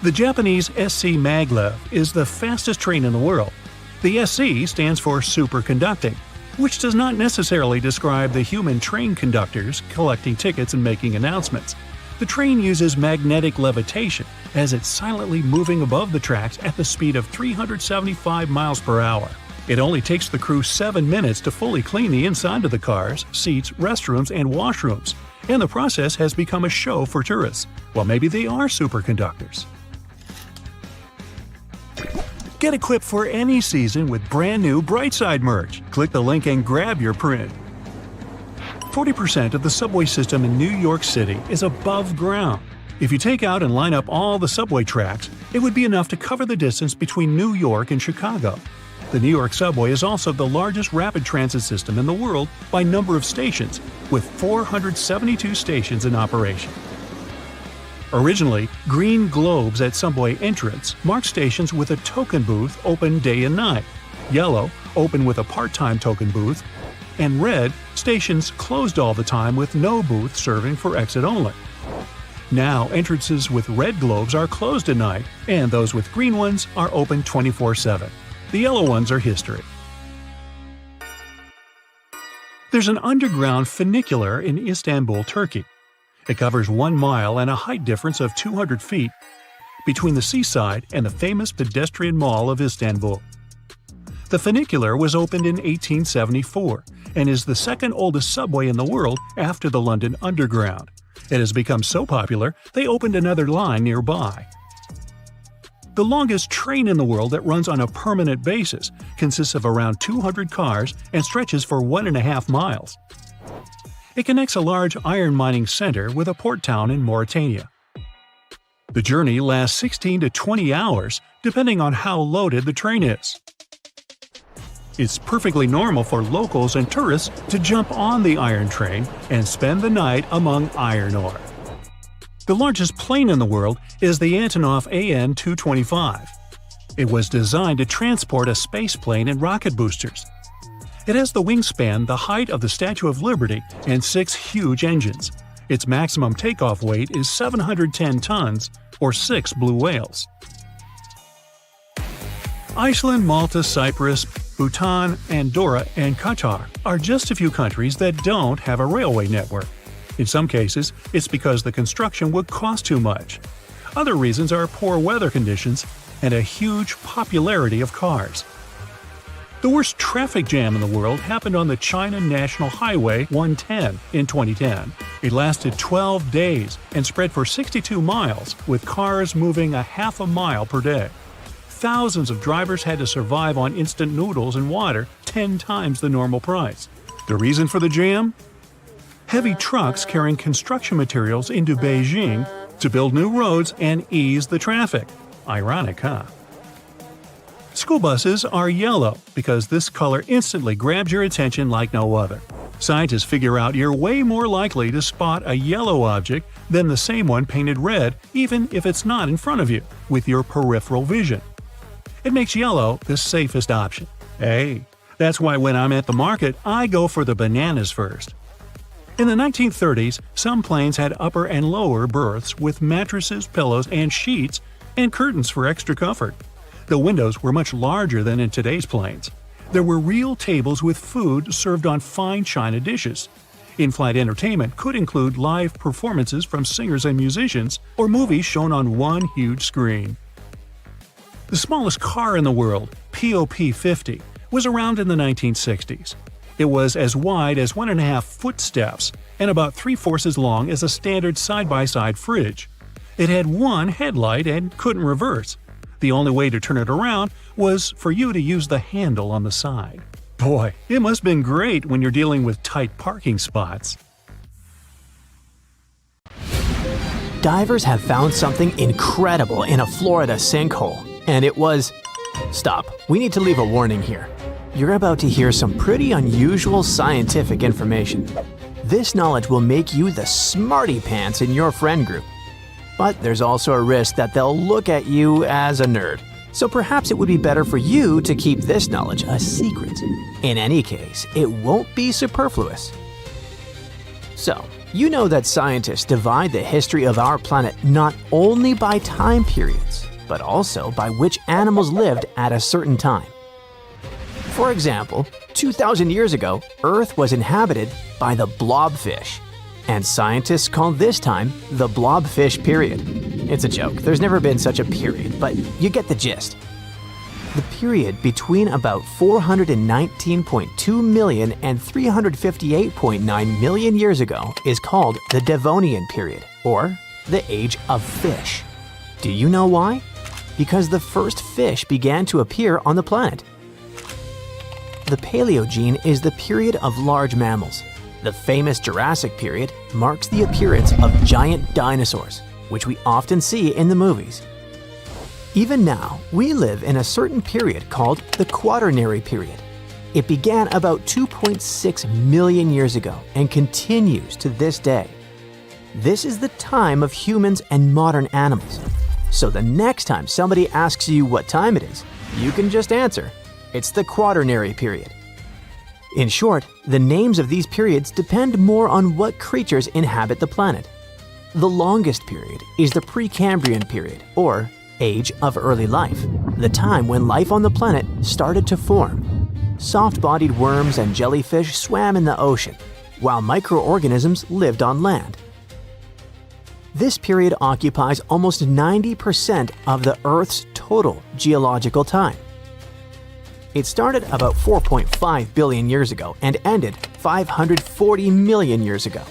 The Japanese SC Maglev is the fastest train in the world. The SC stands for superconducting, which does not necessarily describe the human train conductors collecting tickets and making announcements. The train uses magnetic levitation as it's silently moving above the tracks at the speed of 375 miles per hour. It only takes the crew 7 minutes to fully clean the inside of the cars, seats, restrooms, and washrooms, and the process has become a show for tourists. Well, maybe they are superconductors. Get equipped for any season with brand new Brightside merch. Click the link and grab your print. 40% of the subway system in New York City is above ground. If you take out and line up all the subway tracks, it would be enough to cover the distance between New York and Chicago. The New York subway is also the largest rapid transit system in the world by number of stations, with 472 stations in operation. Originally, green globes at subway entrance mark stations with a token booth open day and night, yellow, open with a part-time token booth, and red, stations closed all the time with no booth serving for exit only. Now, entrances with red globes are closed at night, and those with green ones are open 24/7. The yellow ones are history. There's an underground funicular in Istanbul, Turkey. It covers 1 mile and a height difference of 200 feet between the seaside and the famous pedestrian mall of Istanbul. The funicular was opened in 1874 and is the second oldest subway in the world after the London Underground. It has become so popular, they opened another line nearby. The longest train in the world that runs on a permanent basis consists of around 200 cars and stretches for 1.5 miles. It connects a large iron mining center with a port town in Mauritania. The journey lasts 16 to 20 hours, depending on how loaded the train is. It's perfectly normal for locals and tourists to jump on the iron train and spend the night among iron ore. The largest plane in the world is the Antonov AN-225. It was designed to transport a spaceplane and rocket boosters. It has the wingspan the height of the Statue of Liberty and 6 huge engines. Its maximum takeoff weight is 710 tons, or 6 blue whales. Iceland, Malta, Cyprus, Bhutan, Andorra, and Qatar are just a few countries that don't have a railway network. In some cases, it's because the construction would cost too much. Other reasons are poor weather conditions and a huge popularity of cars. The worst traffic jam in the world happened on the China National Highway 110 in 2010. It lasted 12 days and spread for 62 miles, with cars moving a half a mile per day. Thousands of drivers had to survive on instant noodles and water 10 times the normal price. The reason for the jam? Heavy trucks carrying construction materials into Beijing to build new roads and ease the traffic. Ironic, huh? School buses are yellow because this color instantly grabs your attention like no other. Scientists figure out you're way more likely to spot a yellow object than the same one painted red, even if it's not in front of you, with your peripheral vision. It makes yellow the safest option. Hey, that's why when I'm at the market, I go for the bananas first. In the 1930s, some planes had upper and lower berths with mattresses, pillows, and sheets, and curtains for extra comfort. The windows were much larger than in today's planes. There were real tables with food served on fine china dishes. In-flight entertainment could include live performances from singers and musicians, or movies shown on one huge screen. The smallest car in the world, POP-50, was around in the 1960s. It was as wide as 1.5 footsteps and about 3/4 as long as a standard side-by-side fridge. It had one headlight and couldn't reverse. The only way to turn it around was for you to use the handle on the side. Boy, it must have been great when you're dealing with tight parking spots. Divers have found something incredible in a Florida sinkhole, and it was… Stop, we need to leave a warning here. You're about to hear some pretty unusual scientific information. This knowledge will make you the smarty pants in your friend group. But there's also a risk that they'll look at you as a nerd. So perhaps it would be better for you to keep this knowledge a secret. In any case, it won't be superfluous. So, you know that scientists divide the history of our planet not only by time periods, but also by which animals lived at a certain time. For example, 2,000 years ago, Earth was inhabited by the blobfish. And scientists call this time the blobfish period. It's a joke, there's never been such a period, but you get the gist. The period between about 419.2 million and 358.9 million years ago is called the Devonian period, or the Age of Fish. Do you know why? Because the first fish began to appear on the planet. The Paleogene is the period of large mammals. The famous Jurassic period marks the appearance of giant dinosaurs, which we often see in the movies. Even now, we live in a certain period called the Quaternary period. It began about 2.6 million years ago and continues to this day. This is the time of humans and modern animals. So the next time somebody asks you what time it is, you can just answer, it's the Quaternary period. In short, the names of these periods depend more on what creatures inhabit the planet. The longest period is the Precambrian period, or Age of Early Life, the time when life on the planet started to form. Soft-bodied worms and jellyfish swam in the ocean, while microorganisms lived on land. This period occupies almost 90% of the Earth's total geological time. It started about 4.5 billion years ago and ended 540 million years ago.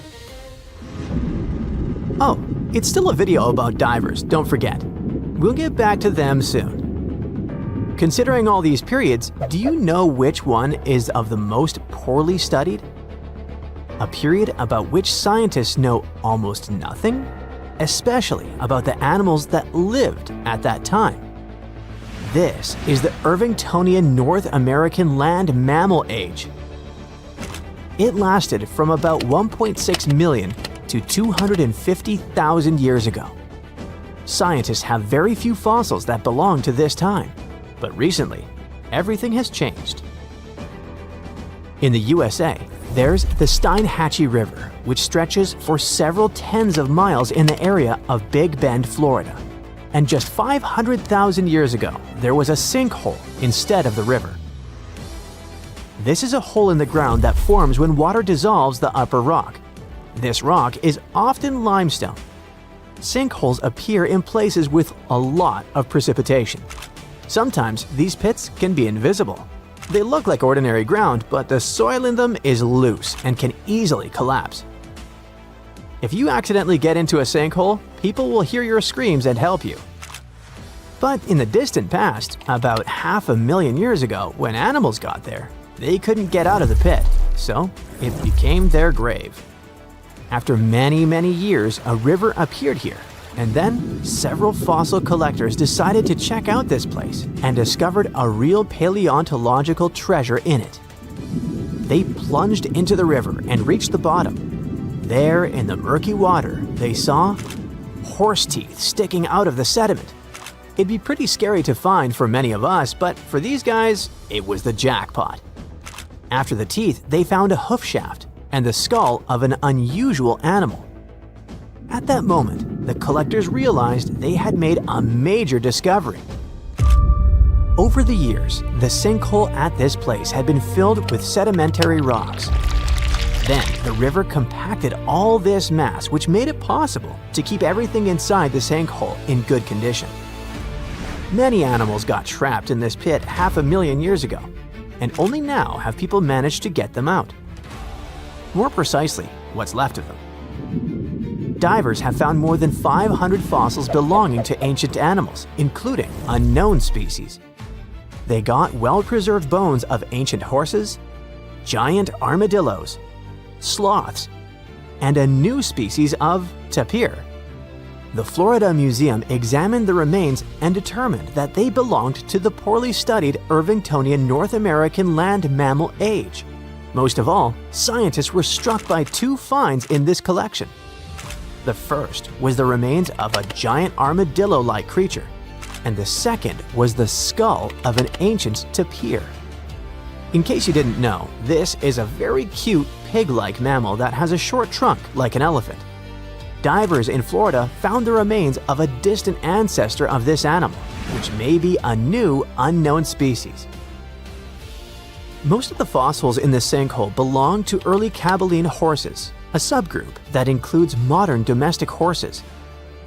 Oh, it's still a video about divers, don't forget. We'll get back to them soon. Considering all these periods, do you know which one is of the most poorly studied? A period about which scientists know almost nothing, especially about the animals that lived at that time. This is the Irvingtonian North American land mammal age. It lasted from about 1.6 million to 250,000 years ago. Scientists have very few fossils that belong to this time, but recently, everything has changed. In the USA, there's the Steinhatchee River, which stretches for several tens of miles in the area of Big Bend, Florida. And just 500,000 years ago, there was a sinkhole instead of the river. This is a hole in the ground that forms when water dissolves the upper rock. This rock is often limestone. Sinkholes appear in places with a lot of precipitation. Sometimes these pits can be invisible. They look like ordinary ground, but the soil in them is loose and can easily collapse. If you accidentally get into a sinkhole, people will hear your screams and help you. But in the distant past, about 500,000 years ago, when animals got there, they couldn't get out of the pit, so it became their grave. After many years, a river appeared here, and then several fossil collectors decided to check out this place and discovered a real paleontological treasure in it. They plunged into the river and reached the bottom. There, in the murky water, they saw horse teeth sticking out of the sediment. It'd be pretty scary to find for many of us, but for these guys, it was the jackpot. After the teeth, they found a hoof shaft and the skull of an unusual animal. At that moment, the collectors realized they had made a major discovery. Over the years, the sinkhole at this place had been filled with sedimentary rocks. Then, the river compacted all this mass, which made it possible to keep everything inside the sinkhole in good condition. Many animals got trapped in this pit 500,000 years ago, and only now have people managed to get them out. More precisely, what's left of them. Divers have found more than 500 fossils belonging to ancient animals, including unknown species. They got well-preserved bones of ancient horses, giant armadillos, sloths, and a new species of tapir. The Florida Museum examined the remains and determined that they belonged to the poorly studied Irvingtonian North American land mammal age. Most of all, scientists were struck by two finds in this collection. The first was the remains of a giant armadillo-like creature, and the second was the skull of an ancient tapir. In case you didn't know, this is a very cute pig-like mammal that has a short trunk like an elephant. Divers in Florida found the remains of a distant ancestor of this animal, which may be a new unknown species. Most of the fossils in this sinkhole belong to early Caballine horses, a subgroup that includes modern domestic horses.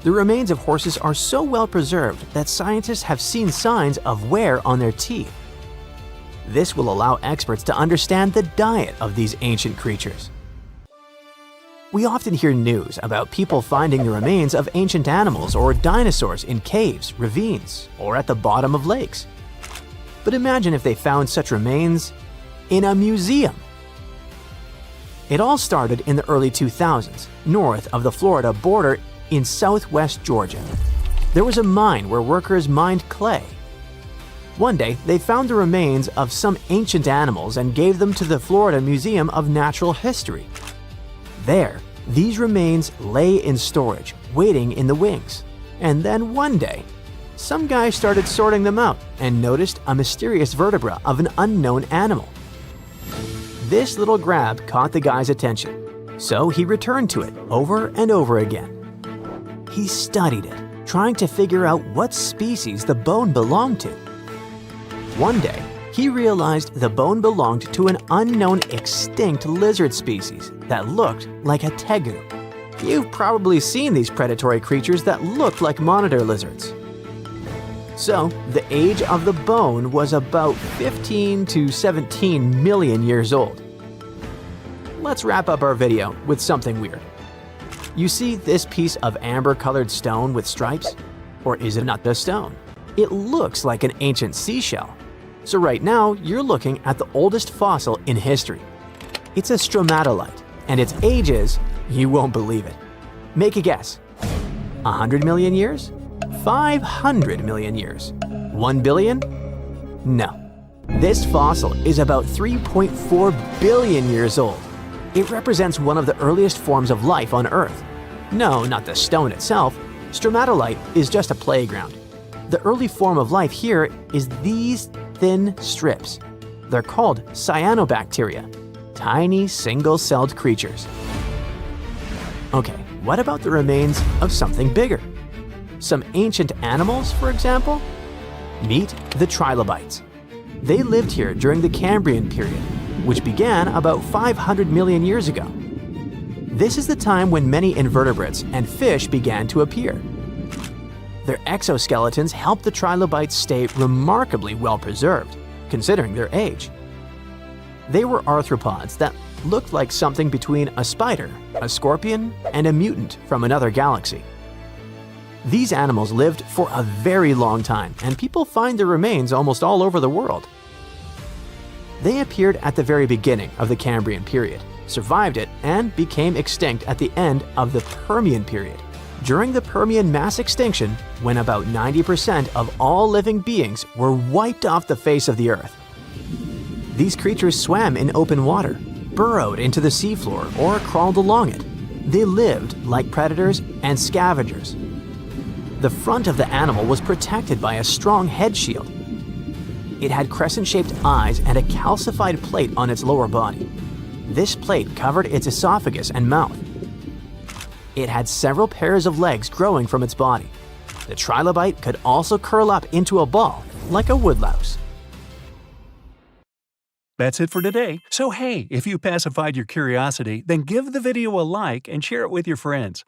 The remains of horses are so well preserved that scientists have seen signs of wear on their teeth. This will allow experts to understand the diet of these ancient creatures. We often hear news about people finding the remains of ancient animals or dinosaurs in caves, ravines, or at the bottom of lakes. But imagine if they found such remains in a museum. It all started in the early 2000s, north of the Florida border in southwest Georgia. There was a mine where workers mined clay. One day, they found the remains of some ancient animals and gave them to the Florida Museum of Natural History. There, these remains lay in storage, waiting in the wings. And then one day, some guy started sorting them out and noticed a mysterious vertebra of an unknown animal. This little grab caught the guy's attention, so he returned to it over and over again. He studied it, trying to figure out what species the bone belonged to. One day, he realized the bone belonged to an unknown extinct lizard species that looked like a tegu. You've probably seen these predatory creatures that look like monitor lizards. So, the age of the bone was about 15 to 17 million years old. Let's wrap up our video with something weird. You see this piece of amber-colored stone with stripes? Or is it not the stone? It looks like an ancient seashell. So right now, you're looking at the oldest fossil in history. It's a stromatolite, and its age is, you won't believe it. Make a guess. 100 million years? 500 million years? 1 billion? No. This fossil is about 3.4 billion years old. It represents one of the earliest forms of life on Earth. No, not the stone itself. Stromatolite is just a playground. The early form of life here is these thin strips. They're called cyanobacteria, tiny single-celled creatures. Okay, what about the remains of something bigger? Some ancient animals, for example? Meet the trilobites. They lived here during the Cambrian period, which began about 500 million years ago. This is the time when many invertebrates and fish began to appear. Their exoskeletons help the trilobites stay remarkably well preserved, considering their age. They were arthropods that looked like something between a spider, a scorpion, and a mutant from another galaxy. These animals lived for a very long time, and people find their remains almost all over the world. They appeared at the very beginning of the Cambrian period, survived it, and became extinct at the end of the Permian period. During the Permian mass extinction, when about 90% of all living beings were wiped off the face of the Earth. These creatures swam in open water, burrowed into the seafloor, or crawled along it. They lived like predators and scavengers. The front of the animal was protected by a strong head shield. It had crescent-shaped eyes and a calcified plate on its lower body. This plate covered its esophagus and mouth. It had several pairs of legs growing from its body. The trilobite could also curl up into a ball, like a woodlouse. That's it for today. So hey, if you pacified your curiosity, then give the video a like and share it with your friends.